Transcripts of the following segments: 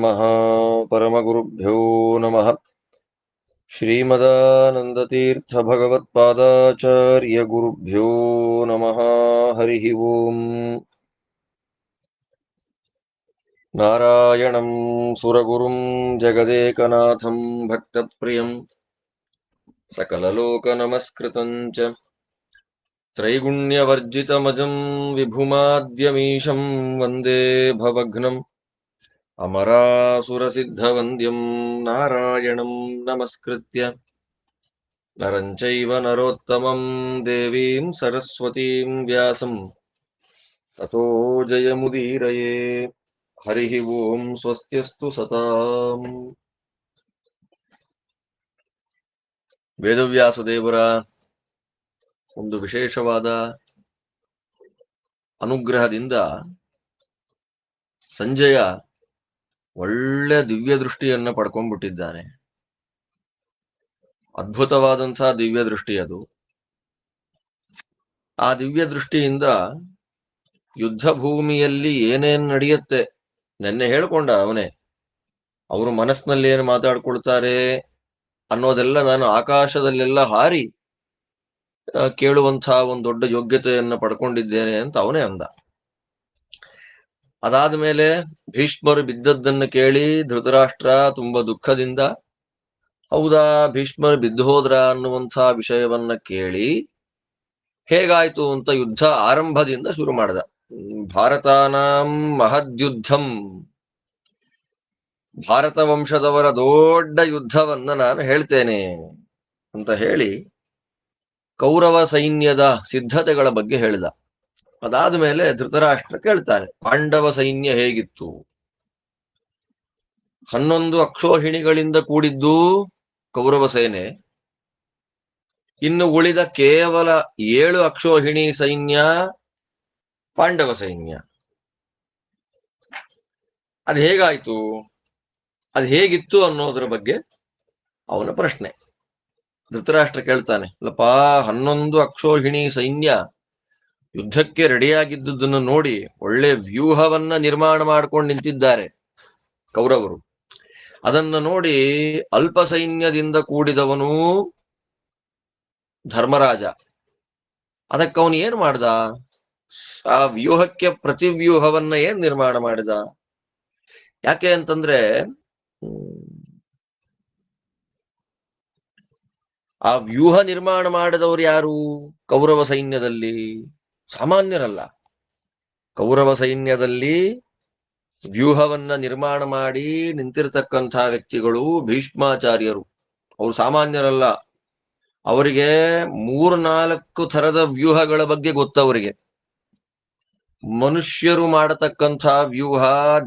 ನಮಃ. ಪರಮಗುರುಭ್ಯೋ ನಮಃ. ಶ್ರೀಮದಾನಂದತೀರ್ಥ ಭಗವತ್ಪಾದಾಚಾರ್ಯ ಗುರುಭ್ಯೋ ನಮಃ. ಹರಿ ಓಂ. ನಾರಾಯಣಂ ಸುರಗುರುಂ ಜಗದೇಕನಾಥಂ ಭಕ್ತಪ್ರಿಯಂ ಸಕಲಲೋಕನಮಸ್ಕೃತಂ ಚ ತ್ರೈಗುಣ್ಯವರ್ಜಿತಮಜಂ ವಿಭುಮಾದ್ಯಮೀಶಂ ವಂದೇ ಭವಘ್ನಂ ಅಮರಾಸುರಸಿದ್ಧವಂದ್ಯಂ ನಾರಾಯಣಂ ನಮಸ್ಕೃತ್ಯ ನರಂ ಚೈವ ನರೋತ್ತಮಂ ದೇವೀಂ ಸರಸ್ವತೀಂ ವ್ಯಾಸಂ ತತೋ ಜಯಮುದೀರಯೇ. ಹರಿ ಓಂ. ಸ್ವಸ್ತ್ಯಸ್ತು ಸತಾಂ. ವೇದವ್ಯಾಸದೇವರ ಒಂದು ವಿಶೇಷವಾದ ಅನುಗ್ರಹದಿಂದ ಸಂಜಯ ಒಳ್ಳೆ ದಿವ್ಯ ದೃಷ್ಟಿಯನ್ನ ಪಡ್ಕೊಂಡ್ಬಿಟ್ಟಿದ್ದಾನೆ. ಅದ್ಭುತವಾದಂತಹ ದಿವ್ಯ ದೃಷ್ಟಿ ಅದು. ಆ ದಿವ್ಯ ದೃಷ್ಟಿಯಿಂದ ಯುದ್ಧ ಭೂಮಿಯಲ್ಲಿ ಏನೇನ್ ನಡೆಯುತ್ತೆ ನೆನ್ನೆ ಹೇಳ್ಕೊಂಡ ಅವನೇ. ಅವರು ಮನಸ್ಸಿನಲ್ಲಿ ಏನು ಮಾತಾಡ್ಕೊಳ್ತಾರೆ ಅನ್ನೋದೆಲ್ಲ ನಾನು ಆಕಾಶದಲ್ಲೆಲ್ಲ ಹಾರಿ ಕೇಳುವಂತಹ ಒಂದು ದೊಡ್ಡ ಯೋಗ್ಯತೆಯನ್ನು ಪಡ್ಕೊಂಡಿದ್ದೇನೆ ಅಂತ ಅವನೇ ಅಂದ. ಅದಾದ ಮೇಲೆ ಭೀಷ್ಮರು ಬಿದ್ದದ್ದನ್ನು ಕೇಳಿ ಧೃತರಾಷ್ಟ್ರ ತುಂಬಾ ದುಃಖದಿಂದ, ಹೌದಾ ಭೀಷ್ಮರು ಬಿದ್ದು ಹೋದ್ರ ಅನ್ನುವಂತಹ ವಿಷಯವನ್ನ ಕೇಳಿ ಹೇಗಾಯ್ತು ಅಂತ ಯುದ್ಧ ಆರಂಭದಿಂದ ಶುರು ಮಾಡ್ದ. ಭಾರತಾನಾಂ ಮಹದ್ಯುದ್ಧಂ, ಭಾರತ ವಂಶದವರ ದೊಡ್ಡ ಯುದ್ಧವನ್ನ ನಾನು ಹೇಳ್ತೇನೆ ಅಂತ ಹೇಳಿ ಕೌರವ ಸೈನ್ಯದ ಸಿದ್ಧತೆಗಳ ಬಗ್ಗೆ ಹೇಳಿದ. ಅದಾದ ಮೇಲೆ ಧೃತರಾಷ್ಟ್ರ ಕೇಳ್ತಾನೆ, ಪಾಂಡವ ಸೈನ್ಯ ಹೇಗಿತ್ತು? 11 ಅಕ್ಷೋಹಿಣಿಗಳಿಂದ ಕೂಡಿದ್ದು ಕೌರವ ಸೇನೆ, ಇನ್ನು ಉಳಿದ ಕೇವಲ 7 ಅಕ್ಷೋಹಿಣಿ ಸೈನ್ಯ ಪಾಂಡವ ಸೈನ್ಯ. ಅದು ಹೇಗಾಯ್ತು, ಅದು ಹೇಗಿತ್ತು ಅನ್ನೋದ್ರ ಬಗ್ಗೆ ಅವನ ಪ್ರಶ್ನೆ. ಧೃತರಾಷ್ಟ್ರ ಕೇಳ್ತಾನೆ, ಅಲ್ಲಪ್ಪ 11 ಅಕ್ಷೋಹಿಣಿ ಸೈನ್ಯ ಯುದ್ಧಕ್ಕೆ ರೆಡಿಯಾಗಿದ್ದುದನ್ನು ನೋಡಿ ಒಳ್ಳೆ ವ್ಯೂಹವನ್ನ ನಿರ್ಮಾಣ ಮಾಡ್ಕೊಂಡು ನಿಂತಿದ್ದಾರೆ ಕೌರವರು. ಅದನ್ನು ನೋಡಿ ಅಲ್ಪ ಸೈನ್ಯದಿಂದ ಕೂಡಿದವನು ಧರ್ಮರಾಜ. ಅದಕ್ಕವನು ಏನ್ ಮಾಡ್ದ? ಆ ವ್ಯೂಹಕ್ಕೆ ಪ್ರತಿವ್ಯೂಹವನ್ನ ಏನ್ ನಿರ್ಮಾಣ ಮಾಡಿದ? ಯಾಕೆ ಅಂತಂದ್ರೆ ಆ ವ್ಯೂಹ ನಿರ್ಮಾಣ ಮಾಡಿದವರು ಯಾರು? ಕೌರವ ಸೈನ್ಯದಲ್ಲಿ ಸಾಮಾನ್ಯರಲ್ಲ. ಕೌರವ ಸೈನ್ಯದಲ್ಲಿ ವ್ಯೂಹವನ್ನ ನಿರ್ಮಾಣ ಮಾಡಿ ನಿಂತಿರತಕ್ಕಂತಹ ವ್ಯಕ್ತಿಗಳು ಭೀಷ್ಮಾಚಾರ್ಯರು. ಅವರು ಸಾಮಾನ್ಯರಲ್ಲ. ಅವರಿಗೆ 3-4 ಥರದ ವ್ಯೂಹಗಳ ಬಗ್ಗೆ ಗೊತ್ತವರಿಗೆ. ಮನುಷ್ಯರು ಮಾಡತಕ್ಕಂತಹ ವ್ಯೂಹ,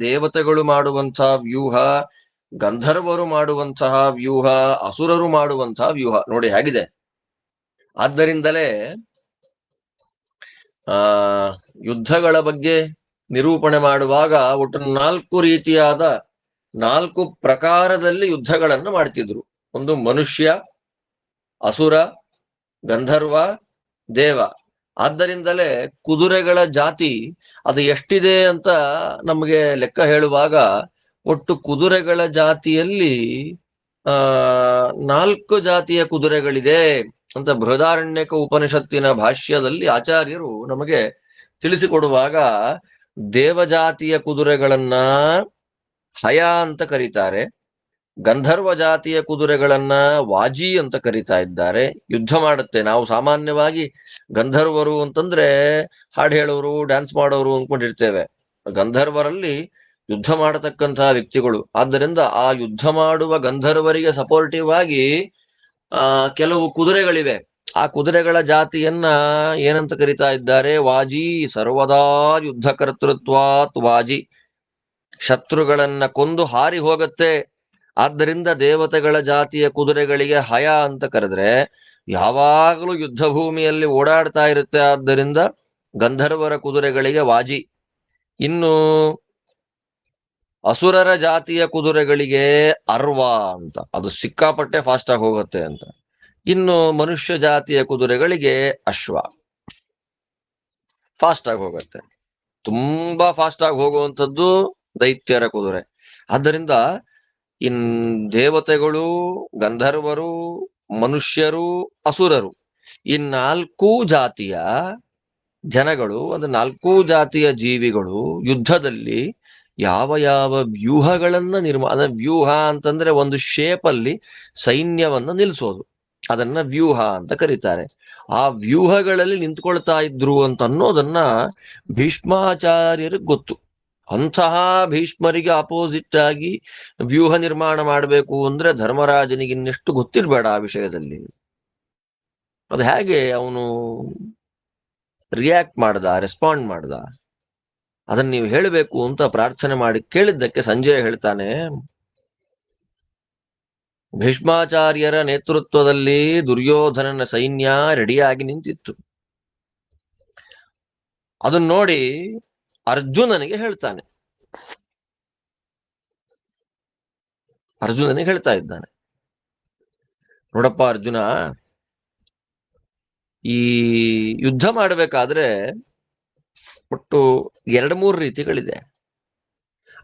ದೇವತೆಗಳು ಮಾಡುವಂತಹ ವ್ಯೂಹ, ಗಂಧರ್ವರು ಮಾಡುವಂತಹ ವ್ಯೂಹ, ಅಸುರರು ಮಾಡುವಂತಹ ವ್ಯೂಹ ನೋಡಿ ಹೇಗಿದೆ. ಆದ್ದರಿಂದಲೇ ಯುದ್ಧಗಳ ಬಗ್ಗೆ ನಿರೂಪಣೆ ಮಾಡುವಾಗ ಒಟ್ಟು 4 ರೀತಿಯಾದ 4 ಪ್ರಕಾರದಲ್ಲಿ ಯುದ್ಧಗಳನ್ನು ಮಾಡ್ತಿದ್ರು. ಒಂದು ಮನುಷ್ಯ, ಅಸುರ, ಗಂಧರ್ವ, ದೇವ. ಆದ್ದರಿಂದಲೇ ಕುದುರೆಗಳ ಜಾತಿ ಅದು ಎಷ್ಟಿದೆ ಅಂತ ನಮಗೆ ಲೆಕ್ಕ ಹೇಳುವಾಗ ಒಟ್ಟು ಕುದುರೆಗಳ ಜಾತಿಯಲ್ಲಿ 4 ಜಾತಿಯ ಕುದುರೆಗಳಿದೆ ಅಂತ ಬೃಹದಾರಣ್ಯಕ ಉಪನಿಷತ್ತಿನ ಭಾಷ್ಯದಲ್ಲಿ ಆಚಾರ್ಯರು ನಮಗೆ ತಿಳಿಸಿಕೊಡುವಾಗ ದೇವಜಾತಿಯ ಕುದುರೆಗಳನ್ನ ಹಯ ಅಂತ ಕರೀತಾರೆ, ಗಂಧರ್ವ ಜಾತಿಯ ಕುದುರೆಗಳನ್ನ ವಾಜಿ ಅಂತ ಕರೀತಾ ಇದ್ದಾರೆ. ಯುದ್ಧ ಮಾಡುತ್ತೆ. ನಾವು ಸಾಮಾನ್ಯವಾಗಿ ಗಂಧರ್ವರು ಅಂತಂದ್ರೆ ಹಾಡು ಹೇಳೋರು, ಡ್ಯಾನ್ಸ್ ಮಾಡೋರು ಅಂದ್ಕೊಂಡಿರ್ತೇವೆ. ಗಂಧರ್ವರಲ್ಲಿ ಯುದ್ಧ ಮಾಡತಕ್ಕಂತಹ ವ್ಯಕ್ತಿಗಳು. ಆದ್ದರಿಂದ ಆ ಯುದ್ಧ ಮಾಡುವ ಗಂಧರ್ವರಿಗೆ ಸಪೋರ್ಟಿವ್ ಆಗಿ ಕೆಲವು ಕುದುರೆಗಳಿವೆ. ಆ ಕುದುರೆಗಳ ಜಾತಿಯನ್ನ ಏನಂತ ಕರಿತಾ ಇದ್ದಾರೆ? ವಾಜಿ. ಸರ್ವದಾ ಯುದ್ಧ ಕರ್ತೃತ್ವಾತ್ ವಾಜಿ. ಶತ್ರುಗಳನ್ನ ಕೊಂದು ಹಾರಿ ಹೋಗತ್ತೆ. ಆದ್ದರಿಂದ ದೇವತೆಗಳ ಜಾತಿಯ ಕುದುರೆಗಳಿಗೆ ಹಯ ಅಂತ ಕರೆದ್ರೆ ಯಾವಾಗಲೂ ಯುದ್ಧ ಭೂಮಿಯಲ್ಲಿ ಓಡಾಡ್ತಾ ಇರುತ್ತೆ. ಆದ್ದರಿಂದ ಗಂಧರ್ವರ ಕುದುರೆಗಳಿಗೆ ವಾಜಿ. ಇನ್ನು ಅಸುರರ ಜಾತಿಯ ಕುದುರೆಗಳಿಗೆ ಅರ್ವ ಅಂತ, ಅದು ಸಿಕ್ಕಾಪಟ್ಟೆ ಫಾಸ್ಟ್ ಆಗಿ ಹೋಗುತ್ತೆ ಅಂತ. ಇನ್ನು ಮನುಷ್ಯ ಜಾತಿಯ ಕುದುರೆಗಳಿಗೆ ಅಶ್ವ, ಫಾಸ್ಟ್ ಆಗಿ ಹೋಗುತ್ತೆ. ತುಂಬಾ ಫಾಸ್ಟ್ ಆಗಿ ಹೋಗುವಂಥದ್ದು ದೈತ್ಯರ ಕುದುರೆ. ಆದ್ದರಿಂದ ಇನ್ ದೇವತೆಗಳು, ಗಂಧರ್ವರು, ಮನುಷ್ಯರು, ಅಸುರರು, ಈ 4 ಜಾತಿಯ ಜನಗಳು, ಒಂದು 4 ಜಾತಿಯ ಜೀವಿಗಳು ಯುದ್ಧದಲ್ಲಿ ಯಾವ ಯಾವ ವ್ಯೂಹಗಳನ್ನ ವ್ಯೂಹ ಅಂತಂದ್ರೆ ಒಂದು ಶೇಪ್ ಅಲ್ಲಿ ಸೈನ್ಯವನ್ನ ನಿಲ್ಲಿಸೋದು, ಅದನ್ನ ವ್ಯೂಹ ಅಂತ ಕರೀತಾರೆ. ಆ ವ್ಯೂಹಗಳಲ್ಲಿ ನಿಂತ್ಕೊಳ್ತಾ ಇದ್ರು ಅಂತ ಅನ್ನೋದನ್ನ ಭೀಷ್ಮಾಚಾರ್ಯರಿಗೆ ಗೊತ್ತು. ಅಂತಹ ಭೀಷ್ಮರಿಗೆ ಅಪೋಸಿಟ್ ಆಗಿ ವ್ಯೂಹ ನಿರ್ಮಾಣ ಮಾಡಬೇಕು ಅಂದ್ರೆ ಧರ್ಮರಾಜನಿಗೆ ಇನ್ನೆಷ್ಟು ಗೊತ್ತಿರಬೇಡ ಆ ವಿಷಯದಲ್ಲಿ. ಅದು ಹೇಗೆ ಅವನು ರಿಯಾಕ್ಟ್ ರೆಸ್ಪಾಂಡ್ ಮಾಡ್ದ, ಅದನ್ನ ನೀವು ಹೇಳಬೇಕು ಅಂತ ಪ್ರಾರ್ಥನೆ ಮಾಡಿ ಕೇಳಿದ್ದಕ್ಕೆ ಸಂಜಯ ಹೇಳ್ತಾನೆ, ಭೀಷ್ಮಾಚಾರ್ಯರ ನೇತೃತ್ವದಲ್ಲಿ ದುರ್ಯೋಧನನ ಸೈನ್ಯ ರೆಡಿಯಾಗಿ ನಿಂತಿತ್ತು. ಅದನ್ನ ನೋಡಿ ಅರ್ಜುನನಿಗೆ ಹೇಳ್ತಾನೆ, ಅರ್ಜುನನಿಗೆ ಹೇಳ್ತಾ ಇದ್ದಾನೆ, ನೋಡಪ್ಪ ಅರ್ಜುನ, ಈ ಯುದ್ಧ ಮಾಡಬೇಕಾದ್ರೆ ಒಟ್ಟು 2-3 ರೀತಿಗಳಿದೆ.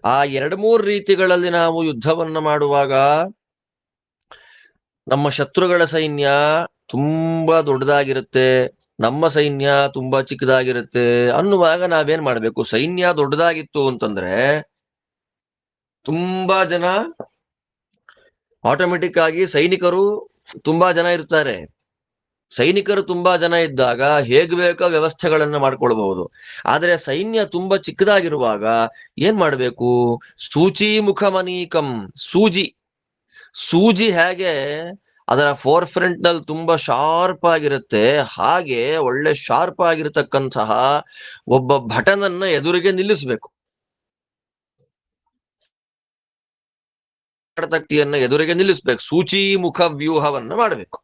ಆ 2-3 ರೀತಿಗಳಲ್ಲಿ ನಾವು ಯುದ್ಧವನ್ನ ಮಾಡುವಾಗ ನಮ್ಮ ಶತ್ರುಗಳ ಸೈನ್ಯ ತುಂಬಾ ದೊಡ್ಡದಾಗಿರುತ್ತೆ, ನಮ್ಮ ಸೈನ್ಯ ತುಂಬಾ ಚಿಕ್ಕದಾಗಿರುತ್ತೆ ಅನ್ನುವಾಗ ನಾವೇನ್ ಮಾಡ್ಬೇಕು, ಸೈನ್ಯ ದೊಡ್ಡದಾಗಿತ್ತು ಅಂತಂದ್ರೆ ತುಂಬಾ ಜನ ಆಟೋಮೆಟಿಕ್ ಆಗಿ ಸೈನಿಕರು ತುಂಬಾ ಜನ ಇರ್ತಾರೆ. ಸೈನಿಕರು ತುಂಬಾ ಜನ ಇದ್ದಾಗ ಹೇಗ್ ಬೇಕೋ ವ್ಯವಸ್ಥೆಗಳನ್ನ ಮಾಡ್ಕೊಳ್ಬಹುದು. ಆದ್ರೆ ಸೈನ್ಯ ತುಂಬಾ ಚಿಕ್ಕದಾಗಿರುವಾಗ ಏನ್ ಮಾಡ್ಬೇಕು, ಸೂಚೀಮುಖ ಮನೀಕಂ, ಸೂಜಿ ಹೇಗೆ ಅದರ ಫೋರ್ ಫ್ರಂಟ್ ನಲ್ಲಿ ತುಂಬಾ ಶಾರ್ಪ್ ಆಗಿರುತ್ತೆ, ಹಾಗೆ ಒಳ್ಳೆ ಶಾರ್ಪ್ ಆಗಿರತಕ್ಕಂತಹ ಒಬ್ಬ ಭಟನನ್ನ ಎದುರಿಗೆ ನಿಲ್ಲಿಸ್ಬೇಕು, ತಕ್ತಿಯನ್ನ ಎದುರಿಗೆ ನಿಲ್ಲಿಸ್ಬೇಕು, ಸೂಚೀಮುಖ ವ್ಯೂಹವನ್ನ ಮಾಡಬೇಕು.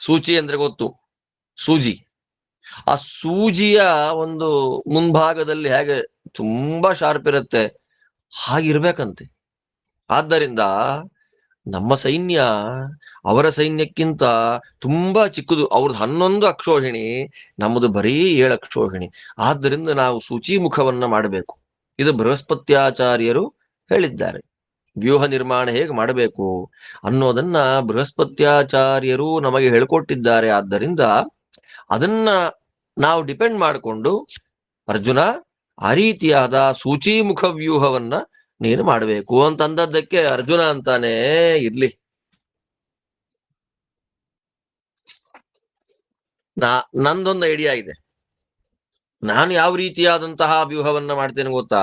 ಸೂಚಿ ಅಂದ್ರೆ ಗೊತ್ತು, ಸೂಜಿ. ಆ ಸೂಜಿಯ ಒಂದು ಮುಂಭಾಗದಲ್ಲಿ ಹೇಗೆ ತುಂಬಾ ಶಾರ್ಪ್ ಇರುತ್ತೆ, ಹಾಗಿರ್ಬೇಕಂತೆ. ಆದ್ದರಿಂದ ನಮ್ಮ ಸೈನ್ಯ ಅವರ ಸೈನ್ಯಕ್ಕಿಂತ ತುಂಬಾ ಚಿಕ್ಕದು. ಅವ್ರದ್ದು 11 ಅಕ್ಷೋಹಿಣಿ, ನಮ್ಮದು ಬರೀ 7 ಅಕ್ಷೋಹಿಣಿ. ಆದ್ದರಿಂದ ನಾವು ಸೂಚಿಮುಖವನ್ನ ಮಾಡಬೇಕು. ಇದು ಬೃಹಸ್ಪತ್ಯಾಚಾರ್ಯರು ಹೇಳಿದ್ದಾರೆ. ವ್ಯೂಹ ನಿರ್ಮಾಣ ಹೇಗೆ ಮಾಡಬೇಕು ಅನ್ನೋದನ್ನ ಬೃಹಸ್ಪತ್ಯಾಚಾರ್ಯರು ನಮಗೆ ಹೇಳ್ಕೊಟ್ಟಿದ್ದಾರೆ. ಆದ್ದರಿಂದ ಅದನ್ನ ನಾವು ಡಿಪೆಂಡ್ ಮಾಡಿಕೊಂಡು, ಅರ್ಜುನ ಆ ರೀತಿಯಾದ ಸೂಚಿಮುಖ ವ್ಯೂಹವನ್ನ ನೀನು ಮಾಡಬೇಕು ಅಂತಂದದ್ದಕ್ಕೆ ಅರ್ಜುನ ಅಂತಾನೆ, ಇರ್ಲಿ, ನಂದೊಂದು ಐಡಿಯಾ ಇದೆ, ನಾನು ಯಾವ ರೀತಿಯಾದಂತಹ ವ್ಯೂಹವನ್ನ ಮಾಡ್ತೇನೆ ಗೊತ್ತಾ?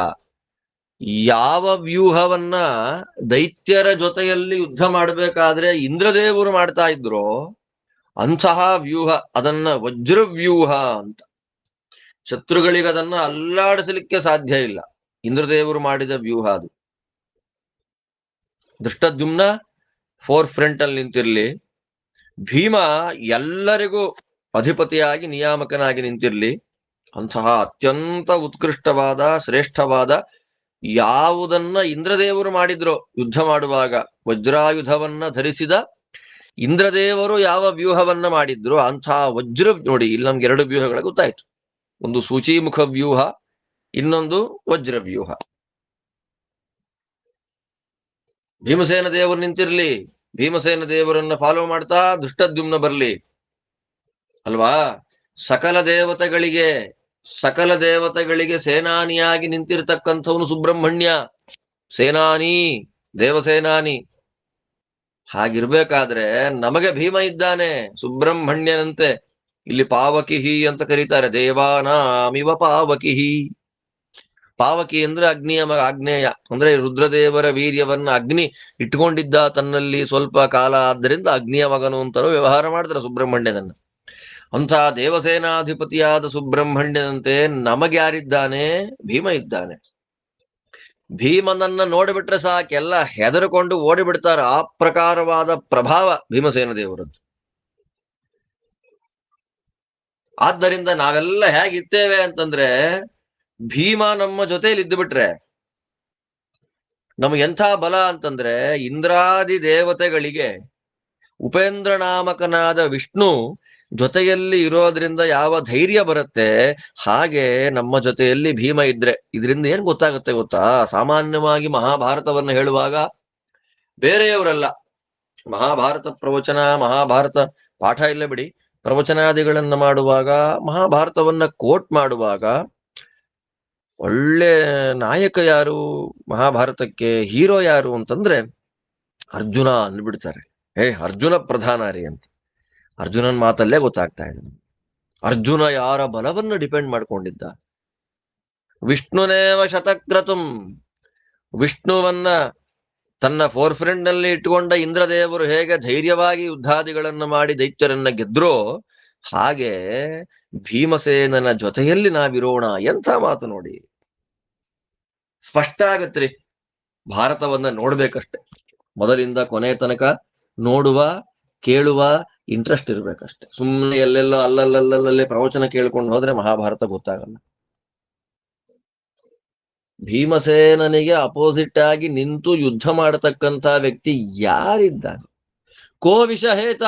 ಯಾವ ವ್ಯೂಹವನ್ನ ದೈತ್ಯರ ಜೊತೆಯಲ್ಲಿ ಯುದ್ಧ ಮಾಡಬೇಕಾದ್ರೆ ಇಂದ್ರದೇವರು ಮಾಡ್ತಾ ಇದ್ರು, ಅಂತಹ ವ್ಯೂಹ, ಅದನ್ನ ವಜ್ರವ್ಯೂಹ ಅಂತ. ಶತ್ರುಗಳಿಗೆ ಅದನ್ನ ಅಲ್ಲಾಡಿಸಲಿಕ್ಕೆ ಸಾಧ್ಯ ಇಲ್ಲ. ಇಂದ್ರದೇವರು ಮಾಡಿದ ವ್ಯೂಹ ಅದು. ದೃಷ್ಟದ್ಯುಮ್ನ ಫೋರ್ ಫ್ರಂಟ್ ಅಲ್ಲಿ ನಿಂತಿರ್ಲಿ, ಭೀಮ ಎಲ್ಲರಿಗೂ ಅಧಿಪತಿಯಾಗಿ ನಿಯಾಮಕನಾಗಿ ನಿಂತಿರ್ಲಿ, ಅಂತಹ ಅತ್ಯಂತ ಉತ್ಕೃಷ್ಟವಾದ ಶ್ರೇಷ್ಠವಾದ ಯಾವುದನ್ನ ಇಂದ್ರದೇವರು ಮಾಡಿದ್ರು ಯುದ್ಧ ಮಾಡುವಾಗ, ವಜ್ರಾಯುಧವನ್ನ ಧರಿಸಿದ ಇಂದ್ರದೇವರು ಯಾವ ವ್ಯೂಹವನ್ನ ಮಾಡಿದ್ರು ಅಂತಹ ವಜ್ರ ನೋಡಿ. ಇಲ್ಲಿ ನಮ್ಗೆ 2 ವ್ಯೂಹಗಳ ಗೊತ್ತಾಯ್ತು, ಒಂದು ಸೂಚಿಮುಖ ವ್ಯೂಹ, ಇನ್ನೊಂದು ವಜ್ರ ವ್ಯೂಹ. ಭೀಮಸೇನ ದೇವರು ನಿಂತಿರ್ಲಿ, ಭೀಮಸೇನ ದೇವರನ್ನ ಫಾಲೋ ಮಾಡ್ತಾ ದೃಷ್ಟದ್ಯುಮ್ನ ಬರ್ಲಿ ಅಲ್ವಾ. ಸಕಲ ದೇವತೆಗಳಿಗೆ ಸೇನಾನಿಯಾಗಿ ನಿಂತಿರ್ತಕ್ಕಂಥವನು ಸುಬ್ರಹ್ಮಣ್ಯ, ಸೇನಾನಿ, ದೇವಸೇನಾನಿ. ಹಾಗಿರ್ಬೇಕಾದ್ರೆ ನಮಗೆ ಭೀಮ ಇದ್ದಾನೆ ಸುಬ್ರಹ್ಮಣ್ಯನಂತೆ. ಇಲ್ಲಿ ಪಾವಕಿಹಿ ಅಂತ ಕರೀತಾರೆ, ದೇವಾನಾಮಿವ ಪಾವಕಿಹಿ. ಪಾವಕಿ ಅಂದ್ರೆ ಆಗ್ನೇಯ ಅಂದ್ರೆ ರುದ್ರದೇವರ ವೀರ್ಯವನ್ನ ಅಗ್ನಿ ಇಟ್ಕೊಂಡಿದ್ದ ತನ್ನಲ್ಲಿ ಸ್ವಲ್ಪ ಕಾಲ, ಆದ್ದರಿಂದ ಅಗ್ನಿಯ ಮಗನು ಅಂತಲೂ ವ್ಯವಹಾರ ಮಾಡಿದ್ರೆ ಸುಬ್ರಹ್ಮಣ್ಯನನ್ನ. ಅಂತಹ ದೇವಸೇನಾಧಿಪತಿಯಾದ ಸುಬ್ರಹ್ಮಣ್ಯನಂತೆ ನಮಗೆ ಯಾರಿದ್ದಾನೆ, ಭೀಮ ಇದ್ದಾನೆ. ಭೀಮನನ್ನ ನೋಡಿಬಿಟ್ರೆ ಸಾಕೆಲ್ಲ ಹೆದರ್ಕೊಂಡು ಓಡಿಬಿಡ್ತಾರೆ, ಆ ಪ್ರಕಾರವಾದ ಪ್ರಭಾವ ಭೀಮಸೇನ ದೇವರದ್ದು. ಆದ್ದರಿಂದ ನಾವೆಲ್ಲ ಹೇಗಿರ್ತೇವೆ ಅಂತಂದ್ರೆ, ಭೀಮ ನಮ್ಮ ಜೊತೆಯಲ್ಲಿ ಇದ್ದು ಬಿಟ್ರೆ ನಮಗೆ ಎಂಥ ಬಲ ಅಂತಂದ್ರೆ, ಇಂದ್ರಾದಿ ದೇವತೆಗಳಿಗೆ ಉಪೇಂದ್ರ ನಾಮಕನಾದ ವಿಷ್ಣು ಜೊತೆಯಲ್ಲಿ ಇರೋದ್ರಿಂದ ಯಾವ ಧೈರ್ಯ ಬರುತ್ತೆ, ಹಾಗೆ ನಮ್ಮ ಜೊತೆಯಲ್ಲಿ ಭೀಮ ಇದ್ರೆ ಇದರಿಂದ ಏನ್ ಗೊತ್ತಾಗುತ್ತೆ ಗೊತ್ತಾ? ಸಾಮಾನ್ಯವಾಗಿ ಮಹಾಭಾರತವನ್ನು ಹೇಳುವಾಗ ಬೇರೆಯವರಲ್ಲ, ಮಹಾಭಾರತ ಪ್ರವಚನ, ಮಹಾಭಾರತ ಪಾಠ ಇಲ್ಲ ಬಿಡಿ, ಪ್ರವಚನಾದಿಗಳನ್ನ ಮಾಡುವಾಗ, ಮಹಾಭಾರತವನ್ನ ಕೋಟ್ ಮಾಡುವಾಗ ಒಳ್ಳೆ ನಾಯಕ ಯಾರು, ಮಹಾಭಾರತಕ್ಕೆ ಹೀರೋ ಯಾರು ಅಂತಂದ್ರೆ ಅರ್ಜುನ ಅಂದ್ಬಿಡ್ತಾರೆ. ಅರ್ಜುನ ಪ್ರಧಾನ ರೀ ಅಂತ. ಅರ್ಜುನನ್ ಮಾತಲ್ಲೇ ಗೊತ್ತಾಗ್ತಾ ಇದೆ. ಅರ್ಜುನ ಯಾರ ಬಲವನ್ನು ಡಿಪೆಂಡ್ ಮಾಡ್ಕೊಂಡಿದ್ದ? ವಿಷ್ಣುನೇವ ಶತಕ್ರತುಂ, ವಿಷ್ಣುವನ್ನ ತನ್ನ ಫೋರ್ ಫ್ರೆಂಡ್ ನಲ್ಲಿ ಇಟ್ಟುಕೊಂಡ ಇಂದ್ರದೇವರು ಹೇಗೆ ಧೈರ್ಯವಾಗಿ ಯುದ್ಧಾದಿಗಳನ್ನು ಮಾಡಿ ದೈತ್ಯರನ್ನ ಗೆದ್ರೋ, ಹಾಗೆ ಭೀಮಸೇನನ ಜೊತೆಯಲ್ಲಿ ನಾವಿರೋಣ. ಎಂಥ ಮಾತು ನೋಡಿ, ಸ್ಪಷ್ಟ ಆಗತ್ರಿ. ಭಾರತವನ್ನ ನೋಡ್ಬೇಕಷ್ಟೆ, ಮೊದಲಿಂದ ಕೊನೆ ತನಕ ನೋಡುವ, ಕೇಳುವ ಇಂಟ್ರೆಸ್ಟ್ ಇರ್ಬೇಕಷ್ಟೆ. ಸುಮ್ಮನೆ ಎಲ್ಲೆಲ್ಲೋ ಅಲ್ಲಲ್ಲಲ್ಲೇ ಪ್ರವಚನ ಕೇಳ್ಕೊಂಡು ಹೋದ್ರೆ ಮಹಾಭಾರತ ಗೊತ್ತಾಗಲ್ಲ. ಭೀಮಸೇನನಿಗೆ ಅಪೋಸಿಟ್ ಆಗಿ ನಿಂತು ಯುದ್ಧ ಮಾಡತಕ್ಕಂತ ವ್ಯಕ್ತಿ ಯಾರಿದ್ದಾನೆ? ಕೋವಿಷಹೇತ,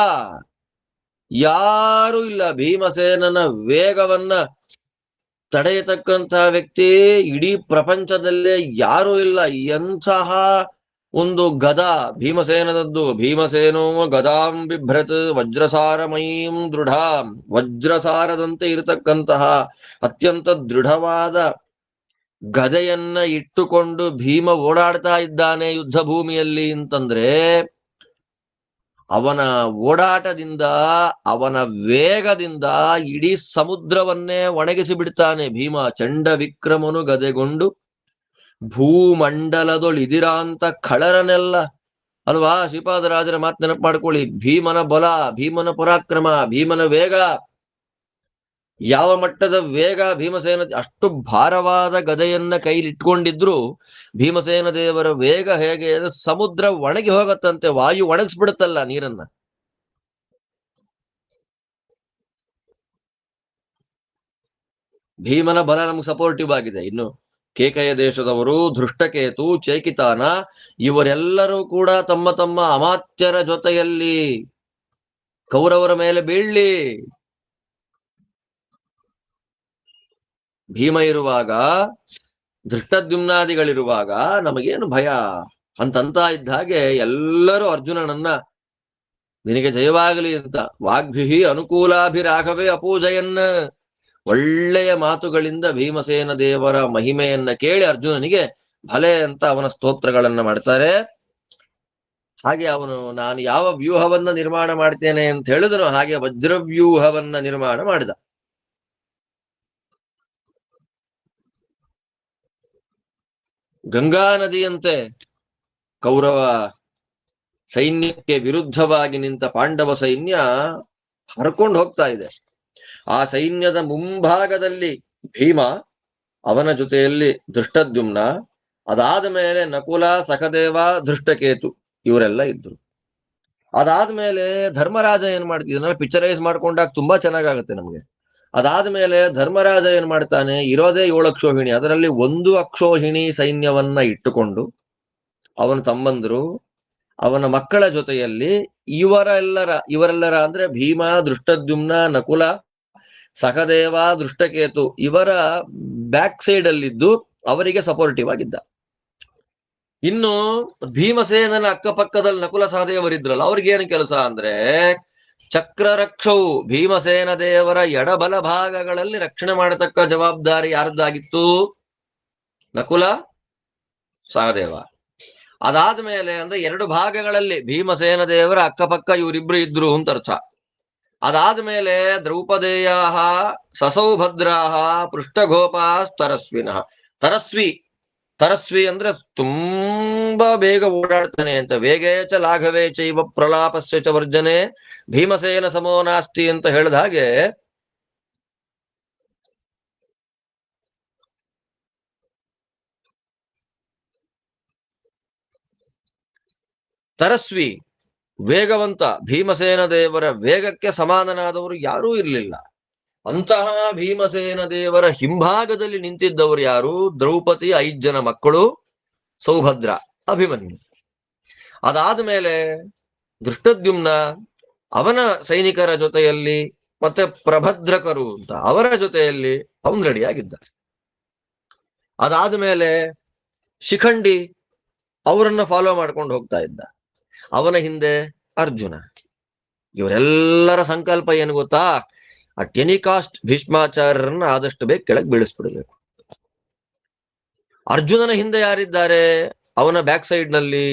ಯಾರು ಇಲ್ಲ. ಭೀಮಸೇನನ ವೇಗವನ್ನ ತಡೆಯತಕ್ಕಂತ ವ್ಯಕ್ತಿ ಇಡೀ ಪ್ರಪಂಚದಲ್ಲೇ ಯಾರೂ ಇಲ್ಲ. ಎಂತಹ ಒಂದು ಗದ ಭೀಮಸೇನದದ್ದು. ಭೀಮಸೇನೋ ಗದಾಂ ಬಿಭ್ರತ್ ವಜ್ರಸಾರಮಯೀಂ ದೃಢ, ವಜ್ರಸಾರದಂತೆ ಇರತಕ್ಕಂತಹ ಅತ್ಯಂತ ದೃಢವಾದ ಗದೆಯನ್ನ ಇಟ್ಟುಕೊಂಡು ಭೀಮ ಓಡಾಡ್ತಾ ಇದ್ದಾನೆ ಯುದ್ಧ ಭೂಮಿಯಲ್ಲಿ ಅಂತಂದ್ರೆ, ಅವನ ಓಡಾಟದಿಂದ, ಅವನ ವೇಗದಿಂದ ಇಡೀ ಸಮುದ್ರವನ್ನೇ ಒಣಗಿಸಿ ಬಿಡ್ತಾನೆ ಭೀಮ. ಚಂಡ ವಿಕ್ರಮನು ಗದೆಗೊಂಡು ಭೂಮಂಡಲದೊಳಿದಿರಾಂತ ಖಳರನೆಲ್ಲ, ಅಲ್ವಾ? ಶ್ರೀಪಾದರಾಜರ ಮಾತು ನೆನಪು ಮಾಡ್ಕೊಳ್ಳಿ. ಭೀಮನ ಬಲ, ಭೀಮನ ಪರಾಕ್ರಮ, ಭೀಮನ ವೇಗ, ಯಾವ ಮಟ್ಟದ ವೇಗ ಭೀಮಸೇನ. ಅಷ್ಟು ಭಾರವಾದ ಗದೆಯನ್ನ ಕೈಲಿಟ್ಕೊಂಡಿದ್ರು ಭೀಮಸೇನ ದೇವರ ವೇಗ ಹೇಗೆ, ಸಮುದ್ರ ಒಣಗಿ ಹೋಗತ್ತಂತೆ, ವಾಯು ಒಣಗಿಸ್ಬಿಡುತ್ತಲ್ಲ ನೀರನ್ನ. ಭೀಮನ ಬಲ ನಮ್ಗೆ ಸಪೋರ್ಟಿವ್ ಆಗಿದೆ. ಇನ್ನು ಕೇಕಯ ದೇಶದವರು, ಧೃಷ್ಟಕೇತು, ಚೇಕಿತಾನ, ಇವರೆಲ್ಲರೂ ಕೂಡ ತಮ್ಮ ತಮ್ಮ ಅಮಾತ್ಯರ ಜೊತೆಯಲ್ಲಿ ಕೌರವರ ಮೇಲೆ ಬೀಳ್ಲಿ. ಭೀಮ ಇರುವಾಗ, ಧೃಷ್ಟದ್ಯುಮ್ನಾದಿಗಳಿರುವಾಗ ನಮಗೇನು ಭಯ ಅಂತಂತ ಇದ್ದ ಹಾಗೆ ಎಲ್ಲರೂ ಅರ್ಜುನನನ್ನ ನಿನಗೆ ಜಯವಾಗಲಿ ಅಂತ ವಾಗ್ಭಿಹಿ ಅನುಕೂಲಾಭಿರಾಘವೇ ಅಪೂಜಯನ್ನ, ಒಳ್ಳೆಯ ಮಾತುಗಳಿಂದ ಭೀಮಸೇನ ದೇವರ ಮಹಿಮೆಯನ್ನ ಕೇಳಿ ಅರ್ಜುನನಿಗೆ ಭಲೆ ಅಂತ ಅವನ ಸ್ತೋತ್ರಗಳನ್ನ ಮಾಡ್ತಾರೆ. ಹಾಗೆ ಅವನು ನಾನು ಯಾವ ವ್ಯೂಹವನ್ನ ನಿರ್ಮಾಣ ಮಾಡ್ತೇನೆ ಅಂತ ಹೇಳಿದನು, ಹಾಗೆ ವಜ್ರವ್ಯೂಹವನ್ನ ನಿರ್ಮಾಣ ಮಾಡಿದ. ಗಂಗಾ ನದಿಯಂತೆ ಕೌರವ ಸೈನ್ಯಕ್ಕೆ ವಿರುದ್ಧವಾಗಿ ನಿಂತ ಪಾಂಡವ ಸೈನ್ಯ ಹರ್ಕೊಂಡು ಹೋಗ್ತಾ ಇದೆ. ಆ ಸೈನ್ಯದ ಮುಂಭಾಗದಲ್ಲಿ ಭೀಮ, ಅವನ ಜೊತೆಯಲ್ಲಿ ಧೃಷ್ಟದ್ಯುಮ್ನ, ಅದಾದ ಮೇಲೆ ನಕುಲ, ಸಖದೇವ, ಧೃಷ್ಟಕೇತು ಇವರೆಲ್ಲ ಇದ್ರು. ಅದಾದ್ಮೇಲೆ ಧರ್ಮರಾಜ ಏನ್ ಮಾಡ್ತಿದ್ದ, ಪಿಕ್ಚರೈಸ್ ಮಾಡ್ಕೊಂಡಾಗ ತುಂಬಾ ಚೆನ್ನಾಗಾಗತ್ತೆ ನಮ್ಗೆ. ಅದಾದ್ಮೇಲೆ ಧರ್ಮರಾಜ ಏನ್ ಮಾಡ್ತಾನೆ, ಇರೋದೇ 7 ಅಕ್ಷೋಹಿಣಿ, ಅದರಲ್ಲಿ 1 ಅಕ್ಷೋಹಿಣಿ ಸೈನ್ಯವನ್ನ ಇಟ್ಟುಕೊಂಡು ಅವನ ತಮ್ಮಂದ್ರು, ಅವನ ಮಕ್ಕಳ ಜೊತೆಯಲ್ಲಿ ಇವರೆಲ್ಲರ ಅಂದ್ರೆ ಭೀಮ, ಧೃಷ್ಟದ್ಯುಮ್ನ, ನಕುಲ, ಸಹದೇವ, ಧೃಷ್ಟಕೇತು ಇವರ ಬ್ಯಾಕ್ ಸೈಡ್ ಅಲ್ಲಿದ್ದು ಅವರಿಗೆ ಸಪೋರ್ಟಿವ್ ಆಗಿದ್ದ. ಇನ್ನು ಭೀಮಸೇನನ ಅಕ್ಕಪಕ್ಕದಲ್ಲಿ ನಕುಲ ಸಹದೇವರಿದ್ರಲ್ಲ, ಅವ್ರಿಗೇನು ಕೆಲಸ ಅಂದ್ರೆ ಚಕ್ರರಕ್ಷವು, ಭೀಮಸೇನ ದೇವರ ಎಡಬಲ ಭಾಗಗಳಲ್ಲಿ ರಕ್ಷಣೆ ಮಾಡತಕ್ಕ ಜವಾಬ್ದಾರಿ ಯಾರದ್ದಾಗಿತ್ತು? ನಕುಲ, ಸಹದೇವ. ಅದಾದ್ಮೇಲೆ ಅಂದ್ರೆ 2 ಭಾಗಗಳಲ್ಲಿ ಭೀಮಸೇನ ದೇವರ ಅಕ್ಕಪಕ್ಕ ಇವರಿಬ್ರು ಇದ್ರು ಅಂತ ಅರ್ಥ. ಅದಾದ್ಮೇಲೆ ದ್ರೌಪದೇಯ ಸಸೌಭದ್ರಾಹ ಪೃಷ್ಠಗೋಪಾಸ್ತರಸ್ವಿನಃ. ತರಸ್ವಿ ಅಂದ್ರೆ ತುಂಬಾ ಬೇಗ ಓಡಾಡ್ತಾನೆ ಅಂತ. ವೇಗೇಚ ಲಾಘವೇ ಚೈವ ಪ್ರಲಾಪಸ್ಯ ಚ ವರ್ಜನೆ ಭೀಮಸೇನ ಸಮೋ ನಾಸ್ತಿ ಅಂತ ಹೇಳಿದ ಹಾಗೆ ತರಸ್ವಿ, ವೇಗವಂತ, ಭೀಮಸೇನ ದೇವರ ವೇಗಕ್ಕೆ ಸಮಾನನಾದವರು ಯಾರೂ ಇರಲಿಲ್ಲ. ಅಂತಹ ಭೀಮಸೇನ ದೇವರ ಹಿಂಭಾಗದಲ್ಲಿ ನಿಂತಿದ್ದವರು ಯಾರು? ದ್ರೌಪದಿ, 5 ಜನ ಮಕ್ಕಳು, ಸೌಭದ್ರ, ಅಭಿಮನ್ಯು. ಅದಾದ ಮೇಲೆ ಧೃಷ್ಟದ್ಯುಮ್ನ, ಅವನ ಸೈನಿಕರ ಜೊತೆಯಲ್ಲಿ ಮತ್ತೆ ಪ್ರಭದ್ರಕರು ಅಂತ ಅವರ ಜೊತೆಯಲ್ಲಿ ಅವನು ರೆಡಿಯಾಗಿದ್ದ. ಅದಾದ ಮೇಲೆ ಶಿಖಂಡಿ ಅವರನ್ನ ಫಾಲೋ ಮಾಡ್ಕೊಂಡು ಹೋಗ್ತಾ ಇದ್ದ. ಅವನ ಹಿಂದೆ ಅರ್ಜುನ. ಇವರೆಲ್ಲರ ಸಂಕಲ್ಪ ಏನು ಗೊತ್ತಾ? ಆ ಟೆನಿಕಾಸ್ಟ್ ಭೀಷ್ಮಾಚಾರ್ಯರನ್ನ ಆದಷ್ಟು ಬೇಗ ಕೆಳಗೆ ಬೀಳಿಸ್ಬಿಡ್ಬೇಕು. ಅರ್ಜುನನ ಹಿಂದೆ ಯಾರಿದ್ದಾರೆ? ಅವನ ಬ್ಯಾಕ್ ಸೈಡ್ ನಲ್ಲಿ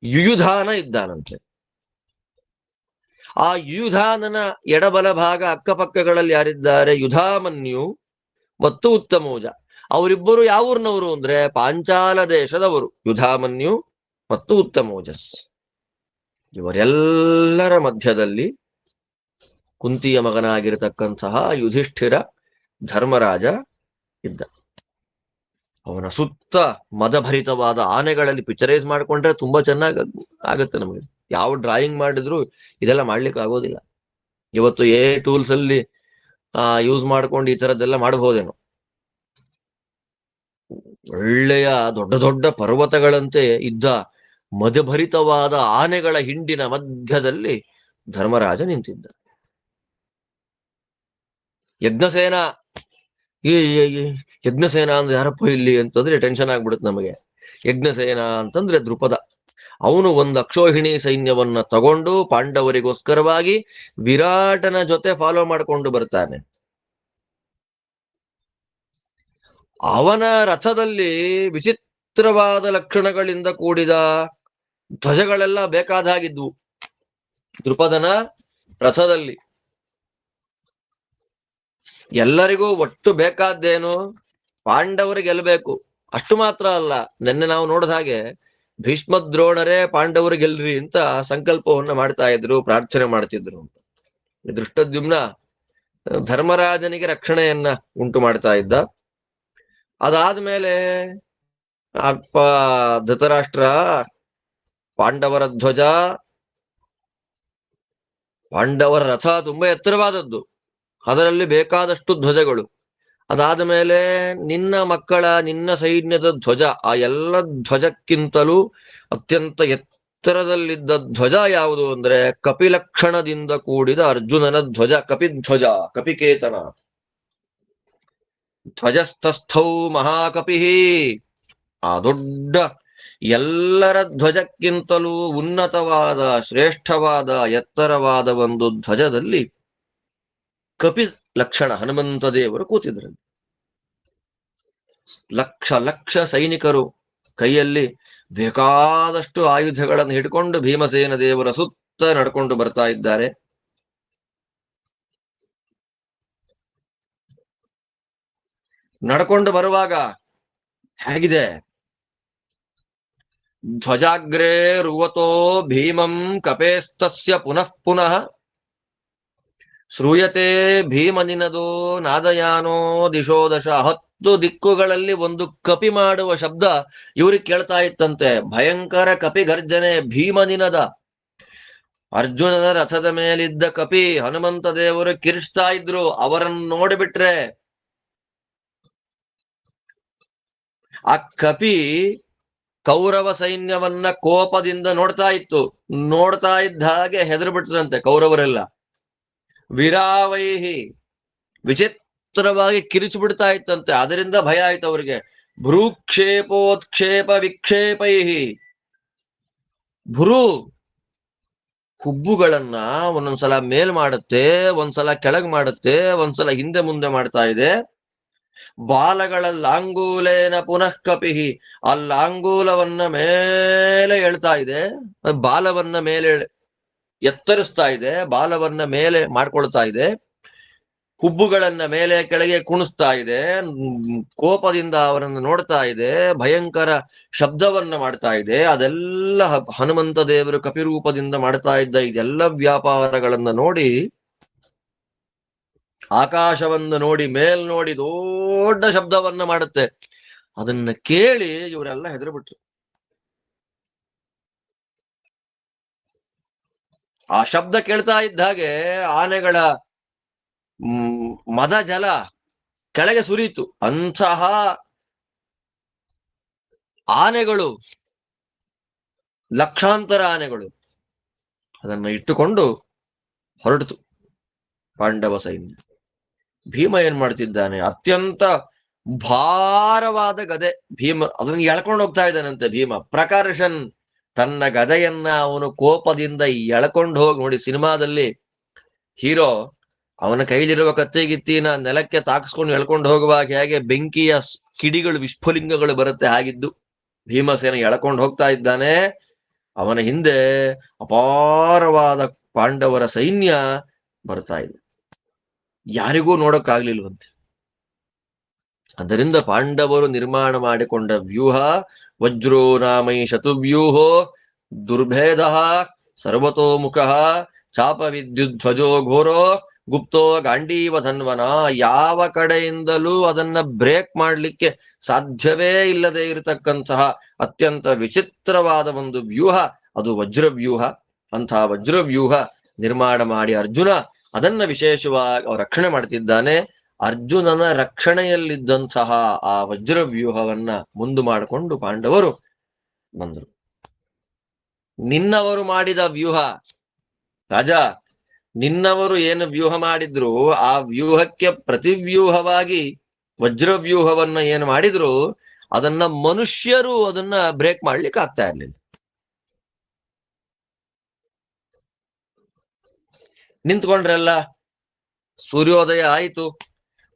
ಯುಯುಧಾನ ಇದ್ದಾನಂತೆ. ಆ ಯುಯುಧಾನನ ಎಡಬಲ ಭಾಗ ಅಕ್ಕಪಕ್ಕಗಳಲ್ಲಿ ಯಾರಿದ್ದಾರೆ? ಯುಧಾಮನ್ಯು ಮತ್ತು ಉತ್ತಮೋಜ. ಅವರಿಬ್ಬರು ಯಾವ ಊರಿನವರು ಅಂದ್ರೆ ಪಾಂಚಾಲ ದೇಶದವರು, ಯುಧಾಮನ್ಯು ಮತ್ತು ಉತ್ತಮೋಜಸ್. ಇವರೆಲ್ಲರ ಮಧ್ಯದಲ್ಲಿ ಕುಂತಿಯ ಮಗನಾಗಿರತಕ್ಕಂತಹ ಯುಧಿಷ್ಠಿರ ಧರ್ಮರಾಜ ಇದ್ದ. ಅವನ ಸುತ್ತ ಮದಭರಿತವಾದ ಆನೆಗಳಲ್ಲಿ ಪಿಕ್ಚರೈಸ್ ಮಾಡ್ಕೊಂಡ್ರೆ ತುಂಬಾ ಚೆನ್ನಾಗಿ ಆಗತ್ತೆ. ನಮಗೆ ಯಾವ ಡ್ರಾಯಿಂಗ್ ಮಾಡಿದ್ರು ಇದೆಲ್ಲ ಮಾಡ್ಲಿಕ್ಕೆ ಆಗೋದಿಲ್ಲ. ಇವತ್ತು ಟೂಲ್ಸ್ ಅಲ್ಲಿ ಯೂಸ್ ಮಾಡ್ಕೊಂಡು ಈ ತರದ್ದೆಲ್ಲ ಮಾಡಬಹುದೇನೋ. ಒಳ್ಳೆಯ ದೊಡ್ಡ ದೊಡ್ಡ ಪರ್ವತಗಳಂತೆ ಇದ್ದ ಮದಭರಿತವಾದ ಆನೆಗಳ ಹಿಂಡಿನ ಮಧ್ಯದಲ್ಲಿ ಧರ್ಮರಾಜ ನಿಂತಿದ್ದ. ಯಜ್ಞಸೇನ ಯಜ್ಞಸೇನ ಅಂದ್ರೆ ಯಾರಪ್ಪ ಇಲ್ಲಿ ಅಂತಂದ್ರೆ ಟೆನ್ಷನ್ ಆಗ್ಬಿಡುತ್ತೆ ನಮಗೆ. ಯಜ್ಞಸೇನ ಅಂತಂದ್ರೆ ದೃಪದ. ಅವನು ಒಂದು ಅಕ್ಷೋಹಿಣಿ ಸೈನ್ಯವನ್ನ ತಗೊಂಡು ಪಾಂಡವರಿಗೋಸ್ಕರವಾಗಿ ವಿರಾಟನ ಜೊತೆ ಫಾಲೋ ಮಾಡಿಕೊಂಡು ಬರ್ತಾನೆ. ಅವನ ರಥದಲ್ಲಿ ವಿಚಿತ್ರವಾದ ಲಕ್ಷಣಗಳಿಂದ ಕೂಡಿದ ಧ್ವಜಗಳೆಲ್ಲ ಬೇಕಾದ ಹಾಗಿದ್ವು. ದೃಪದನ ರಥದಲ್ಲಿ ಎಲ್ಲರಿಗೂ ಒಟ್ಟು ಬೇಕಾದ್ದೇನು? ಪಾಂಡವರಿಗೆ ಗೆಲ್ಲಬೇಕು. ಅಷ್ಟು ಮಾತ್ರ ಅಲ್ಲ, ನಿನ್ನೆ ನಾವು ನೋಡಿದ ಹಾಗೆ ಭೀಷ್ಮದ್ರೋಣರೇ ಪಾಂಡವರು ಗೆಲ್ರಿ ಅಂತ ಸಂಕಲ್ಪವನ್ನ ಮಾಡ್ತಾ ಇದ್ರು, ಪ್ರಾರ್ಥನೆ ಮಾಡ್ತಿದ್ರು ಅಂತ. ದೃಷ್ಟದ್ಯುಮ್ನ ಧರ್ಮರಾಜನಿಗೆ ರಕ್ಷಣೆಯನ್ನ ಉಂಟು ಮಾಡ್ತಾ ಇದ್ದ. ಅದಾದ್ಮೇಲೆ ಅಪ್ಪ ಧೃತರಾಷ್ಟ್ರ ಪಾಂಡವರ ಧ್ವಜ, ಪಾಂಡವರ ರಥ ತುಂಬಾ ಎತ್ತರವಾದದ್ದು, ಅದರಲ್ಲಿ ಬೇಕಾದಷ್ಟು ಧ್ವಜಗಳು. ಅದಾದ ಮೇಲೆ ನಿನ್ನ ಸೈನ್ಯದ ಧ್ವಜ, ಆ ಎಲ್ಲ ಧ್ವಜಕ್ಕಿಂತಲೂ ಅತ್ಯಂತ ಎತ್ತರದಲ್ಲಿದ್ದ ಧ್ವಜ ಯಾವುದು ಅಂದ್ರೆ ಕಪಿಲಕ್ಷಣದಿಂದ ಕೂಡಿದ ಅರ್ಜುನನ ಧ್ವಜ, ಕಪಿಧ್ವಜ, ಕಪಿಕೇತನ. ಧ್ವಜಸ್ಥಸ್ಥೌ ಮಹಾಕಪಿ, ಆ ದೊಡ್ಡ ಎಲ್ಲರ ಧ್ವಜಕ್ಕಿಂತಲೂ ಉನ್ನತವಾದ ಶ್ರೇಷ್ಠವಾದ ಎತ್ತರವಾದ ಒಂದು ಧ್ವಜದಲ್ಲಿ ಕಪಿ ಲಕ್ಷಣ ಹನುಮಂತ ದೇವರು ಕೂತಿದ್ರು. ಲಕ್ಷ ಲಕ್ಷ ಸೈನಿಕರು ಕೈಯಲ್ಲಿ ಬೇಕಾದಷ್ಟು ಆಯುಧಗಳನ್ನು ಹಿಡ್ಕೊಂಡು ಭೀಮಸೇನ ದೇವರ ಸುತ್ತ ನಡ್ಕೊಂಡು ಬರ್ತಾ ಇದ್ದಾರೆ. ನಡ್ಕೊಂಡು ಬರುವಾಗ ಹೇಗಿದೆ? ಧ್ವಜಾಗ್ರೇ ರುವತೋ ಭೀಮಂ ಕಪೇಸ್ತಸ್ಯ ಪುನಃ ಪುನಃ ಶ್ರೂಯತೆ ಭೀಮನಿನದೋ ನಾದಯಾನೋ ದಿಶೋ ದಶ. 10 ದಿಕ್ಕುಗಳಲ್ಲಿ ಒಂದು ಕಪಿ ಮಾಡುವ ಶಬ್ದ ಇವ್ರಿಗೆ ಕೇಳ್ತಾ ಇತ್ತಂತೆ. ಭಯಂಕರ ಕಪಿ ಗರ್ಜನೆ, ಭೀಮನಿನದ. ಅರ್ಜುನನ ರಥದ ಮೇಲಿದ್ದ ಕಪಿ ಹನುಮಂತ ದೇವರು ಕಿರಿಸ್ತಾ ಇದ್ರು. ಅವರನ್ನು ನೋಡಿಬಿಟ್ರೆ ಆ ಕಪಿ ಕೌರವ ಸೈನ್ಯವನ್ನ ಕೋಪದಿಂದ ನೋಡ್ತಾ ಇತ್ತು. ನೋಡ್ತಾ ಇದ್ದ ಹಾಗೆ ಹೆದರು ಬಿಟ್ರಂತೆ ಕೌರವರೆಲ್ಲ. ವಿರಾವೈಹಿ, ವಿಚಿತ್ರವಾಗಿ ಕಿರಿಚು ಬಿಡ್ತಾ ಇತ್ತಂತೆ. ಅದರಿಂದ ಭಯ ಆಯ್ತು ಅವರಿಗೆ. ಭ್ರೂಕ್ಷೇಪೋತ್ಕ್ಷೇಪ ವಿಕ್ಷೇಪೈಹಿ, ಭ್ರೂ ಹುಬ್ಬುಗಳನ್ನ ಒಂದೊಂದ್ಸಲ ಮೇಲ್ ಮಾಡುತ್ತೆ, ಒಂದ್ಸಲ ಕೆಳಗ್ ಮಾಡುತ್ತೆ, ಒಂದ್ಸಲ ಹಿಂದೆ ಮುಂದೆ ಮಾಡ್ತಾ ಇದೆ. ಬಾಲಗಳ ಲಾಂಗೂಲೇನ ಪುನಃ ಕಪಿಹಿ, ಆ ಲಾಂಗೂಲವನ್ನ ಮೇಲೆ ಎಳ್ತಾ ಇದೆ, ಬಾಲವನ್ನ ಮೇಲೆ ಎತ್ತರಿಸ್ತಾ ಇದೆ, ಬಾಲವನ್ನ ಮೇಲೆ ಮಾಡ್ಕೊಳ್ತಾ ಇದೆ, ಹುಬ್ಬುಗಳನ್ನ ಮೇಲೆ ಕೆಳಗೆ ಕುಣಿಸ್ತಾ ಇದೆ, ಕೋಪದಿಂದ ಅವರನ್ನು ನೋಡ್ತಾ ಇದೆ, ಭಯಂಕರ ಶಬ್ದವನ್ನ ಮಾಡ್ತಾ ಇದೆ. ಅದೆಲ್ಲ ಹನುಮಂತ ದೇವರು ಕಪಿರೂಪದಿಂದ ಮಾಡ್ತಾ ಇದ್ದ ಇದೆಲ್ಲ ವ್ಯಾಪಾರಗಳನ್ನ ನೋಡಿ, ಆಕಾಶವನ್ನು ನೋಡಿ, ಮೇಲ್ ನೋಡಿ ದೊಡ್ಡ ಶಬ್ದವನ್ನ ಮಾಡುತ್ತೆ. ಅದನ್ನ ಕೇಳಿ ಇವರೆಲ್ಲ ಹೆದರು ಬಿಟ್ರು. ಆ ಶಬ್ದ ಕೇಳ್ತಾ ಇದ್ದ ಹಾಗೆ ಆನೆಗಳ ಮದ ಜಲ ಕೆಳಗೆ ಸುರಿಯಿತು. ಅಂತಹ ಆನೆಗಳು, ಲಕ್ಷಾಂತರ ಆನೆಗಳು ಅದನ್ನು ಇಟ್ಟುಕೊಂಡು ಹೊರಟಿತು. ಪಾಂಡವ ಸೈನ್ಯ. ಭೀಮ ಏನ್ ಮಾಡ್ತಿದ್ದಾನೆ, ಅತ್ಯಂತ ಭಾರವಾದ ಗದೆ ಭೀಮ ಅದನ್ನು ಎಳ್ಕೊಂಡು ಹೋಗ್ತಾ ಇದ್ದಾನಂತೆ. ಭೀಮ ಪ್ರಕರ್ಷನ್, ತನ್ನ ಗದೆಯನ್ನ ಅವನು ಕೋಪದಿಂದ ಎಳ್ಕೊಂಡು ಹೋಗಿ, ನೋಡಿ ಸಿನಿಮಾದಲ್ಲಿ ಹೀರೋ ಅವನ ಕೈಲಿರುವ ಕತ್ತಿಗಿತ್ತಿನ ನೆಲಕ್ಕೆ ತಾಕಿಸ್ಕೊಂಡು ಎಳ್ಕೊಂಡು ಹೋಗುವಾಗ ಹೇಗೆ ಬೆಂಕಿಯ ಕಿಡಿಗಳು ವಿಸ್ಫುಲಿಂಗಗಳು ಬರುತ್ತೆ, ಹಾಗಿದ್ದು ಭೀಮಸೇನ ಎಳ್ಕೊಂಡು ಹೋಗ್ತಾ ಇದ್ದಾನೆ. ಅವನ ಹಿಂದೆ ಅಪಾರವಾದ ಪಾಂಡವರ ಸೈನ್ಯ ಬರ್ತಾ ಇದೆ, ಯಾರಿಗೂ ನೋಡಕ್ಕಾಗ್ಲಿಲ್ವಂತೆ. ಅದರಿಂದ ಪಾಂಡವರು ನಿರ್ಮಾಣ ಮಾಡಿಕೊಂಡ ವ್ಯೂಹ ವಜ್ರೋ ನಾಮೈ ಶತುವ್ಯೂಹೋ ದುರ್ಭೇದ ಸರ್ವತೋಮುಖ ಚಾಪ ವಿದ್ಯುಧ್ವಜೋ ಘೋರೋ ಗುಪ್ತೋ ಗಾಂಡೀವ ಧನ್ವನ. ಯಾವ ಕಡೆಯಿಂದಲೂ ಅದನ್ನ ಬ್ರೇಕ್ ಮಾಡ್ಲಿಕ್ಕೆ ಸಾಧ್ಯವೇ ಇಲ್ಲದೆ ಇರತಕ್ಕಂತಹ ಅತ್ಯಂತ ವಿಚಿತ್ರವಾದ ಒಂದು ವ್ಯೂಹ ಅದು ವಜ್ರವ್ಯೂಹ. ಅಂತಹ ವಜ್ರವ್ಯೂಹ ನಿರ್ಮಾಣ ಮಾಡಿ ಅರ್ಜುನ ಅದನ್ನ ವಿಶೇಷವಾಗಿ ರಕ್ಷಣೆ ಮಾಡ್ತಿದ್ದಾನೆ. ಅರ್ಜುನನ ರಕ್ಷಣೆಯಲ್ಲಿದ್ದಂತಹ ಆ ವಜ್ರವ್ಯೂಹವನ್ನ ಮುಂದು ಮಾಡಿಕೊಂಡು ಪಾಂಡವರು ಬಂದರು. ನಿನ್ನವರು ಮಾಡಿದ ವ್ಯೂಹ ರಾಜ, ನಿನ್ನವರು ಏನು ವ್ಯೂಹ ಮಾಡಿದ್ರು ಆ ವ್ಯೂಹಕ್ಕೆ ಪ್ರತಿವ್ಯೂಹವಾಗಿ ವಜ್ರವ್ಯೂಹವನ್ನ ಏನು ಮಾಡಿದ್ರು ಅದನ್ನ ಮನುಷ್ಯರು ಅದನ್ನ ಬ್ರೇಕ್ ಮಾಡ್ಲಿಕ್ಕೆ ಆಗ್ತಾ ಇರ್ಲಿಲ್ಲ. ನಿಂತ್ಕೊಂಡ್ರಲ್ಲ, ಸೂರ್ಯೋದಯ ಆಯಿತು,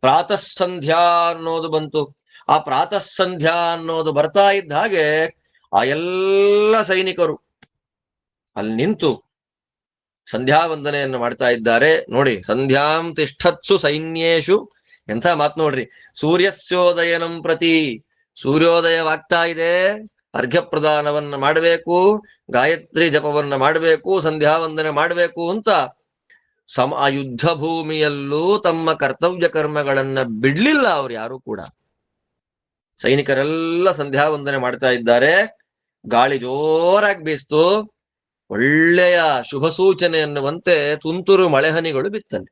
ಪ್ರಾತಃ ಸಂಧ್ಯಾ ಅನ್ನೋದು ಬಂತು. ಆ ಪ್ರಾತಃ ಸಂಧ್ಯಾ ಅನ್ನೋದು ಬರ್ತಾ ಇದ್ದ ಹಾಗೆ ಆ ಎಲ್ಲ ಸೈನಿಕರು ಅಲ್ಲಿ ನಿಂತು ಸಂಧ್ಯಾ ವಂದನೆಯನ್ನು ಮಾಡ್ತಾ ಇದ್ದಾರೆ. ನೋಡಿ, ಸಂಧ್ಯಾಂ ತಿಷ್ಠತ್ಸು ಸೈನ್ಯೇಶು, ಎಂಥ ಮಾತು ನೋಡ್ರಿ. ಸೂರ್ಯಸ್ಯೋದಯನಂ ಪ್ರತಿ, ಸೂರ್ಯೋದಯವಾಗ್ತಾ ಇದೆ, ಅರ್ಘ್ಯ ಪ್ರದಾನವನ್ನ ಮಾಡಬೇಕು, ಗಾಯತ್ರಿ ಜಪವನ್ನ ಮಾಡಬೇಕು, ಸಂಧ್ಯಾ ವಂದನೆ ಮಾಡಬೇಕು ಅಂತ ಆ ಯುದ್ಧ ಭೂಮಿಯಲ್ಲೂ ತಮ್ಮ ಕರ್ತವ್ಯ ಕರ್ಮಗಳನ್ನ ಬಿಡ್ಲಿಲ್ಲ ಅವ್ರು ಯಾರು ಕೂಡ. ಸೈನಿಕರೆಲ್ಲ ಸಂಧ್ಯಾ ವಂದನೆ ಮಾಡ್ತಾ ಇದ್ದಾರೆ. ಗಾಳಿ ಜೋರಾಗಿ ಬೀಸ್ತು, ಒಳ್ಳೆಯ ಶುಭ ಸೂಚನೆ ಎನ್ನುವಂತೆ ತುಂತುರು ಮಳೆಹನಿಗಳು ಬಿತ್ತಲ್ಲಿ.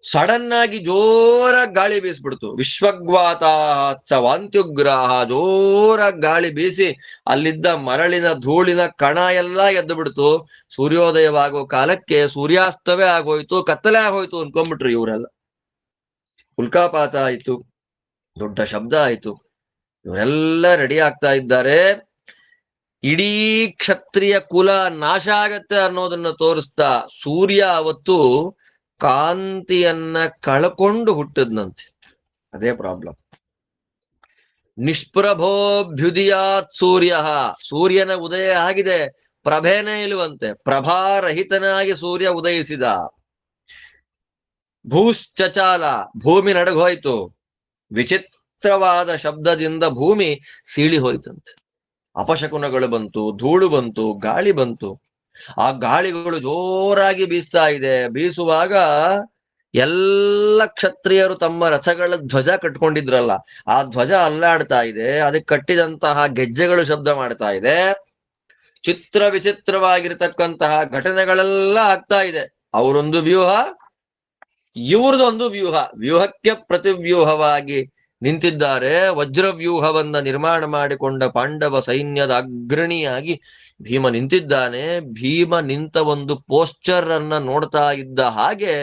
ಸಡನ್ ಆಗಿ ಜೋರಾಗಿ ಗಾಳಿ ಬೀಸ್ಬಿಡ್ತು. ವಿಶ್ವಗ್ವಾತ ವಾಂತ್ಯುಗ್ರಾಹ, ಜೋರಾಗಿ ಗಾಳಿ ಬೀಸಿ ಅಲ್ಲಿದ್ದ ಮರಳಿನ ಧೂಳಿನ ಕಣ ಎಲ್ಲ ಎದ್ದು ಬಿಡ್ತು. ಸೂರ್ಯೋದಯವಾಗೋ ಕಾಲಕ್ಕೆ ಸೂರ್ಯಾಸ್ತವೇ ಆಗೋಯ್ತು, ಕತ್ತಲೆ ಆಗೋಯ್ತು ಅನ್ಕೊಂಡ್ಬಿಟ್ರು ಇವರೆಲ್ಲ. ಉಲ್ಕಾಪಾತ ಆಯ್ತು, ದೊಡ್ಡ ಶಬ್ದ ಆಯ್ತು. ಇವರೆಲ್ಲ ರೆಡಿ ಆಗ್ತಾ ಇದ್ದಾರೆ. ಇಡೀ ಕ್ಷತ್ರಿಯ ಕುಲ ನಾಶ ಆಗತ್ತೆ ಅನ್ನೋದನ್ನ ತೋರಿಸ್ತಾ ಸೂರ್ಯ ಅವತ್ತು ಕಾಂತಿಯನ್ನ ಕಳ್ಕೊಂಡು ಹುಟ್ಟದ್ನಂತೆ. ಅದೇ ಪ್ರಾಬ್ಲಮ್. ನಿಷ್ಪ್ರಭೋಭ್ಯುದಿಯಾತ್ ಸೂರ್ಯ, ಸೂರ್ಯನ ಉದಯ ಆಗಿದೆ, ಪ್ರಭೇನೇ ಇಲ್ಲವಂತೆ. ಪ್ರಭಾರಹಿತನಾಗಿ ಸೂರ್ಯ ಉದಯಿಸಿದ. ಭೂಶ್ಚಚಾಲ, ಭೂಮಿ ನಡಗೋಯ್ತು. ವಿಚಿತ್ರವಾದ ಶಬ್ದದಿಂದ ಭೂಮಿ ಸೀಳಿ ಹೋಯ್ತಂತೆ. ಅಪಶಕುನಗಳು ಬಂತು, ಧೂಳು ಬಂತು, ಗಾಳಿ ಬಂತು. ಆ ಗಾಳಿಗಳು ಜೋರಾಗಿ ಬೀಸ್ತಾ ಇದೆ. ಬೀಸುವಾಗ ಎಲ್ಲ ಕ್ಷತ್ರಿಯರು ತಮ್ಮ ರಥಗಳ ಧ್ವಜ ಕಟ್ಕೊಂಡಿದ್ರಲ್ಲ, ಆ ಧ್ವಜ ಅಲ್ಲಾಡ್ತಾ ಇದೆ. ಅದಕ್ಕೆ ಕಟ್ಟಿದಂತಹ ಗೆಜ್ಜೆಗಳು ಶಬ್ದ ಮಾಡ್ತಾ ಇದೆ. ಚಿತ್ರ ವಿಚಿತ್ರವಾಗಿರ್ತಕ್ಕಂತಹ ಘಟನೆಗಳೆಲ್ಲ ಆಗ್ತಾ ಇದೆ. ಅವರೊಂದು ವ್ಯೂಹ, ಇವ್ರದೊಂದು ವ್ಯೂಹ, ವ್ಯೂಹಕ್ಕೆ ಪ್ರತಿವ್ಯೂಹವಾಗಿ ನಿಂತಿದ್ದಾರೆ. ವಜ್ರವ್ಯೂಹವನ್ನ ನಿರ್ಮಾಣ ಮಾಡಿಕೊಂಡ ಪಾಂಡವ ಸೈನ್ಯದ ಅಗ್ರಣಿಯಾಗಿ ಭೀಮ ನಿಂತಿದ್ದಾನೆ. ಭೀಮ ನಿಂತ ಒಂದು ಪೋಸ್ಚರ್ ಅನ್ನ ನೋಡ್ತಾ ಇದ್ದ ಹಾಗೆ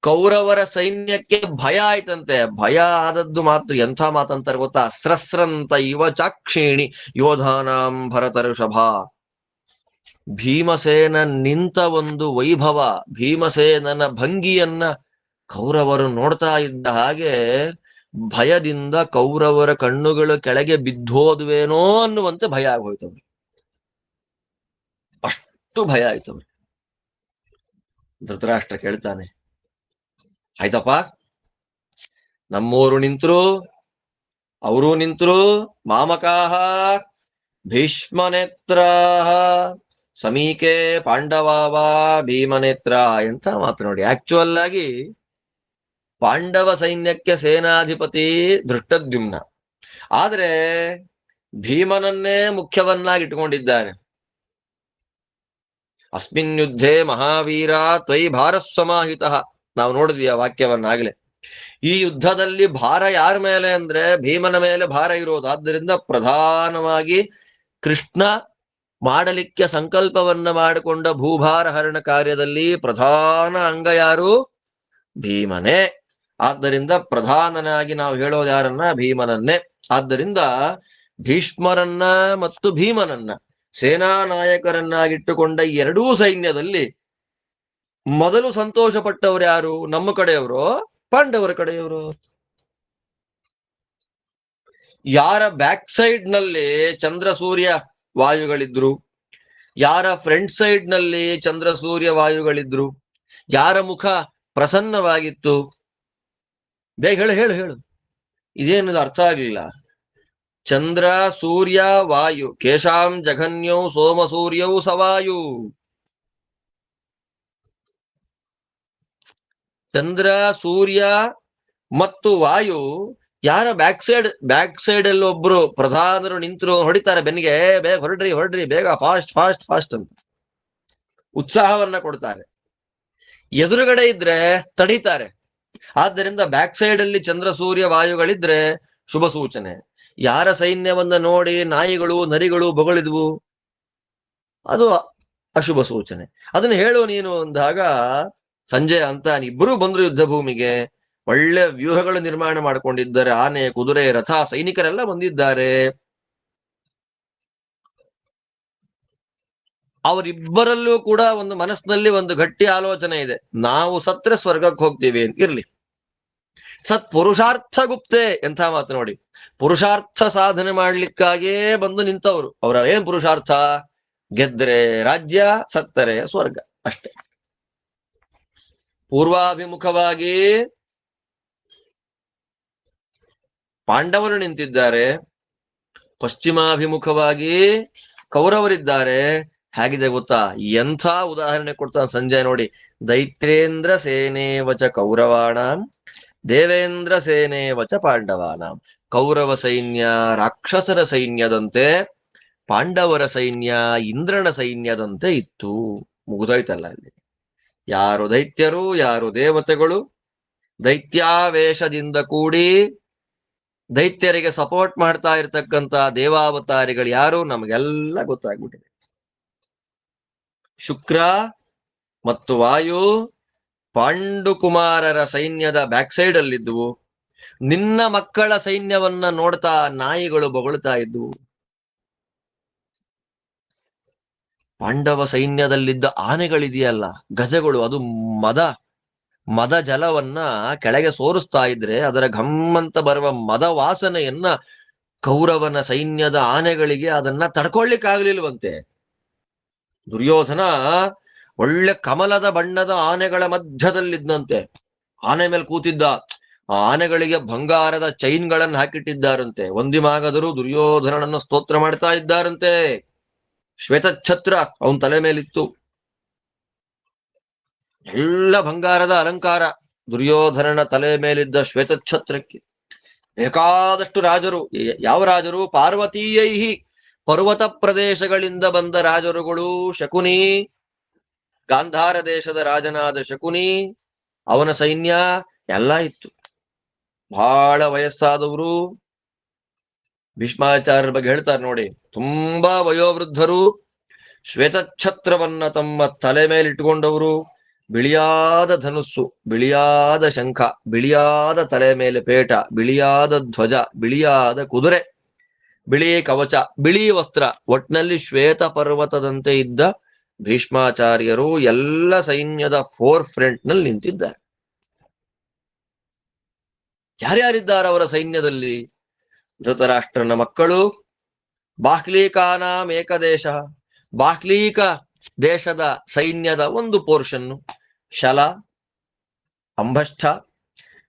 ಕೌರವರ ಸೈನ್ಯಕ್ಕೆ ಭಯ ಆಯ್ತಂತೆ. ಭಯ ಆದದ್ದು ಮಾತ್ರ ಎಂಥ ಮಾತಂತಾರೆ ಗೊತ್ತಾ? ಸ್ರಸ್ರಂತ ಇವ ಚಾಕ್ಷೇಣಿ ಯೋಧಾನಾಂ ಭರತಋಷಭ. ಭೀಮಸೇನ ನಿಂತ ಒಂದು ವೈಭವ, ಭೀಮಸೇನನ ಭಂಗಿಯನ್ನ ಕೌರವರು ನೋಡ್ತಾ ಇದ್ದ ಹಾಗೆ ಭಯದಿಂದ ಕೌರವರ ಕಣ್ಣುಗಳು ಕೆಳಗೆ ಬಿದ್ದೋದ್ವೇನೋ ಅನ್ನುವಂತೆ ಭಯ ಆಗೋಯ್ತವ್ರಿ. ಅಷ್ಟು ಭಯ ಆಯ್ತವ್ರಿ. ಧೃತರಾಷ್ಟ್ರ ಕೇಳ್ತಾನೆ, ಆಯ್ತಪ್ಪ, ನಮ್ಮೂರು ನಿಂತರು, ಅವರೂ ನಿಂತರು, ಮಾಮಕಾಹ ಭೀಷ್ಮನೇತ್ರಾಹ ಸಮೀಕೆ ಪಾಂಡವಾವ ಭೀಮನೇತ್ರ. ಎಂತ ಮಾತು ನೋಡಿ. ಆಕ್ಚುಯಲ್ ಆಗಿ ಪಾಂಡವ ಸೈನ್ಯಕ್ಕೆ ಸೇನಾಧಿಪತಿ ಧೃಷ್ಟದ್ಯುಮ್ನ, ಆದ್ರೆ ಭೀಮನನ್ನೇ ಮುಖ್ಯವನ್ನಾಗಿ ಇಟ್ಕೊಂಡಿದ್ದಾರೆ. ಅಸ್ಮಿನ್ ಯುದ್ಧೇ ಮಹಾವೀರ ತ್ವಯಿ ಭಾರಃ ಸಮಾಹಿತ. ನಾವು ನೋಡಿದ್ವಿ ಆ ವಾಕ್ಯವನ್ನಾಗ್ಲೆ. ಈ ಯುದ್ಧದಲ್ಲಿ ಭಾರ ಯಾರ ಮೇಲೆ ಅಂದ್ರೆ ಭೀಮನ ಮೇಲೆ ಭಾರ ಇರೋದು. ಆದ್ದರಿಂದ ಪ್ರಧಾನವಾಗಿ ಕೃಷ್ಣ ಮಾಡಲಿಕ್ಕೆ ಸಂಕಲ್ಪವನ್ನ ಮಾಡಿಕೊಂಡ ಭೂಭಾರ ಹರಣ ಕಾರ್ಯದಲ್ಲಿ ಪ್ರಧಾನ ಅಂಗ ಯಾರು? ಭೀಮನೇ. ಆದ್ದರಿಂದ ಪ್ರಧಾನನಾಗಿ ನಾವು ಹೇಳೋದು ಯಾರನ್ನ? ಭೀಮನನ್ನೇ. ಆದ್ದರಿಂದ ಭೀಷ್ಮರನ್ನ ಮತ್ತು ಭೀಮನನ್ನ ಸೇನಾ ನಾಯಕರನ್ನಾಗಿಟ್ಟುಕೊಂಡ ಎರಡೂ ಸೈನ್ಯದಲ್ಲಿ ಮೊದಲು ಸಂತೋಷ ಪಟ್ಟವರು ಯಾರು? ನಮ್ಮ ಕಡೆಯವರು, ಪಾಂಡವರ ಕಡೆಯವರು. ಯಾರ ಬ್ಯಾಕ್ ಸೈಡ್ ನಲ್ಲಿ ಚಂದ್ರ ಸೂರ್ಯ ವಾಯುಗಳಿದ್ರು, ಯಾರ ಫ್ರಂಟ್ ಸೈಡ್ ನಲ್ಲಿ ಚಂದ್ರ ಸೂರ್ಯ ವಾಯುಗಳಿದ್ರು, ಯಾರ ಮುಖ ಪ್ರಸನ್ನವಾಗಿತ್ತು? ಬೇಗ ಹೇಳು ಹೇಳು ಹೇಳು. ಇದೇನದು ಅರ್ಥ ಆಗ್ಲಿಲ್ಲ. ಚಂದ್ರ ಸೂರ್ಯ ವಾಯು, ಕೇಶಾಂ ಜಘನ್ಯೌ ಸೋಮ ಸೂರ್ಯೌ ಸವಾಯು. ಚಂದ್ರ ಸೂರ್ಯ ಮತ್ತು ವಾಯು ಯಾರ ಬ್ಯಾಕ್ ಸೈಡ್ ಅಲ್ಲಿ ಒಬ್ರು ಪ್ರಧಾನರು ನಿಂತರು ಹೊಡಿತಾರೆ ಬೆನ್ನಿಗೆ, ಬೇಗ ಹೊರಡ್ರಿ ಹೊರಡ್ರಿ ಬೇಗ, ಫಾಸ್ಟ್ ಫಾಸ್ಟ್ ಫಾಸ್ಟ್ ಅಂತ ಉತ್ಸಾಹವನ್ನ ಕೊಡ್ತಾರೆ. ಎದುರುಗಡೆ ಇದ್ರೆ ತಡೀತಾರೆ. ಆದ್ದರಿಂದ ಬ್ಯಾಕ್ ಸೈಡ್ ಅಲ್ಲಿ ಚಂದ್ರ ಸೂರ್ಯ ವಾಯುಗಳಿದ್ರೆ ಶುಭ ಸೂಚನೆ. ಯಾರ ಸೈನ್ಯವನ್ನ ನೋಡಿ ನಾಯಿಗಳು ನರಿಗಳು ಬೊಗಳಿದ್ವು, ಅದು ಅಶುಭ ಸೂಚನೆ. ಅದನ್ನ ಹೇಳು ನೀನು ಅಂದಾಗ ಸಂಜೆ ಅಂತ ಇಬ್ಬರು ಬಂದ್ರು ಯುದ್ಧ ಭೂಮಿಗೆ. ಒಳ್ಳೆ ವ್ಯೂಹಗಳು ನಿರ್ಮಾಣ ಮಾಡಿಕೊಂಡಿದ್ದಾರೆ. ಆನೆ, ಕುದುರೆ, ರಥ, ಸೈನಿಕರೆಲ್ಲ ಬಂದಿದ್ದಾರೆ. ಅವರಿಬ್ಬರಲ್ಲೂ ಕೂಡ ಒಂದು ಮನಸ್ಸಿನಲ್ಲಿ ಒಂದು ಗಟ್ಟಿ ಆಲೋಚನೆ ಇದೆ. ನಾವು ಸತ್ರೆ ಸ್ವರ್ಗಕ್ಕೆ ಹೋಗ್ತೀವಿ ಅಂತ. ಇರ್ಲಿ, ಸತ್ ಪುರುಷಾರ್ಥ ಗುಪ್ತೆ, ಎಂಥ ಮಾತು ನೋಡಿ. ಪುರುಷಾರ್ಥ ಸಾಧನೆ ಮಾಡ್ಲಿಕ್ಕಾಗೇ ಬಂದು ನಿಂತವರು. ಅವರ ಏನ್ ಪುರುಷಾರ್ಥ? ಗೆದ್ರೆ ರಾಜ್ಯ, ಸತ್ತರೆ ಸ್ವರ್ಗ, ಅಷ್ಟೇ. ಪೂರ್ವಾಭಿಮುಖವಾಗಿ ಪಾಂಡವರು ನಿಂತಿದ್ದಾರೆ, ಪಶ್ಚಿಮಾಭಿಮುಖವಾಗಿ ಕೌರವರಿದ್ದಾರೆ. ಹೇಗಿದೆ ಗೊತ್ತಾ? ಎಂಥ ಉದಾಹರಣೆ ಕೊಡ್ತಾನೆ ಸಂಜಯ್ ನೋಡಿ. ದೈತ್ರೇಂದ್ರ ಸೇನೇವಚ ಕೌರವಾಣಾಂ ದೇವೇಂದ್ರ ಸೇನೇವಚ ಪಾಂಡವಾನಾಂ. ಕೌರವ ಸೈನ್ಯ ರಾಕ್ಷಸರ ಸೈನ್ಯದಂತೆ, ಪಾಂಡವರ ಸೈನ್ಯ ಇಂದ್ರನ ಸೈನ್ಯದಂತೆ ಇತ್ತು. ಮುಗಿದೋಯ್ತಲ್ಲ ಅಲ್ಲಿ. ಯಾರು ದೈತ್ಯರು, ಯಾರು ದೇವತೆಗಳು, ದೈತ್ಯಾವೇಶದಿಂದ ಕೂಡಿ ದೈತ್ಯರಿಗೆ ಸಪೋರ್ಟ್ ಮಾಡ್ತಾ ಇರ್ತಕ್ಕಂಥ ದೇವಾವತಾರಿಗಳು ಯಾರು ನಮಗೆಲ್ಲ ಗೊತ್ತಾಗ್ಬಿಟ್ಟಿದೆ. ಶುಕ್ರ ಮತ್ತು ವಾಯು ಪಾಂಡುಕುಮಾರರ ಸೈನ್ಯದ ಬ್ಯಾಕ್ ಸೈಡ್ ಅಲ್ಲಿದ್ವು. ನಿನ್ನ ಮಕ್ಕಳ ಸೈನ್ಯವನ್ನ ನೋಡ್ತಾ ನಾಯಿಗಳು ಬೊಗಳ್ತಾ ಇದ್ವು. ಪಾಂಡವ ಸೈನ್ಯದಲ್ಲಿದ್ದ ಆನೆಗಳಿದೆಯಲ್ಲ, ಗಜಗಳು, ಅದು ಮದ ಜಲವನ್ನ ಕೆಳಗೆ ಸೋರಿಸ್ತಾ ಇದ್ರೆ ಅದರ ಘಮ್ಮಂತ ಬರುವ ಮದ ವಾಸನೆಯನ್ನ ಕೌರವನ ಸೈನ್ಯದ ಆನೆಗಳಿಗೆ ಅದನ್ನ ತಡ್ಕೊಳ್ಳಿಕ್ಕಾಗ್ಲಿಲ್ವಂತೆ. ದುರ್ಯೋಧನ ಒಳ್ಳೆ ಕಮಲದ ಬಣ್ಣದ ಆನೆಗಳ ಮಧ್ಯದಲ್ಲಿದ್ದಂತೆ. ಆನೆ ಮೇಲೆ ಕೂತಿದ್ದ. ಆ ಆನೆಗಳಿಗೆ ಬಂಗಾರದ ಚೈನ್ಗಳನ್ನು ಹಾಕಿಟ್ಟಿದ್ದಾರಂತೆ. ಒಂದಿಮಾಗದರೂ ದುರ್ಯೋಧನನನ್ನು ಸ್ತೋತ್ರ ಮಾಡ್ತಾ ಇದ್ದಾರಂತೆ. ಶ್ವೇತಛತ್ರ ಅವನ ತಲೆ ಮೇಲಿತ್ತು. ಎಲ್ಲ ಬಂಗಾರದ ಅಲಂಕಾರ ದುರ್ಯೋಧನನ ತಲೆ ಮೇಲಿದ್ದ ಶ್ವೇತಛತ್ರಕ್ಕೆ. ಬೇಕಾದಷ್ಟು ರಾಜರು. ಯಾವ ರಾಜರು? ಪಾರ್ವತೀಯೈಹಿ, ಪರ್ವತ ಪ್ರದೇಶಗಳಿಂದ ಬಂದ ರಾಜರುಗಳು. ಶಕುನಿ, ಗಾಂಧಾರ ದೇಶದ ರಾಜನಾದ ಶಕುನಿ, ಅವನ ಸೈನ್ಯ ಎಲ್ಲ ಇತ್ತು. ಬಹಳ ವಯಸ್ಸಾದವರು. ಭೀಷ್ಮಾಚಾರ್ಯರ ಬಗ್ಗೆ ಹೇಳ್ತಾರೆ ನೋಡಿ, ತುಂಬಾ ವಯೋವೃದ್ಧರು, ಶ್ವೇತಛತ್ರವನ್ನ ತಮ್ಮ ತಲೆ ಮೇಲೆ ಇಟ್ಟುಕೊಂಡವರು, ಬಿಳಿಯಾದ ಧನುಸ್ಸು, ಬಿಳಿಯಾದ ಶಂಖ, ಬಿಳಿಯಾದ ತಲೆ ಮೇಲೆ ಪೇಟ, ಬಿಳಿಯಾದ ಧ್ವಜ, ಬಿಳಿಯಾದ ಕುದುರೆ, ಬಿಳಿ ಕವಚ, ಬಿಳಿ ವಸ್ತ್ರ, ಒಟ್ನಲ್ಲಿ ಶ್ವೇತ ಪರ್ವತದಂತೆ ಇದ್ದ ಭೀಷ್ಮಾಚಾರ್ಯರು ಎಲ್ಲ ಸೈನ್ಯದ ಫೋರ್ ಫ್ರಂಟ್ ನಲ್ಲಿ ನಿಂತಿದ್ದಾರೆ. ಯಾರ್ಯಾರಿದ್ದಾರೆ ಅವರ ಸೈನ್ಯದಲ್ಲಿ? ಧೃತರಾಷ್ಟ್ರನ ಮಕ್ಕಳು, ಬಾಹ್ಲೀಕಾನಾಂ ಏಕದೇಶ, ಬಾಹ್ಲೀಕ ದೇಶದ ಸೈನ್ಯದ ಒಂದು ಪೋರ್ಷನ್ನು, ಶಲ, ಅಂಬಷ್ಠ,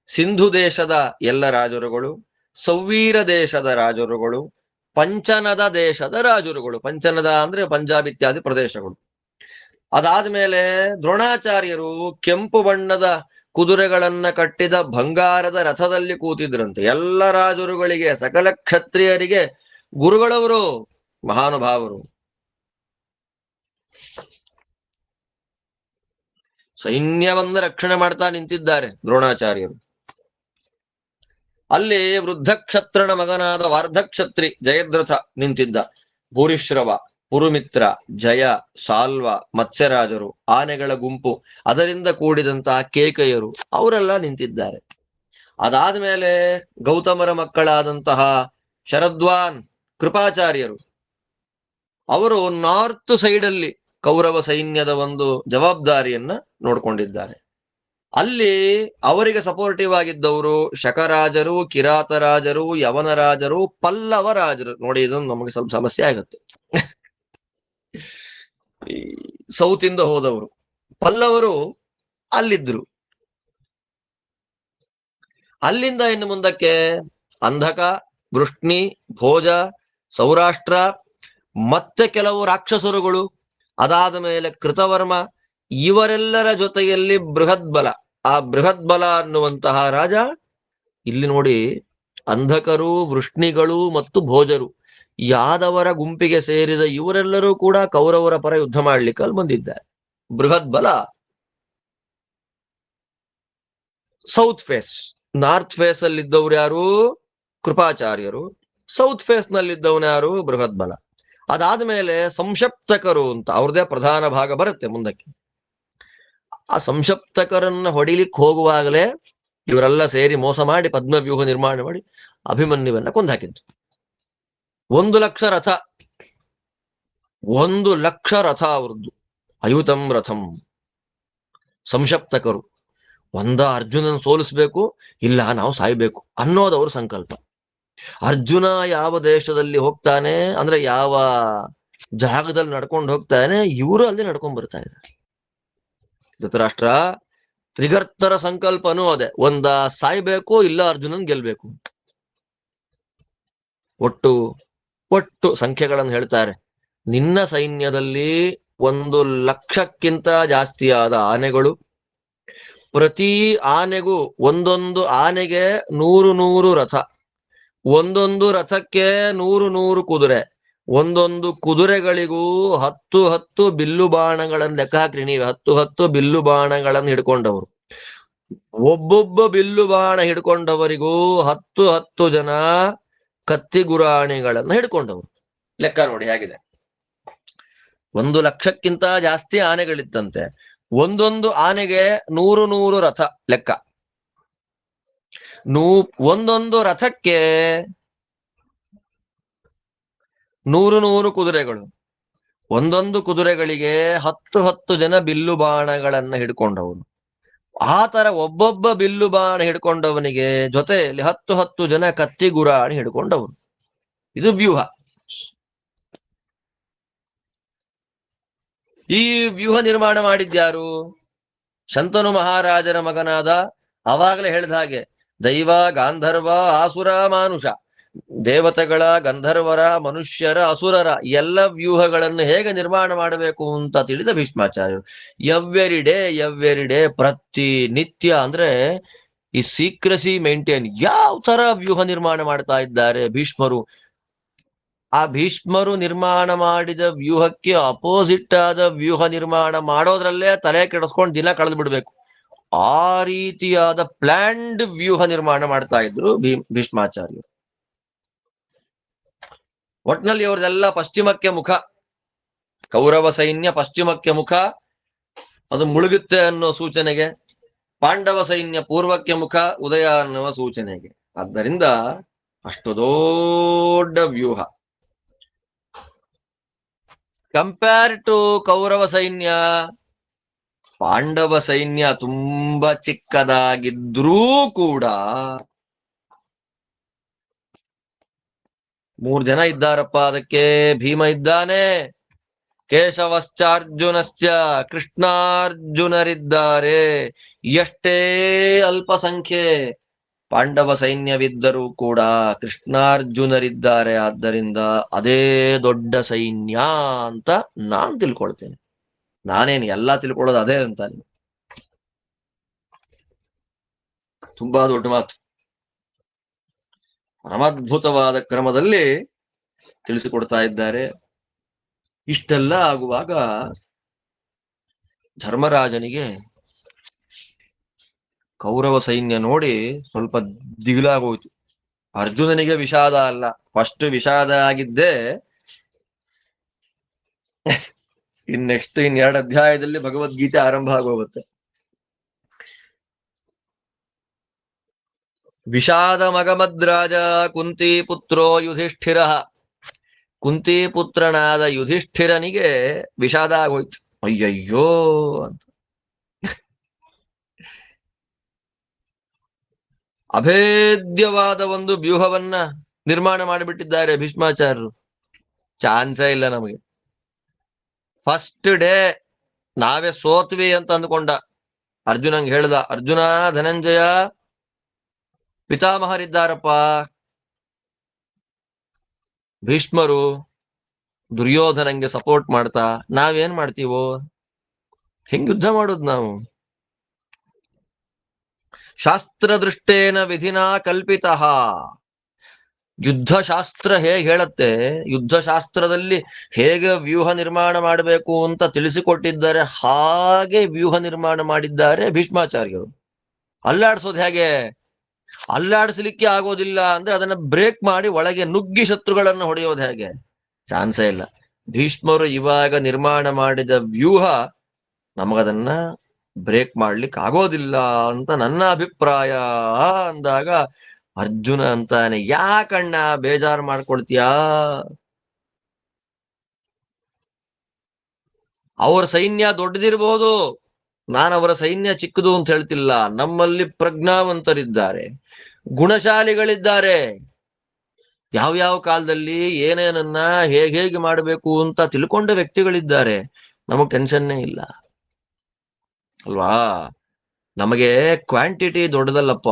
ಸಿಂಧು ದೇಶದ ಎಲ್ಲ ರಾಜರುಗಳು, ಸೌವೀರ ದೇಶದ ರಾಜರುಗಳು, ಪಂಚನದ ದೇಶದ ರಾಜರುಗಳು. ಪಂಚನದ ಅಂದ್ರೆ ಪಂಜಾಬ್ ಇತ್ಯಾದಿ ಪ್ರದೇಶಗಳು. ಅದಾದ್ಮೇಲೆ ದ್ರೋಣಾಚಾರ್ಯರು ಕೆಂಪು ಬಣ್ಣದ ಕುದುರೆಗಳನ್ನ ಕಟ್ಟಿದ ಬಂಗಾರದ ರಥದಲ್ಲಿ ಕೂತಿದ್ರಂತೆ. ಎಲ್ಲ ರಾಜರುಗಳಿಗೆ, ಸಕಲ ಕ್ಷತ್ರಿಯರಿಗೆ ಗುರುಗಳವರು, ಮಹಾನುಭಾವರು. ಸೈನ್ಯವನ್ನ ರಕ್ಷಣೆ ಮಾಡ್ತಾ ನಿಂತಿದ್ದಾರೆ ದ್ರೋಣಾಚಾರ್ಯರು. ಅಲ್ಲಿ ವೃದ್ಧ ಕ್ಷತ್ರನ ಮಗನಾದ ವಾರ್ಧಕ್ಷತ್ರಿ ಜಯದ್ರಥ ನಿಂತಿದ್ದ. ಭೂರಿಶ್ರವ ಪುರುಮಿತ್ರ, ಜಯ, ಸಾಲ್ವ, ಮತ್ಸ್ಯರಾಜರು, ಆನೆಗಳ ಗುಂಪು, ಅದರಿಂದ ಕೂಡಿದಂತಹ ಕೇಕಯ್ಯರು ಅವರೆಲ್ಲ ನಿಂತಿದ್ದಾರೆ. ಅದಾದ್ಮೇಲೆ ಗೌತಮರ ಮಕ್ಕಳಾದಂತಹ ಶರದ್ವಾನ್, ಕೃಪಾಚಾರ್ಯರು ಅವರು ನಾರ್ತ್ ಸೈಡ್ ಅಲ್ಲಿ ಕೌರವ ಸೈನ್ಯದ ಒಂದು ಜವಾಬ್ದಾರಿಯನ್ನ ನೋಡ್ಕೊಂಡಿದ್ದಾರೆ. ಅಲ್ಲಿ ಅವರಿಗೆ ಸಪೋರ್ಟಿವ್ ಆಗಿದ್ದವರು ಶಕರಾಜರು, ಕಿರಾತರಾಜರು, ಯವನರಾಜರು, ಪಲ್ಲವ ರಾಜರು. ನೋಡಿ, ಇದೊಂದು ನಮಗೆ ಸ್ವಲ್ಪ ಸಮಸ್ಯೆ ಆಗುತ್ತೆ. ಈ ಸೌತ್ ಇಂದ ಹೋದವರು ಪಲ್ಲವರು ಅಲ್ಲಿದ್ರು. ಅಲ್ಲಿಂದ ಇನ್ನು ಮುಂದಕ್ಕೆ ಅಂಧಕ, ವೃಷ್ಣಿ, ಭೋಜ, ಸೌರಾಷ್ಟ್ರ, ಮತ್ತೆ ಕೆಲವು ರಾಕ್ಷಸರುಗಳು, ಅದಾದ ಮೇಲೆ ಕೃತವರ್ಮ, ಇವರೆಲ್ಲರ ಜೊತೆಯಲ್ಲಿ ಬೃಹದ್ಬಲ. ಆ ಬೃಹದ್ಬಲ ಅನ್ನುವಂತಹ ರಾಜ ಇಲ್ಲಿ ನೋಡಿ, ಅಂಧಕರು, ವೃಷ್ಣಿಗಳು ಮತ್ತು ಭೋಜರು, ಯಾದವರ ಗುಂಪಿಗೆ ಸೇರಿದ ಇವರೆಲ್ಲರೂ ಕೂಡ ಕೌರವರ ಪರ ಯುದ್ಧ ಮಾಡ್ಲಿಕ್ಕೆ ಅಲ್ಲಿ ಬಂದಿದ್ದಾರೆ. ಬೃಹದ್ಬಲ ಸೌತ್ ಫೇಸ್. ನಾರ್ತ್ ಫೇಸ್ ಅಲ್ಲಿದ್ದವ್ರು ಯಾರು? ಕೃಪಾಚಾರ್ಯರು. ಸೌತ್ ಫೇಸ್ ನಲ್ಲಿದ್ದವನು ಯಾರು? ಬೃಹದ್ಬಲ. ಅದಾದ್ಮೇಲೆ ಸಂಶಪ್ತಕರು ಅಂತ ಅವ್ರದೇ ಪ್ರಧಾನ ಭಾಗ ಬರುತ್ತೆ ಮುಂದಕ್ಕೆ. ಆ ಸಂಶಪ್ತಕರನ್ನ ಹೊಡಿಲಿಕ್ಕೆ ಹೋಗುವಾಗಲೇ ಇವರೆಲ್ಲ ಸೇರಿ ಮೋಸ ಮಾಡಿ ಪದ್ಮವ್ಯೂಹ ನಿರ್ಮಾಣ ಮಾಡಿ ಅಭಿಮನ್ಯುವನ್ನ ಕೊಂದಾಕಿದ್ದು. 1,00,000 ರಥ, 1,00,000 ರಥ ಅವ್ರದ್ದು. ಅಯುತಂ ರಥಂ. ಸಂಶಪ್ತಕರು ಅರ್ಜುನನ್ ಸೋಲಿಸ್ಬೇಕು, ಇಲ್ಲ ನಾವು ಸಾಯ್ಬೇಕು ಅನ್ನೋದವ್ರ ಸಂಕಲ್ಪ. ಅರ್ಜುನ ಯಾವ ದೇಶದಲ್ಲಿ ಹೋಗ್ತಾನೆ ಅಂದ್ರೆ, ಯಾವ ಜಾಗದಲ್ಲಿ ನಡ್ಕೊಂಡು ಹೋಗ್ತಾನೆ, ಇವರು ಅಲ್ಲಿ ನಡ್ಕೊಂಡ್ ಬರ್ತಾ ಇದ್ದಾರೆ. ಧೃತರಾಷ್ಟ್ರ ತ್ರಿಗರ್ತರ ಸಂಕಲ್ಪನೂ ಅದೇ, ಸಾಯ್ಬೇಕು, ಇಲ್ಲ ಅರ್ಜುನನ್ ಗೆಲ್ಬೇಕು. ಒಟ್ಟು ಸಂಖ್ಯೆಗಳನ್ನು ಹೇಳ್ತಾರೆ. ನಿನ್ನ ಸೈನ್ಯದಲ್ಲಿ 1,00,000ಕ್ಕಿಂತ ಜಾಸ್ತಿಯಾದ ಆನೆಗಳು, ಪ್ರತಿ ಆನೆಗೂ ಒಂದೊಂದು ಆನೆಗೆ 100 ರಥ, ಒಂದೊಂದು ರಥಕ್ಕೆ 100 ಕುದುರೆ, ಒಂದೊಂದು ಕುದುರೆಗಳಿಗೂ 10 ಬಿಲ್ಲು ಬಾಣಗಳನ್ನು ಲೆಕ್ಕ ಹಾಕ್ರಿ ನೀವು. 10 ಬಿಲ್ಲು ಬಾಣಗಳನ್ನು ಹಿಡ್ಕೊಂಡವರು. ಒಬ್ಬೊಬ್ಬ ಬಿಲ್ಲು ಬಾಣ ಹಿಡ್ಕೊಂಡವರಿಗೂ 10 ಜನ ಕತ್ತಿ ಗುರಾಣಿಗಳನ್ನ ಹಿಡ್ಕೊಂಡವರು. ಲೆಕ್ಕ ನೋಡಿ ಹೇಗಿದೆ. 1,00,000ಕ್ಕಿಂತ ಜಾಸ್ತಿ ಆನೆಗಳಿತ್ತಂತೆ. ಒಂದೊಂದು ಆನೆಗೆ 100 ರಥ ಲೆಕ್ಕ. ಒಂದೊಂದು ರಥಕ್ಕೆ 100 ಕುದುರೆಗಳು, ಒಂದೊಂದು ಕುದುರೆಗಳಿಗೆ 10 ಜನ ಬಿಲ್ಲು ಬಾಣಗಳನ್ನ ಹಿಡ್ಕೊಂಡವನು. ಆ ತರ ಒಬ್ಬೊಬ್ಬ ಬಿಲ್ಲು ಬಾಣ ಹಿಡ್ಕೊಂಡವನಿಗೆ ಜೊತೆಯಲ್ಲಿ 10 ಜನ ಕತ್ತಿ ಗುರಾಣಿ ಹಿಡ್ಕೊಂಡವನು. ಇದು ವ್ಯೂಹ. ಈ ವ್ಯೂಹ ನಿರ್ಮಾಣ ಮಾಡಿದ್ಯಾರು? ಶಂತನು ಮಹಾರಾಜರ ಮಗನಾದ, ಆವಾಗಲೇ ಹೇಳಿದ ಹಾಗೆ, ದೈವ, ಗಾಂಧರ್ವ, ಆಸುರ, ಮಾನುಷ, ದೇವತೆಗಳ, ಗಂಧರ್ವರ, ಮನುಷ್ಯರ, ಅಸುರರ ಎಲ್ಲ ವ್ಯೂಹಗಳನ್ನು ಹೇಗೆ ನಿರ್ಮಾಣ ಮಾಡಬೇಕು ಅಂತ ತಿಳಿದ ಭೀಷ್ಮಾಚಾರ್ಯರು. ಎವ್ರಿ ಡೇ ಪ್ರತಿ ನಿತ್ಯ ಅಂದ್ರೆ ಈ ಸೀಕ್ರೆಸಿ ಮೇಂಟೈನ್ ಯಾವ ತರ ವ್ಯೂಹ ನಿರ್ಮಾಣ ಮಾಡ್ತಾ ಇದ್ದಾರೆ ಭೀಷ್ಮರು. ಆ ಭೀಷ್ಮರು ನಿರ್ಮಾಣ ಮಾಡಿದ ವ್ಯೂಹಕ್ಕೆ ಅಪೋಸಿಟ್ ಆದ ವ್ಯೂಹ ನಿರ್ಮಾಣ ಮಾಡೋದ್ರಲ್ಲೇ ತಲೆ ಕೆಡಿಸ್ಕೊಂಡು ದಿನ ಕಳೆದು ಬಿಡ್ಬೇಕು. ಆ ರೀತಿಯಾದ ಪ್ಲಾನ್ಡ್ ವ್ಯೂಹ ನಿರ್ಮಾಣ ಮಾಡ್ತಾ ಇದ್ರು ಭೀಷ್ಮಾಚಾರ್ಯರು. ಒಟ್ನಲ್ಲಿ ಅವ್ರದೆಲ್ಲ ಪಶ್ಚಿಮಕ್ಕೆ ಮುಖ. ಕೌರವ ಸೈನ್ಯ ಪಶ್ಚಿಮಕ್ಕೆ ಮುಖ, ಅದು ಮುಳುಗುತ್ತೆ ಅನ್ನೋ ಸೂಚನೆಗೆ. ಪಾಂಡವ ಸೈನ್ಯ ಪೂರ್ವಕ್ಕೆ ಮುಖ, ಉದಯ ಅನ್ನುವ ಸೂಚನೆಗೆ. ಆದ್ದರಿಂದ ಅಷ್ಟು ದೊಡ್ಡ ವ್ಯೂಹ. ಕಂಪೇರ್ ಟು ಕೌರವ ಸೈನ್ಯ, ಪಾಂಡವ ಸೈನ್ಯ ತುಂಬಾ ಚಿಕ್ಕದಾಗಿದ್ರೂ ಕೂಡ 3 ಜನ ಇದ್ದಾರಪ್ಪ. ಅದಕ್ಕೆ ಭೀಮ ಇದ್ದಾನೆ, ಕೇಶವಶ್ಚಾರ್ಜುನಶ್ಚ, ಕೃಷ್ಣಾರ್ಜುನರಿದ್ದಾರೆ. ಎಷ್ಟೇ ಅಲ್ಪಸಂಖ್ಯೆ ಪಾಂಡವ ಸೈನ್ಯವಿದ್ದರೂ ಕೂಡ ಕೃಷ್ಣಾರ್ಜುನರಿದ್ದಾರೆ. ಆದ್ದರಿಂದ ಅದೇ ದೊಡ್ಡ ಸೈನ್ಯ ಅಂತ ನಾನ್ ತಿಳ್ಕೊಳ್ತೇನೆ. ನಾನೇನು ಎಲ್ಲ ತಿಳ್ಕೊಳ್ಳೋದು ಅದೇ ಅಂತ. ತುಂಬಾ ದೊಡ್ಡ ಮಾತು, ಪರಮಾದ್ಭುತವಾದ ಕ್ರಮದಲ್ಲಿ ತಿಳಿಸಿಕೊಡ್ತಾ ಇದ್ದಾರೆ. ಇಷ್ಟೆಲ್ಲ ಆಗುವಾಗ ಧರ್ಮರಾಜನಿಗೆ ಕೌರವ ಸೈನ್ಯ ನೋಡಿ ಸ್ವಲ್ಪ ದಿಗಿಲಾಗೋಯ್ತು. ಅರ್ಜುನನಿಗೆ ವಿಷಾದ ಅಲ್ಲ, ಫಸ್ಟ್ ವಿಷಾದ ಆಗಿದ್ದೇ ನೆಕ್ಸ್ಟ್ 2 ಅಧ್ಯಾಯದಲ್ಲಿ ಭಗವದ್ಗೀತೆ ಆರಂಭ ಆಗೋಗುತ್ತೆ. ವಿಷಾದ ಮಗಮದ್ರಾಜ ಕುಂತಿ ಪುತ್ರೋ ಯುಧಿಷ್ಠಿರ. ಕುಂತಿ ಪುತ್ರನಾದ ಯುಧಿಷ್ಠಿರನಿಗೆ ವಿಷಾದ ಆಗೋಯ್ತು. ಅಯ್ಯಯ್ಯೋ ಅಂತ. ಅಭೇದ್ಯವಾದ ಒಂದು ವ್ಯೂಹವನ್ನ ನಿರ್ಮಾಣ ಮಾಡಿಬಿಟ್ಟಿದ್ದಾರೆ ಭೀಷ್ಮಾಚಾರ್ಯರು. ಚಾನ್ಸೇ ಇಲ್ಲ ನಮಗೆ. ಫಸ್ಟ್ ಡೇ ನಾವೇ ಸೋತ್ವಿ ಅಂತ ಅಂದ್ಕೊಂಡ. ಅರ್ಜುನಂಗೆ ಹೇಳ್ದ, ಅರ್ಜುನ, ಧನಂಜಯ ಪಿತಾಮಹರಿದ್ದಾರಪ್ಪ, ಭೀಷ್ಮರು ದುರ್ಯೋಧನಂಗೆ ಸಪೋರ್ಟ್ ಮಾಡ್ತಾ ನಾವೇನ್ ಮಾಡ್ತೀವೋ, ಹೆಂಗ್ ಯುದ್ಧ ಮಾಡೋದು ನಾವು? ಶಾಸ್ತ್ರ ದೃಷ್ಟೇನ ವಿಧಿನಾ ಕಲ್ಪಿತ. ಯುದ್ಧ ಶಾಸ್ತ್ರ ಹೇಗೆ ಹೇಳತ್ತೆ, ಯುದ್ಧ ಶಾಸ್ತ್ರದಲ್ಲಿ ಹೇಗೆ ವ್ಯೂಹ ನಿರ್ಮಾಣ ಮಾಡಬೇಕು ಅಂತ ತಿಳಿಸಿಕೊಟ್ಟಿದ್ದಾರೆ, ಹಾಗೆ ವ್ಯೂಹ ನಿರ್ಮಾಣ ಮಾಡಿದ್ದಾರೆ ಭೀಷ್ಮಾಚಾರ್ಯರು. ಅಲ್ಲಾಡ್ಸೋದು ಹೇಗೆ? ಅಲ್ಲಾಡಿಸ್ಲಿಕ್ಕೆ ಆಗೋದಿಲ್ಲ ಅಂದ್ರೆ ಅದನ್ನ ಬ್ರೇಕ್ ಮಾಡಿ ಒಳಗೆ ನುಗ್ಗಿ ಶತ್ರುಗಳನ್ನು ಹೊಡೆಯೋದು ಹೇಗೆ? ಚಾನ್ಸೇ ಇಲ್ಲ. ಭೀಷ್ಮರು ಇವಾಗ ನಿರ್ಮಾಣ ಮಾಡಿದ ವ್ಯೂಹ ನಮಗದನ್ನ ಬ್ರೇಕ್ ಮಾಡ್ಲಿಕ್ಕೆ ಆಗೋದಿಲ್ಲ ಅಂತ ನನ್ನ ಅಭಿಪ್ರಾಯ ಅಂದಾಗ ಅರ್ಜುನ ಅಂತಾನೆ, ಯಾಕಣ್ಣ ಬೇಜಾರು ಮಾಡ್ಕೊಳ್ತೀಯಾ? ಅವರ ಸೈನ್ಯ ದೊಡ್ಡದಿರ್ಬೋದು, ನಾನು ಅವರ ಸೈನ್ಯ ಚಿಕ್ಕದು ಅಂತ ಹೇಳ್ತಿಲ್ಲ. ನಮ್ಮಲ್ಲಿ ಪ್ರಜ್ಞಾವಂತರಿದ್ದಾರೆ, ಗುಣಶಾಲಿಗಳಿದ್ದಾರೆ, ಯಾವ್ಯಾವ ಕಾಲದಲ್ಲಿ ಏನೇನನ್ನ ಹೇಗೆ ಮಾಡಬೇಕು ಅಂತ ತಿಳ್ಕೊಂಡ ವ್ಯಕ್ತಿಗಳಿದ್ದಾರೆ. ನಮಗ್ ಟೆನ್ಷನ್ನೇ ಇಲ್ಲ ಅಲ್ವಾ? ನಮಗೆ ಕ್ವಾಂಟಿಟಿ ದೊಡ್ಡದಲ್ಲಪ್ಪ,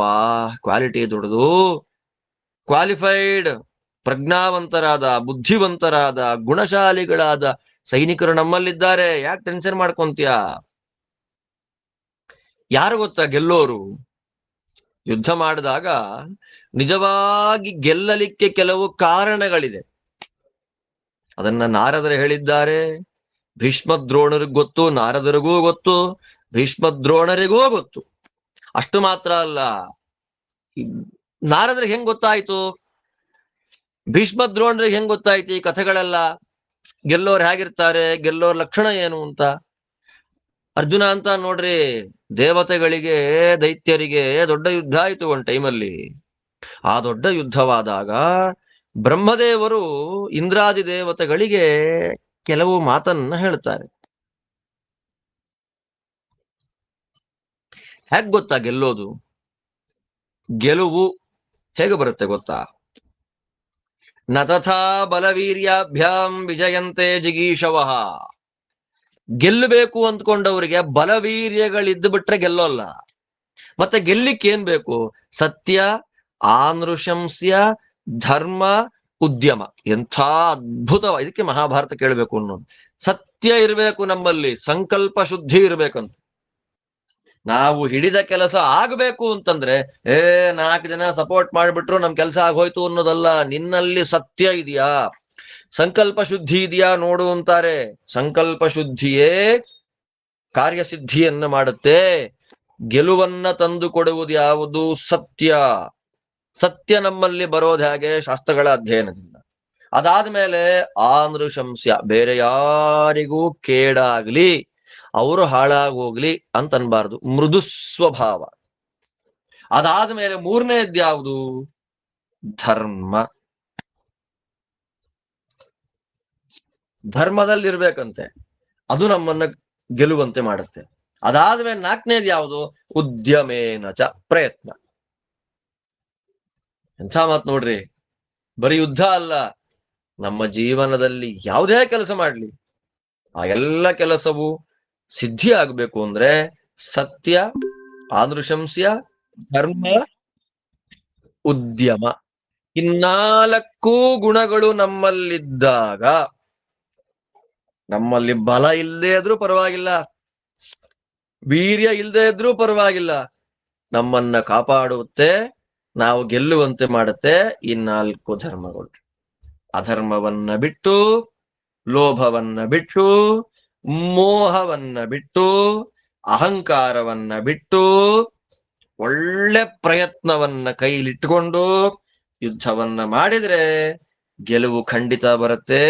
ಕ್ವಾಲಿಟಿ ದೊಡ್ಡದು. ಕ್ವಾಲಿಫೈಡ್, ಪ್ರಜ್ಞಾವಂತರಾದ, ಬುದ್ಧಿವಂತರಾದ, ಗುಣಶಾಲಿಗಳಾದ ಸೈನಿಕರು ನಮ್ಮಲ್ಲಿದ್ದಾರೆ. ಯಾಕೆ ಟೆನ್ಷನ್ ಮಾಡ್ಕೊಂತೀಯ? ಯಾರು ಗೊತ್ತಾ ಗೆಲ್ಲೋರು? ಯುದ್ಧ ಮಾಡಿದಾಗ ನಿಜವಾಗಿ ಗೆಲ್ಲಲಿಕ್ಕೆ ಕೆಲವು ಕಾರಣಗಳಿದೆ. ಅದನ್ನ ನಾರದರು ಹೇಳಿದ್ದಾರೆ. ಭೀಷ್ಮದ್ರೋಣರಿಗೂ ಗೊತ್ತು, ನಾರದರಿಗೂ ಗೊತ್ತು, ಭೀಷ್ಮದ್ರೋಣರಿಗೂ ಗೊತ್ತು. ಅಷ್ಟು ಮಾತ್ರ ಅಲ್ಲ, ನಾರದರಿಗೆ ಹೆಂಗ್ ಗೊತ್ತಾಯ್ತು, ಭೀಷ್ಮದ್ರೋಣರಿಗೆ ಹೆಂಗ್ ಗೊತ್ತಾಯ್ತು ಈ ಕಥೆಗಳೆಲ್ಲ? ಗೆಲ್ಲೋರು ಹೇಗಿರ್ತಾರೆ, ಗೆಲ್ಲೋರ್ ಲಕ್ಷಣ ಏನು ಅಂತ. ಅರ್ಜುನ ಅಂತ ನೋಡ್ರಿ, ದೇವತೆಗಳಿಗೆ ದೈತ್ಯರಿಗೆ ದೊಡ್ಡ ಯುದ್ಧ ಆಯ್ತು ಒಂದ್ ಟೈಮಲ್ಲಿ. ಆ ದೊಡ್ಡ ಯುದ್ಧವಾದಾಗ ಬ್ರಹ್ಮದೇವರು ಇಂದ್ರಾದಿ ದೇವತೆಗಳಿಗೆ ಕೆಲವು ಮಾತನ್ನ ಹೇಳ್ತಾರೆ. ಹೇಗ್ ಗೊತ್ತಾ ಗೆಲ್ಲೋದು? ಗೆಲುವು ಹೇಗೆ ಬರುತ್ತೆ ಗೊತ್ತಾ? ನ ತಥಾ ಬಲವೀರ್ಯಾಭ್ಯಾಂ ವಿಜಯಂತೆ ಜಿಗೀಷವಃ. ಗೆಲ್ಲಬೇಕು ಅಂದ್ಕೊಂಡವರಿಗೆ ಬಲವೀರ್ಯಗಳಿದ್ದು ಬಿಟ್ರೆ ಗೆಲ್ಲೋಲ್ಲ. ಮತ್ತೆ ಗೆಲ್ಲಿಕ್ಕೆ ಏನ್ ಬೇಕು? ಸತ್ಯ, ಆನೃಶಂಸ್ಯ, ಧರ್ಮ, ಉದ್ಯಮ. ಎಂಥ ಅದ್ಭುತ! ಇದಕ್ಕೆ ಮಹಾಭಾರತ ಕೇಳಬೇಕು ಅನ್ನೋದು. ಸತ್ಯ ಇರಬೇಕು ನಮ್ಮಲ್ಲಿ, ಸಂಕಲ್ಪ ಶುದ್ಧಿ ಇರ್ಬೇಕಂತ. ನಾವು ಹಿಡಿದ ಕೆಲಸ ಆಗ್ಬೇಕು ಅಂತಂದ್ರೆ 4 ಜನ ಸಪೋರ್ಟ್ ಮಾಡಿಬಿಟ್ರು ನಮ್ ಕೆಲಸ ಆಗೋಯ್ತು ಅನ್ನೋದಲ್ಲ. ನಿನ್ನಲ್ಲಿ ಸತ್ಯ ಇದೆಯಾ, ಸಂಕಲ್ಪ ಶುದ್ಧಿ ಇದೆಯಾ ನೋಡು ಅಂತಾರೆ. ಸಂಕಲ್ಪ ಶುದ್ಧಿಯೇ ಕಾರ್ಯಸಿದ್ಧಿಯನ್ನ ಮಾಡುತ್ತೆ. ಗೆಲುವನ್ನ ತಂದು ಕೊಡುವುದು ಯಾವುದು? ಸತ್ಯ. ಸತ್ಯ ನಮ್ಮಲ್ಲಿ ಬರೋದು ಹೇಗೆ? ಶಾಸ್ತ್ರಗಳ ಅಧ್ಯಯನದಿಂದ. ಅದಾದ್ಮೇಲೆ ಆನೃಶಂಸ್ಯ, ಬೇರೆ ಯಾರಿಗೂ ಕೇಡಾಗ್ಲಿ, ಅವರು ಹಾಳಾಗೋಗ್ಲಿ ಅಂತ ಅನ್ಬಾರ್ದು, ಮೃದು ಸ್ವಭಾವ. ಅದಾದ್ಮೇಲೆ 3ನೇದ್ದು ಯಾವುದು? ಧರ್ಮ. ಧರ್ಮದಲ್ಲಿರ್ಬೇಕಂತೆ, ಅದು ನಮ್ಮನ್ನ ಗೆಲ್ಲುವಂತೆ ಮಾಡುತ್ತೆ. ಅದಾದ್ಮೇಲೆ 4ನೇದು ಯಾವುದು? ಉದ್ಯಮೇನ ಚ, ಪ್ರಯತ್ನ. ಎಂಥ ಮಾತು ನೋಡ್ರಿ. ಬರೀ ಯುದ್ಧ ಅಲ್ಲ, ನಮ್ಮ ಜೀವನದಲ್ಲಿ ಯಾವುದೇ ಕೆಲಸ ಮಾಡ್ಲಿ, ಆ ಎಲ್ಲ ಕೆಲಸವು ಸಿದ್ಧಿ ಆಗ್ಬೇಕು ಅಂದ್ರೆ ಸತ್ಯ, ಆನೃಶಂಸ್ಯ, ಧರ್ಮ, ಉದ್ಯಮ. 4 ಗುಣಗಳು ನಮ್ಮಲ್ಲಿದ್ದಾಗ, ನಮ್ಮಲ್ಲಿ ಬಲ ಇಲ್ಲದೆ ಇದ್ರೂ ಪರವಾಗಿಲ್ಲ, ವೀರ್ಯ ಇಲ್ಲದೆ ಇದ್ರೂ ಪರವಾಗಿಲ್ಲ, ನಮ್ಮನ್ನ ಕಾಪಾಡುತ್ತೆ, ನಾವು ಗೆಲ್ಲುವಂತೆ ಮಾಡುತ್ತೆ ಈ 4 ಧರ್ಮಗಳು. ಅಧರ್ಮವನ್ನ ಬಿಟ್ಟು, ಲೋಭವನ್ನ ಬಿಟ್ಟು, ಮೋಹವನ್ನ ಬಿಟ್ಟು, ಅಹಂಕಾರವನ್ನ ಬಿಟ್ಟು, ಒಳ್ಳೆ ಪ್ರಯತ್ನವನ್ನ ಕೈಲಿಟ್ಟುಕೊಂಡು ಯುದ್ಧವನ್ನ ಮಾಡಿದ್ರೆ ಗೆಲುವು ಖಂಡಿತ ಬರುತ್ತೆ.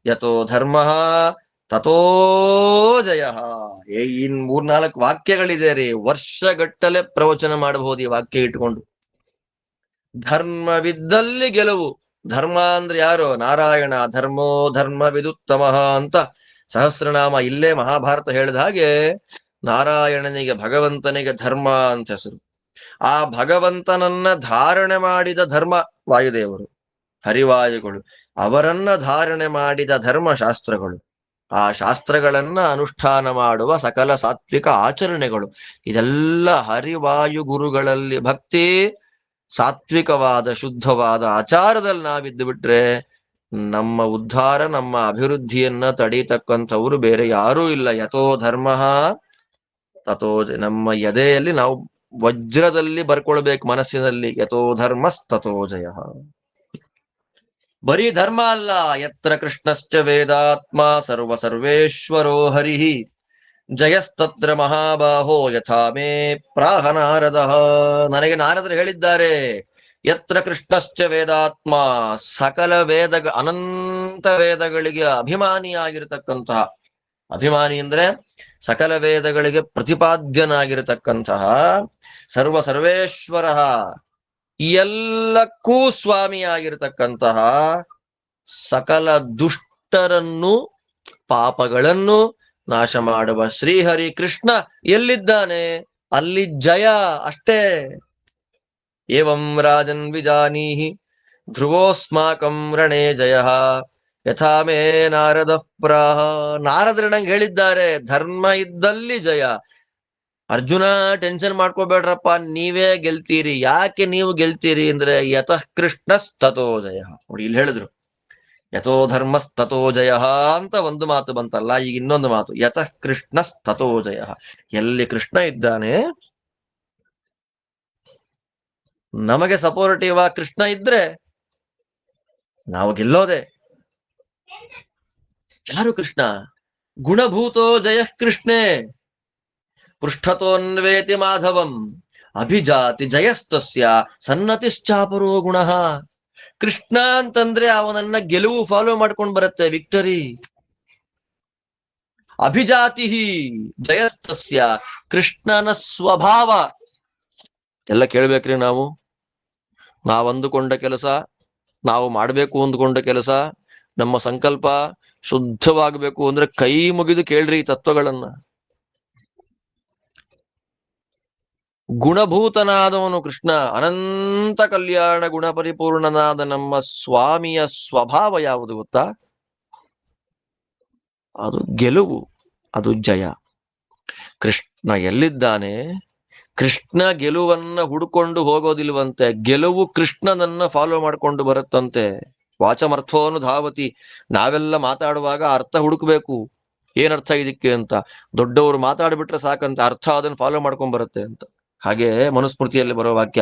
ಯಥೋ ಧರ್ಮ ತಥೋ ಜಯ. ಇನ್ 3-4 ವಾಕ್ಯಗಳಿದೆ ರೀ, ವರ್ಷಗಟ್ಟಲೆ ಪ್ರವಚನ ಮಾಡಬಹುದು ಈ ವಾಕ್ಯ ಇಟ್ಕೊಂಡು. ಧರ್ಮವಿದ್ದಲ್ಲಿ ಗೆಲುವು. ಧರ್ಮ ಅಂದ್ರೆ ಯಾರು? ನಾರಾಯಣ. ಧರ್ಮೋ ಧರ್ಮ ವಿದುತ್ತಮ ಅಂತ ಸಹಸ್ರನಾಮ. ಇಲ್ಲೇ ಮಹಾಭಾರತ ಹೇಳಿದ ಹಾಗೆ ನಾರಾಯಣನಿಗೆ, ಭಗವಂತನಿಗೆ ಧರ್ಮ ಅಂತ ಹೆಸರು. ಆ ಭಗವಂತನನ್ನ ಧಾರಣೆ ಮಾಡಿದ ಧರ್ಮ ವಾಯುದೇವರು, ಹರಿವಾಯುಗಳು. ಅವರನ್ನ ಧಾರಣೆ ಮಾಡಿದ ಧರ್ಮ ಶಾಸ್ತ್ರಗಳು. ಆ ಶಾಸ್ತ್ರಗಳನ್ನ ಅನುಷ್ಠಾನ ಮಾಡುವ ಸಕಲ ಸಾತ್ವಿಕ ಆಚರಣೆಗಳು. ಇದೆಲ್ಲ ಹರಿವಾಯು ಗುರುಗಳಲ್ಲಿ ಭಕ್ತಿ, ಸಾತ್ವಿಕವಾದ ಶುದ್ಧವಾದ ಆಚಾರದಲ್ಲಿ ನಾವಿದ್ದು ಬಿಟ್ರೆ ನಮ್ಮ ಉದ್ಧಾರ, ನಮ್ಮ ಅಭಿವೃದ್ಧಿಯನ್ನ ತಡೀತಕ್ಕಂಥವ್ರು ಬೇರೆ ಯಾರೂ ಇಲ್ಲ. ಯಥೋ ಧರ್ಮ ತಥೋ ನಮ್ಮ ಎದೆಯಲ್ಲಿ ನಾವು ವಜ್ರದಲ್ಲಿ ಬರ್ಕೊಳ್ಬೇಕು ಮನಸ್ಸಿನಲ್ಲಿ, ಯಥೋ ಧರ್ಮಸ್ತಥೋ ಜಯ. ಬರೀ ಧರ್ಮ ಅಲ್ಲ, ಯತ್ರ ಕೃಷ್ಣಶ್ಚ ವೇದಾತ್ಮ ಸರ್ವ ಸರ್ವೇಶ್ವರೋ ಹರಿಹಿ ಜಯಸ್ತತ್ರ ಮಹಾಬಾಹೋ ಯಥಾ ಮೇ ಪ್ರಾಹ ನಾರದ. ನನಗೆ ನಾರದರು ಹೇಳಿದ್ದಾರೆ, ಯತ್ರ ಕೃಷ್ಣಶ್ಚ ವೇದಾತ್ಮ, ಸಕಲ ಅನಂತ ವೇದಗಳಿಗೆ ಅಭಿಮಾನಿಯಾಗಿರತಕ್ಕಂತಹ, ಅಭಿಮಾನಿ ಅಂದ್ರೆ ಸಕಲ ವೇದಗಳಿಗೆ ಪ್ರತಿಪಾದ್ಯನಾಗಿರತಕ್ಕಂತಹ, ಸರ್ವ ಸರ್ವೇಶ್ವರ, ಎಲ್ಲಕ್ಕೂ ಸ್ವಾಮಿಯಾಗಿರತಕ್ಕಂತಹ, ಸಕಲ ದುಷ್ಟರನ್ನು ಪಾಪಗಳನ್ನು ನಾಶ ಮಾಡುವ ಶ್ರೀಹರಿ ಕೃಷ್ಣ ಎಲ್ಲಿದ್ದಾನೆ ಅಲ್ಲಿ ಜಯ ಅಷ್ಟೇ. ಏವಂ ರಾಜನ್ ವಿಜಾನೀಹಿ ಧ್ರುವೋಸ್ಮಾಕಂ ರಣೇ ಜಯ ಯಥಾ ಮೇ ನಾರದ ಪ್ರಾಹ. ನಾರದರು ನಂಗೆ ಹೇಳಿದ್ದಾರೆ, ಧರ್ಮ ಇದ್ದಲ್ಲಿ ಜಯ. ಅರ್ಜುನ ಟೆನ್ಷನ್ ಮಾಡ್ಕೋಬೇಡ್ರಪ್ಪ, ನೀವೇ ಗೆಲ್ತೀರಿ. ಯಾಕೆ ನೀವು ಗೆಲ್ತೀರಿ ಅಂದ್ರೆ ಯತಃ ಕೃಷ್ಣಸ್ತಥೋ ಜಯ. ನೋಡಿ ಇಲ್ಲಿ ಹೇಳಿದ್ರು, ಯಥೋ ಧರ್ಮಸ್ತಥೋ ಜಯ ಅಂತ ಒಂದು ಮಾತು ಬಂತಲ್ಲ, ಈಗ ಇನ್ನೊಂದು ಮಾತು, ಯತಃ ಕೃಷ್ಣಸ್ತಥೋ ಜಯ. ಎಲ್ಲಿ ಕೃಷ್ಣ ಇದ್ದಾನೆ, ನಮಗೆ ಸಪೋರ್ಟಿವ್ ಆಗಿ ಕೃಷ್ಣ ಇದ್ರೆ ನಾವು ಗೆಲ್ಲೋದೆ. ಯಾರು ಕೃಷ್ಣ? ಗುಣಭೂತೋ ಜಯ ಕೃಷ್ಣೇ ಪೃಷ್ಠತೋನ್ವೇತಿ ಮಾಧವಂ ಅಭಿಜಾತಿ ಜಯಸ್ತಸ್ಯ ಸನ್ನತಿಶ್ಚಾಪರೋ ಗುಣ. ಕೃಷ್ಣ ಅಂತಂದ್ರೆ ಅವನನ್ನ ಗೆಲುವು ಫಾಲೋ ಮಾಡ್ಕೊಂಡು ಬರುತ್ತೆ, ವಿಕ್ಟರಿ. ಅಭಿಜಾತಿ ಜಯಸ್ತಸ್ಯ, ಕೃಷ್ಣನ ಸ್ವಭಾವ. ಎಲ್ಲ ಕೇಳ್ಬೇಕ್ರಿ ನಾವು. ಅಂದುಕೊಂಡ ಕೆಲಸ, ನಾವು ಮಾಡ್ಬೇಕು ಅಂದುಕೊಂಡ ಕೆಲಸ, ನಮ್ಮ ಸಂಕಲ್ಪ ಶುದ್ಧವಾಗಬೇಕು ಅಂದ್ರೆ ಕೈ ಮುಗಿದು ಕೇಳ್ರಿ ಈ ತತ್ವಗಳನ್ನ. ಗುಣಭೂತನಾದವನು ಕೃಷ್ಣ, ಅನಂತ ಕಲ್ಯಾಣ ಗುಣ ಪರಿಪೂರ್ಣನಾದ ನಮ್ಮ ಸ್ವಾಮಿಯ ಸ್ವಭಾವ ಯಾವುದು ಗೊತ್ತಾ? ಅದು ಗೆಲುವು, ಅದು ಜಯ. ಕೃಷ್ಣ ಎಲ್ಲಿದ್ದಾನೆ? ಕೃಷ್ಣ ಗೆಲುವನ್ನ ಹುಡುಕೊಂಡು ಹೋಗೋದಿಲ್ವಂತೆ, ಗೆಲುವು ಕೃಷ್ಣನನ್ನ ಫಾಲೋ ಮಾಡ್ಕೊಂಡು ಬರುತ್ತಂತೆ. ವಾಚಮರ್ಥೋನು ಧಾವತಿ. ನಾವೆಲ್ಲ ಮಾತಾಡುವಾಗ ಅರ್ಥ ಹುಡುಕ್ಬೇಕು, ಏನರ್ಥ ಇದಕ್ಕೆ ಅಂತ. ದೊಡ್ಡವರು ಮಾತಾಡ್ಬಿಟ್ರೆ ಸಾಕಂತ, ಅರ್ಥ ಅದನ್ನು ಫಾಲೋ ಮಾಡ್ಕೊಂಡ್ ಬರುತ್ತೆ ಅಂತ. ಹಾಗೆ ಮನುಸ್ಮೃತಿಯಲ್ಲಿ ಬರೋ ವಾಕ್ಯ.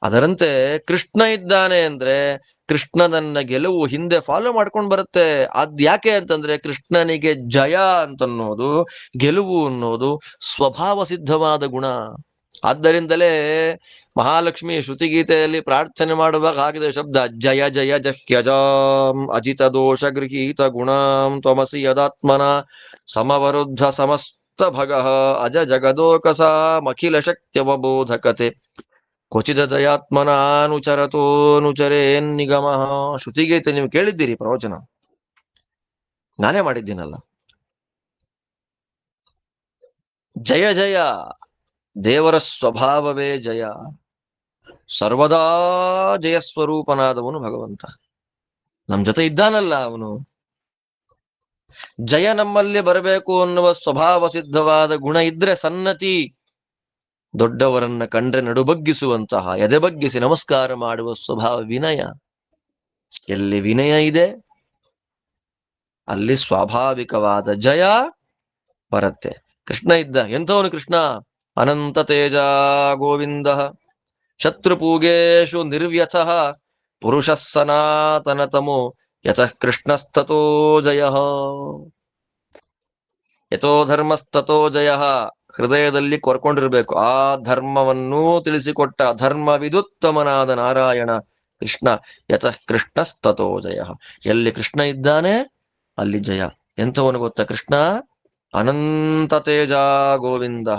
ಅದರಂತೆ ಕೃಷ್ಣ ಇದ್ದಾನೆ ಅಂದ್ರೆ ಕೃಷ್ಣನನ್ನ ಗೆಲುವು ಹಿಂದೆ ಫಾಲೋ ಮಾಡ್ಕೊಂಡು ಬರುತ್ತೆ. ಯಾಕೆ ಅಂತಂದ್ರೆ ಕೃಷ್ಣನಿಗೆ ಜಯ ಅಂತನ್ನೋದು, ಗೆಲುವು ಅನ್ನೋದು ಸ್ವಭಾವ ಸಿದ್ಧವಾದ ಗುಣ. ಆದ್ದರಿಂದಲೇ ಮಹಾಲಕ್ಷ್ಮಿ ಶ್ರುತಿಗೀತೆಯಲ್ಲಿ ಪ್ರಾರ್ಥನೆ ಮಾಡುವಾಗ ಆಗಿದೆ ಶಬ್ದ, ಜಯ ಜಯ ಜಹ್ಯಜಾಂ ಅಜಿತ ದೋಷ ಗೃಹೀತ ಗುಣಾಂ ತ್ವಮಸಿ ಯದಾತ್ಮನ ಸಮವರುದ್ಧ ಸಮಸ್ತ ಭಗಃ ಅಜ ಜಗದೋಕಸ ಅಖಿಲ ಶಕ್ತ್ಯವಬೋಧಕತೆ ಕ್ವಚಿದ ದಯಾತ್ಮನಾನುಚರತೋನುಚರೇನ್ ನಿಗಮ. ಶ್ರುತಿಗೀತೆ ನೀವು ಕೇಳಿದ್ದೀರಿ, ಪ್ರವಚನ ನಾನೇ ಮಾಡಿದ್ದೀನಲ್ಲ. ಜಯ ಜಯ, ದೇವರ ಸ್ವಭಾವವೇ ಜಯ. ಸರ್ವದಾ ಜಯ ಸ್ವರೂಪನಾದವನು ಭಗವಂತ. ನಮ್ ಜೊತೆ ಇದ್ದಾನಲ್ಲ ಅವನು. ಜಯ ನಮ್ಮಲ್ಲಿ ಬರಬೇಕು ಅನ್ನುವ ಸ್ವಭಾವ ಸಿದ್ಧವಾದ ಗುಣ ಇದ್ರೆ ಸನ್ನತಿ. ದೊಡ್ಡವರನ್ನ ಕಂಡ್ರೆ ನಡುಬಗ್ಗಿಸುವಂತಹ, ಎದೆಬಗ್ಗಿಸಿ ನಮಸ್ಕಾರ ಮಾಡುವ ಸ್ವಭಾವ ವಿನಯ. ಎಲ್ಲಿ ವಿನಯ ಇದೆ ಅಲ್ಲಿ ಸ್ವಾಭಾವಿಕವಾದ ಜಯ ಬರುತ್ತೆ. ಕೃಷ್ಣ ಇದ್ದ ಎಂಥವನು ಕೃಷ್ಣ? ಅನಂತ ತೇಜ ಗೋವಿಂದ ಶತ್ರುಪೂಗೇಶು ನಿರ್ವ್ಯಥಃ ಪುರುಷ ಸನಾತನತಮೋ ಯತಃ ಕೃಷ್ಣಸ್ತತೋ ಜಯ. ಯಥೋ ಧರ್ಮಸ್ತತೋ ಜಯ. ಹೃದಯದಲ್ಲಿ ಕೊರ್ಕೊಂಡಿರ್ಬೇಕು. ಆ ಧರ್ಮವನ್ನೂ ತಿಳಿಸಿಕೊಟ್ಟ ಧರ್ಮವಿದುತ್ತಮನಾದ ನಾರಾಯಣ ಕೃಷ್ಣ. ಯತಃ ಕೃಷ್ಣಸ್ತತೋ ಜಯ. ಎಲ್ಲಿ ಕೃಷ್ಣ ಇದ್ದಾನೆ ಅಲ್ಲಿ ಜಯ. ಎಂಥವನು ಗೊತ್ತಾ ಕೃಷ್ಣ? ಅನಂತ ತೇಜ ಗೋವಿಂದ.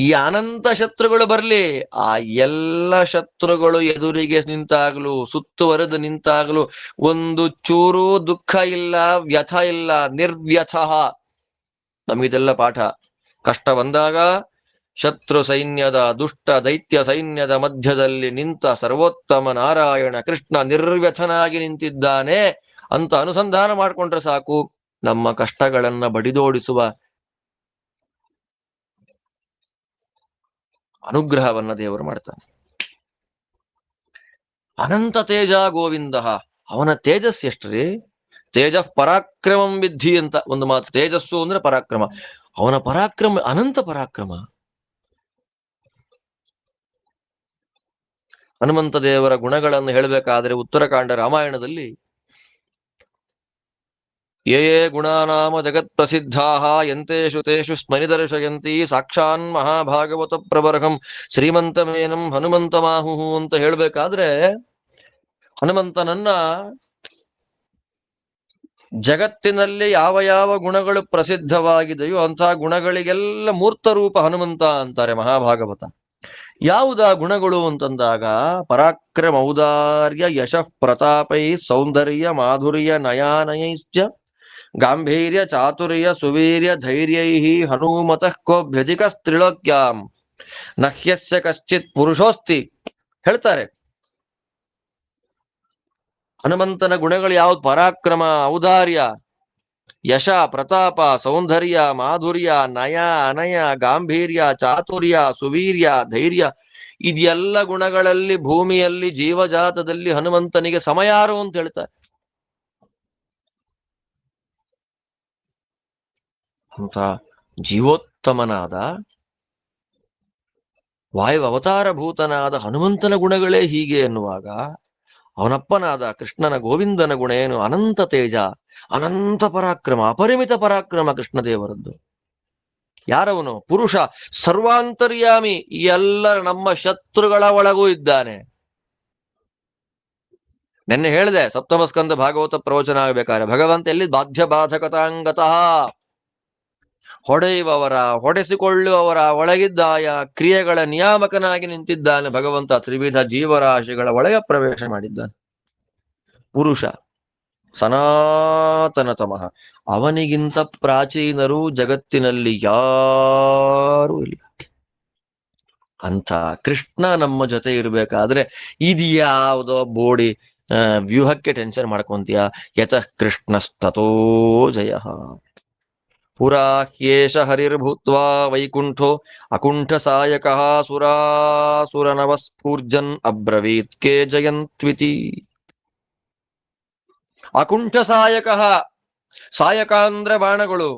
ಈ ಅನಂತ ಶತ್ರುಗಳು ಬರ್ಲಿ, ಆ ಎಲ್ಲ ಶತ್ರುಗಳು ಎದುರಿಗೆ ನಿಂತಾಗ್ಲು, ಸುತ್ತುವರೆದು ನಿಂತಾಗ್ಲು ಒಂದು ಚೂರು ದುಃಖ ಇಲ್ಲ, ವ್ಯಥ ಇಲ್ಲ, ನಿರ್ವ್ಯಥ. ನಮಗಿದೆಲ್ಲ ಪಾಠ. ಕಷ್ಟ ಬಂದಾಗ ಶತ್ರು ಸೈನ್ಯದ, ದುಷ್ಟ ದೈತ್ಯ ಸೈನ್ಯದ ಮಧ್ಯದಲ್ಲಿ ನಿಂತ ಸರ್ವೋತ್ತಮ ನಾರಾಯಣ ಕೃಷ್ಣ ನಿರ್ವ್ಯಥನಾಗಿ ನಿಂತಿದ್ದಾನೆ ಅಂತ ಅನುಸಂಧಾನ ಮಾಡಿಕೊಂಡ್ರೆ ಸಾಕು, ನಮ್ಮ ಕಷ್ಟಗಳನ್ನ ಬಡಿದೋಡಿಸುವ ಅನುಗ್ರಹವನ್ನ ದೇವರು ಮಾಡ್ತಾನೆ. ಅನಂತ ತೇಜ ಗೋವಿಂದ. ಅವನ ತೇಜಸ್ ಎಷ್ಟ್ರಿ? ತೇಜ ಪರಾಕ್ರಮಂ ವಿದ್ಧಿ ಅಂತ ಒಂದು ಮಾತು. ತೇಜಸ್ಸು ಅಂದ್ರೆ ಪರಾಕ್ರಮ. ಅವನ ಪರಾಕ್ರಮ ಅನಂತ ಪರಾಕ್ರಮ. ಹನುಮಂತ ದೇವರ ಗುಣಗಳನ್ನು ಹೇಳಬೇಕಾದ್ರೆ ಉತ್ತರಕಾಂಡ ರಾಮಾಯಣದಲ್ಲಿ ಯೇ ಯೇ ಗುಣಾನಾಮ ಜಗತ್ ಪ್ರಸಿದ್ಧಾ ಯಂತೇಷು ತೇಷು ಸ್ಮರಿದರ್ಶಯಂತಿ ಸಾಕ್ಷಾನ್ ಮಹಾಭಾಗವತ ಪ್ರಬರ್ಹಂ ಶ್ರೀಮಂತಮೇನಂ ಹನುಮಂತ ಮಾಹುಹು ಅಂತ ಹೇಳ್ಬೇಕಾದ್ರೆ, ಹನುಮಂತನನ್ನ ಜಗತ್ತಿನಲ್ಲಿ ಯಾವ ಯಾವ ಗುಣಗಳು ಪ್ರಸಿದ್ಧವಾಗಿದೆಯೋ ಅಂತಹ ಗುಣಗಳಿಗೆಲ್ಲ ಮೂರ್ತ ರೂಪ ಹನುಮಂತ ಅಂತಾರೆ ಮಹಾಭಾಗವತ. ಯಾವುದಾ ಗುಣಗಳು ಅಂತಂದಾಗ, ಪರಾಕ್ರಮ ಔದಾರ್ಯ ಯಶಃ ಪ್ರತಾಪೈ ಸೌಂದರ್ಯ ಮಾಧುರ್ಯ ನಯಾನಯೈಶ್ಚ ಗಾಂಭೀರ್ಯ ಚಾತುರ್ಯ ಸುವೀರ್ಯ ಧೈರ್ಯೈ ಹನುಮತಃ ಕೋಭ್ಯಧಿಕ ಸ್ತ್ರಿಲೋಕ್ಯಾಂ ನಹ್ಯಸ್ಯ ಕಶ್ಚಿತ್ ಪುರುಷೋಸ್ತಿ ಹೇಳ್ತಾರೆ. ಹನುಮಂತನ ಗುಣಗಳು ಯಾವ್ದು? ಪರಾಕ್ರಮ, ಔದಾರ್ಯ, ಯಶ, ಪ್ರತಾಪ, ಸೌಂದರ್ಯ, ಮಾಧುರ್ಯ, ನಯ, ಅನಯ, ಗಾಂಭೀರ್ಯ, ಚಾತುರ್ಯ, ಸುವೀರ್ಯ, ಧೈರ್ಯ. ಇದೆಲ್ಲ ಗುಣಗಳಲ್ಲಿ ಭೂಮಿಯಲ್ಲಿ ಜೀವಜಾತದಲ್ಲಿ ಹನುಮಂತನಿಗೆ ಸಮಯಾರು ಅಂತ ಹೇಳ್ತಾರೆ. ಅಂತ ಜೀವೋತ್ತಮನಾದ ವಾಯು ಅವತಾರಭೂತನಾದ ಹನುಮಂತನ ಗುಣಗಳೇ ಹೀಗೆ ಎನ್ನುವಾಗ, ಅವನಪ್ಪನಾದ ಕೃಷ್ಣನ ಗೋವಿಂದನ ಗುಣ ಏನು? ಅನಂತ ತೇಜ, ಅನಂತ ಪರಾಕ್ರಮ, ಅಪರಿಮಿತ ಪರಾಕ್ರಮ ಕೃಷ್ಣದೇವರದ್ದು. ಯಾರವನು? ಪುರುಷ, ಸರ್ವಾಂತರ್ಯಾಮಿ, ಎಲ್ಲ ನಮ್ಮ ಶತ್ರುಗಳ ಒಳಗೂ ಇದ್ದಾನೆ. ನೆನ್ನೆ ಹೇಳಿದೆ, ಸಪ್ತಮ ಸ್ಕಂದ ಭಾಗವತ ಪ್ರವಚನ ಆಗಬೇಕಾದ್ರೆ ಭಗವಂತ ಎಲ್ಲಿ? ಬಾಧ್ಯ ಬಾಧಕತಾಂಗತಃ, ಹೊಡೆಯುವವರ, ಹೊಡೆಸಿಕೊಳ್ಳುವವರ ಒಳಗಿದ್ದಾಯ ಕ್ರಿಯೆಗಳ ನಿಯಾಮಕನಾಗಿ ನಿಂತಿದ್ದಾನೆ ಭಗವಂತ. ತ್ರಿವಿಧ ಜೀವರಾಶಿಗಳ ಒಳಗೆ ಪ್ರವೇಶ ಮಾಡಿದ್ದಾನೆ. ಪುರುಷ, ಸನಾತನತಮಃ, ಅವನಿಗಿಂತ ಪ್ರಾಚೀನರು ಜಗತ್ತಿನಲ್ಲಿ ಯಾರೂ ಇಲ್ಲ. ಅಂತ ಕೃಷ್ಣ ನಮ್ಮ ಜೊತೆ ಇರ್ಬೇಕಾದ್ರೆ ಇದ್ಯಾವುದೋ ಬೋಡಿ ವ್ಯೂಹಕ್ಕೆ ಟೆನ್ಷನ್ ಮಾಡ್ಕೊಂತೀಯ? ಯತಃ ಕೃಷ್ಣಸ್ತತೋ ಜಯ. ಪುರಾ ಹ್ಯೇಷ ಹರಿರ್ಭೂತ್ವಾ ವೈಕುಂಠೋ ಅಕುಂಠ ಸಾಯಕಃ ಸುರಾಸುರನವಸ್ಫೂರ್ಜನ್ ಅಬ್ರವೀತ್ ಕೇ ಜಯಂತ್ವಿತಿ. ಅಕುಂಠ ಸಾಯಕಃ, ಸಾಯಕ ಅಂದ್ರೆ ಬಾಣಗಳು.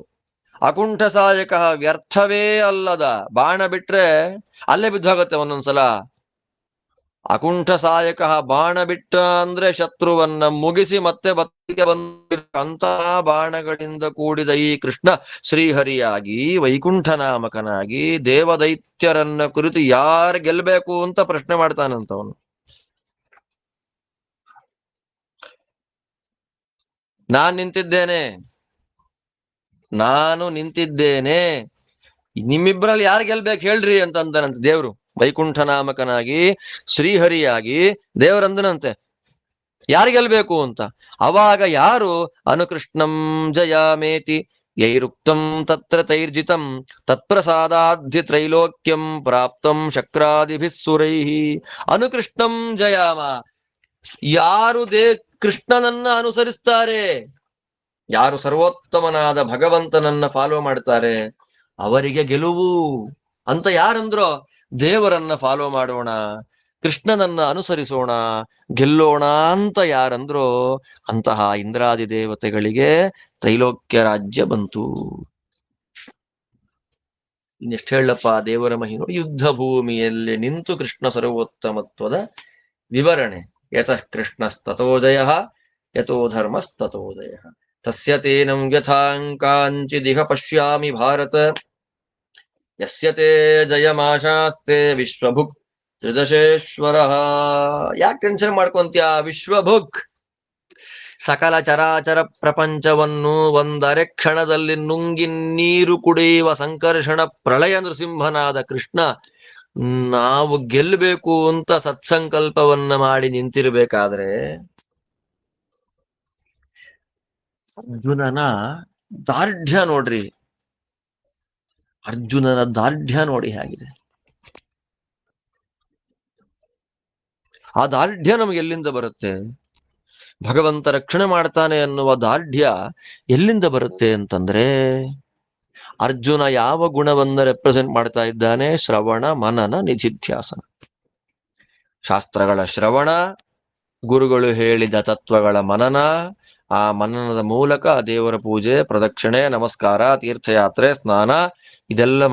ಅಕುಂಠ ಸಾಯಕಃ, ವ್ಯರ್ಥವೇ ಅಲ್ಲದ ಬಾಣ ಬಿಟ್ರೆ ಅಲ್ಲೇ ಬಿದ್ದೋಗತ್ತೆ ಒಂದೊಂದ್ಸಲ. ಅಕುಂಠ ಸಾಯಕ, ಬಾಣ ಬಿಟ್ಟ ಅಂದ್ರೆ ಶತ್ರುವನ್ನ ಮುಗಿಸಿ ಮತ್ತೆ ಬತ್ತಿಗೆ ಅಂತಹ ಬಾಣಗಳಿಂದ ಕೂಡಿದ ಈ ಕೃಷ್ಣ ಶ್ರೀಹರಿಯಾಗಿ ವೈಕುಂಠ ನಾಮಕನಾಗಿ ದೇವದೈತ್ಯರನ್ನ ಕುರಿತು ಯಾರು ಗೆಲ್ಬೇಕು ಅಂತ ಪ್ರಶ್ನೆ ಮಾಡ್ತಾನಂತವನು. ನಾನು ನಿಂತಿದ್ದೇನೆ, ನಿಮ್ಮಿಬ್ಬರಲ್ಲಿ ಯಾರು ಗೆಲ್ಬೇಕು ಹೇಳ್ರಿ ಅಂತ ಅಂತಾನಂತೆ ದೇವ್ರು. ವೈಕುಂಠ ನಾಮಕನಾಗಿ ಶ್ರೀಹರಿಯಾಗಿ ದೇವರಂದನಂತೆ ಯಾರು ಗೆಲ್ಬೇಕು ಅಂತ. ಅವಾಗ ಯಾರು? ಅನುಕೃಷ್ಣಂ ಜಯಾಮೇತಿ ಯೈರುಕ್ತಂ ತತ್ರ ತೈರ್ಜಿತಂ ತತ್ಪ್ರಸಾದಾಧ್ಯ ತ್ರೈಲೋಕ್ಯಂ ಪ್ರಾಪ್ತಂ ಶಕ್ರಾದಿಭಿಸ್ಸುರೈಹಿ. ಅನುಕೃಷ್ಣಂ ಜಯಾಮ, ಯಾರು ಕೃಷ್ಣನನ್ನ ಅನುಸರಿಸ್ತಾರೆ, ಯಾರು ಸರ್ವೋತ್ತಮನಾದ ಭಗವಂತನನ್ನ ಫಾಲೋ ಮಾಡ್ತಾರೆ, ಅವರಿಗೆ ಗೆಲುವು ಅಂತ ಯಾರಂದ್ರೋ? ದೇವರನ್ನ ಫಾಲೋ ಮಾಡೋಣ, ಕೃಷ್ಣನನ್ನ ಅನುಸರಿಸೋಣ, ಗೆಲ್ಲೋಣ ಅಂತ ಯಾರಂದ್ರೋ ಅಂತಹ ಇಂದ್ರಾದಿ ದೇವತೆಗಳಿಗೆ ತ್ರೈಲೋಕ್ಯ ರಾಜ್ಯ ಬಂತು. ಇನ್ನೆಷ್ಟು ಹೇಳಪ್ಪ ದೇವರ ಮಹಿಮೆ. ಯುದ್ಧ ಭೂಮಿಯಲ್ಲಿ ನಿಂತು ಕೃಷ್ಣ ಸರ್ವೋತ್ತಮತ್ವದ ವಿವರಣೆ. ಯತಃ ಕೃಷ್ಣಸ್ತತೋ ಜಯ ಯತೋ ಧರ್ಮಸ್ತತೋ ಜಯ ತಸ್ಯ ತೇನಂ ವ್ಯಥಾಂಕಾಂಚಿದಿಹ ಪಶ್ಯಾಮಿ ಭಾರತ ಯಸ್ಯ ತೇ ಜಯಮಾಶಾಸ್ತೆ ವಿಶ್ವಭುಕ್ ತ್ರಿದಶೇಶ್ವರ. ಯಾಕೆ ಟೆನ್ಷನ್ ಮಾಡ್ಕೊಂತ್ಯಾ? ವಿಶ್ವಭುಕ್, ಸಕಲ ಚರಾಚರ ಪ್ರಪಂಚವನ್ನು ಒಂದರೆ ಕ್ಷಣದಲ್ಲಿ ನುಂಗಿ ನೀರು ಕುಡಿಯುವ ಸಂಕರ್ಷಣ ಪ್ರಳಯ ನೃಸಿಂಹನಾದ ಕೃಷ್ಣ ನಾವು ಗೆಲ್ಲಬೇಕು ಅಂತ ಸತ್ಸಂಕಲ್ಪವನ್ನ ಮಾಡಿ ನಿಂತಿರ್ಬೇಕಾದ್ರೆ ಅರ್ಜುನನ ದಾರ್ಢ್ಯ ನೋಡ್ರಿ. ಅರ್ಜುನನ ದಾರ್ಢ್ಯ ನೋಡಿ ಹೇಗಿದೆ. ಆ ದಾರ್ಢ್ಯ ನಮಗೆ ಎಲ್ಲಿಂದ ಬರುತ್ತೆ? ಭಗವಂತ ರಕ್ಷಣೆ ಮಾಡ್ತಾನೆ ಅನ್ನುವ ದಾರ್ಢ್ಯ ಎಲ್ಲಿಂದ ಬರುತ್ತೆ ಅಂತಂದ್ರೆ, ಅರ್ಜುನ ಯಾವ ಗುಣವನ್ನ ರೆಪ್ರೆಸೆಂಟ್ ಮಾಡ್ತಾ ಇದ್ದಾನೆ? ಶ್ರವಣ ಮನನ ನಿಧಿಧ್ಯಾಸನ. ಶಾಸ್ತ್ರಗಳ ಶ್ರವಣ, ಗುರುಗಳು ಹೇಳಿದ ತತ್ವಗಳ ಮನನ, ಆ ಮನನದ ಮೂಲಕ ದೇವರ ಪೂಜೆ, ಪ್ರದಕ್ಷಿಣೆ, ನಮಸ್ಕಾರ, ತೀರ್ಥಯಾತ್ರೆ, ಸ್ನಾನ ಇದೆಲ್ಲ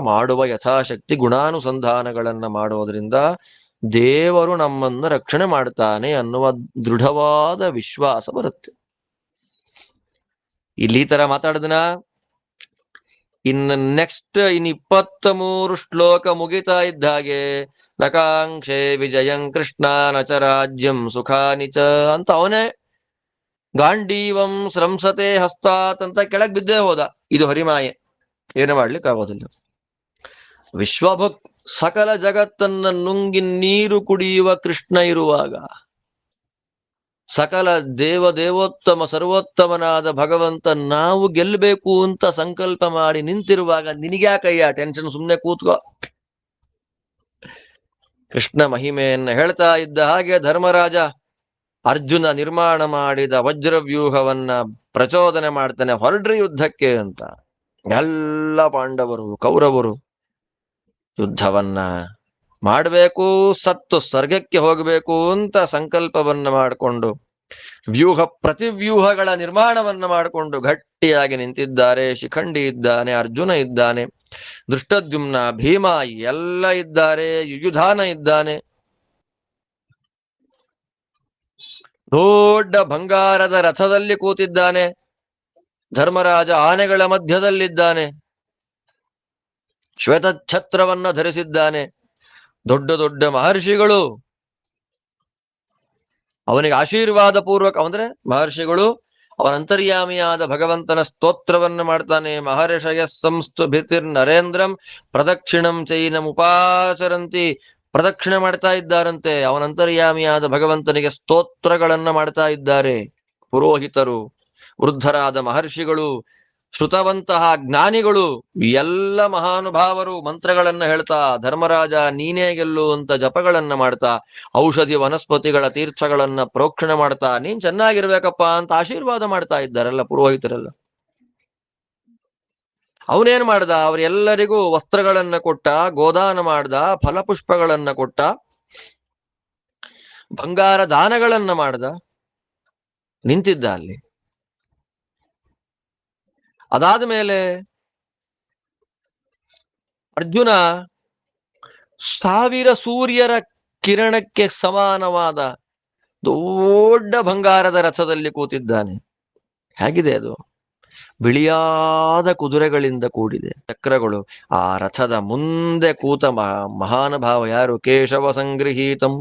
ಮಾಡುವ ಯಥಾಶಕ್ತಿ ಗುಣಾನುಸಂಧಾನಗಳನ್ನ ಮಾಡೋದ್ರಿಂದ ದೇವರು ನಮ್ಮನ್ನು ರಕ್ಷಣೆ ಮಾಡ್ತಾನೆ ಅನ್ನುವ ದೃಢವಾದ ವಿಶ್ವಾಸ ಬರುತ್ತೆ. ಇಲ್ಲಿ ಈ ತರ ಮಾತಾಡಿದ್ನ ಇನ್ನು ನೆಕ್ಸ್ಟ್ 23 ಶ್ಲೋಕ ಮುಗಿತಾ ಇದ್ದ ಹಾಗೆ ನಕಾಂಕ್ಷೆ ವಿಜಯಂ ಕೃಷ್ಣ ನಚ ರಾಜ್ಯಂ ಸುಖಾನಿಚ ಅಂತ ಅವನೇ ಗಾಂಡೀವಂ ಸ್ರಂಸತೆ ಹಸ್ತಾತ್ ಅಂತ ಕೆಳಗ್ ಬಿದ್ದೇ ಹೋದ. ಇದು ಹರಿಮಾಯೆ, ಏನು ಮಾಡ್ಲಿಕ್ಕೆ ಆಗೋದಿಲ್ಲ. ವಿಶ್ವಭಕ್ ಸಕಲ ಜಗತ್ತನ್ನ ನುಂಗಿ ನೀರು ಕುಡಿಯುವ ಕೃಷ್ಣ ಇರುವಾಗ, ಸಕಲ ದೇವೋತ್ತಮ ಸರ್ವೋತ್ತಮನಾದ ಭಗವಂತ ನಾವು ಗೆಲ್ಲಬೇಕು ಅಂತ ಸಂಕಲ್ಪ ಮಾಡಿ ನಿಂತಿರುವಾಗ ನಿನಗ್ಯಾಕಯ್ಯ ಟೆನ್ಷನ್? ಸುಮ್ಮನೆ ಕೂತ್ಕೋ. ಕೃಷ್ಣ ಮಹಿಮೆಯನ್ನ ಹೇಳ್ತಾ ಇದ್ದ ಹಾಗೆ ಧರ್ಮರಾಜ ಅರ್ಜುನ ನಿರ್ಮಾಣ ಮಾಡಿದ ವಜ್ರವ್ಯೂಹವನ್ನ ಪ್ರಚೋದನೆ ಮಾಡ್ತಾನೆ, ಹೊರಡ್ರಿ ಯುದ್ಧಕ್ಕೆ ಅಂತ. ಎಲ್ಲ ಪಾಂಡವರು ಕೌರವರು ಯುದ್ಧವನ್ನ ಮಾಡಬೇಕು, ಸತ್ತು ಸ್ವರ್ಗಕ್ಕೆ ಹೋಗಬೇಕು ಅಂತ ಸಂಕಲ್ಪವನ್ನ ಮಾಡಿಕೊಂಡು ಪ್ರತಿವ್ಯೂಹಗಳ ನಿರ್ಮಾಣವನ್ನ ಮಾಡಿಕೊಂಡು ಗಟ್ಟಿಯಾಗಿ ನಿಂತಿದ್ದಾರೆ. ಶಿಖಂಡಿ ಇದ್ದಾನೆ, ಅರ್ಜುನ ಇದ್ದಾನೆ, ದೃಷ್ಟದ್ಯುಮ್ನ, ಭೀಮ ಎಲ್ಲ ಇದ್ದಾರೆ, ಯುಯುಧಾನ ಇದ್ದಾನೆ. ದೊಡ್ಡ ಬಂಗಾರದ ರಥದಲ್ಲಿ ಕೂತಿದ್ದಾನೆ ಧರ್ಮರಾಜ, ಆನೆಗಳ ಮಧ್ಯದಲ್ಲಿದ್ದಾನೆ, ಶ್ವೇತಛತ್ರವನ್ನ ಧರಿಸಿದ್ದಾನೆ. ದೊಡ್ಡ ದೊಡ್ಡ ಮಹರ್ಷಿಗಳು ಅವನಿಗೆ ಆಶೀರ್ವಾದ ಪೂರ್ವಕ, ಅಂದ್ರೆ ಮಹರ್ಷಿಗಳು ಅವನ ಅಂತರ್ಯಾಮಿಯಾದ ಭಗವಂತನ ಸ್ತೋತ್ರವನ್ನು ಮಾಡ್ತಾನೆ. ಮಹರ್ಷಯ ಸಂಸ್ತು ಭಿತಿರ್ ನರೇಂದ್ರಂ ಪ್ರದಕ್ಷಿಣಂ ಚೈನಂ ಉಪಾಚರಂತಿ. ಪ್ರದಕ್ಷಿಣೆ ಮಾಡ್ತಾ ಇದ್ದಾರಂತೆ, ಅವನ ಅಂತರ್ಯಾಮಿಯಾದ ಭಗವಂತನಿಗೆ ಸ್ತೋತ್ರಗಳನ್ನ ಮಾಡ್ತಾ ಇದ್ದಾರೆ ಪುರೋಹಿತರು, ವೃದ್ಧರಾದ ಮಹರ್ಷಿಗಳು, ಶ್ರುತವಂತಹ ಜ್ಞಾನಿಗಳು, ಎಲ್ಲ ಮಹಾನುಭಾವರು ಮಂತ್ರಗಳನ್ನ ಹೇಳ್ತಾ ಧರ್ಮರಾಜ ನೀನೇ ಗೆಲ್ಲು ಅಂತ ಜಪಗಳನ್ನ ಮಾಡ್ತಾ, ಔಷಧಿ ವನಸ್ಪತಿಗಳ ತೀರ್ಥಗಳನ್ನ ಪ್ರೋಕ್ಷಣೆ ಮಾಡ್ತಾ ನೀನ್ ಚೆನ್ನಾಗಿರ್ಬೇಕಪ್ಪ ಅಂತ ಆಶೀರ್ವಾದ ಮಾಡ್ತಾ ಇದ್ದಾರೆಲ್ಲ ಪುರೋಹಿತರೆಲ್ಲ. ಅವನೇನ್ ಮಾಡ್ದ? ಅವರೆಲ್ಲರಿಗೂ ವಸ್ತ್ರಗಳನ್ನ ಕೊಟ್ಟ, ಗೋದಾನ ಮಾಡ್ದ, ಫಲಪುಷ್ಪಗಳನ್ನ ಕೊಟ್ಟ, ಬಂಗಾರ ದಾನಗಳನ್ನ ಮಾಡ್ದ, ನಿಂತಿದ್ದ ಅಲ್ಲಿ. ಅದಾದ ಮೇಲೆ ಅರ್ಜುನ 1000 ಸೂರ್ಯರ ಕಿರಣಕ್ಕೆ ಸಮಾನವಾದ ದೊಡ್ಡ ಬಂಗಾರದ ರಥದಲ್ಲಿ ಕೂತಿದ್ದಾನೆ. ಹೇಗಿದೆ ಅದು? ಬಿಳಿಯಾದ ಕುದುರೆಗಳಿಂದ ಕೂಡಿದೆ, ಚಕ್ರಗಳು. ಆ ರಥದ ಮುಂದೆ ಕೂತ ಮಹಾನುಭಾವ ಯಾರು? ಕೇಶವ ಸಂಗೃಹೀತಂ.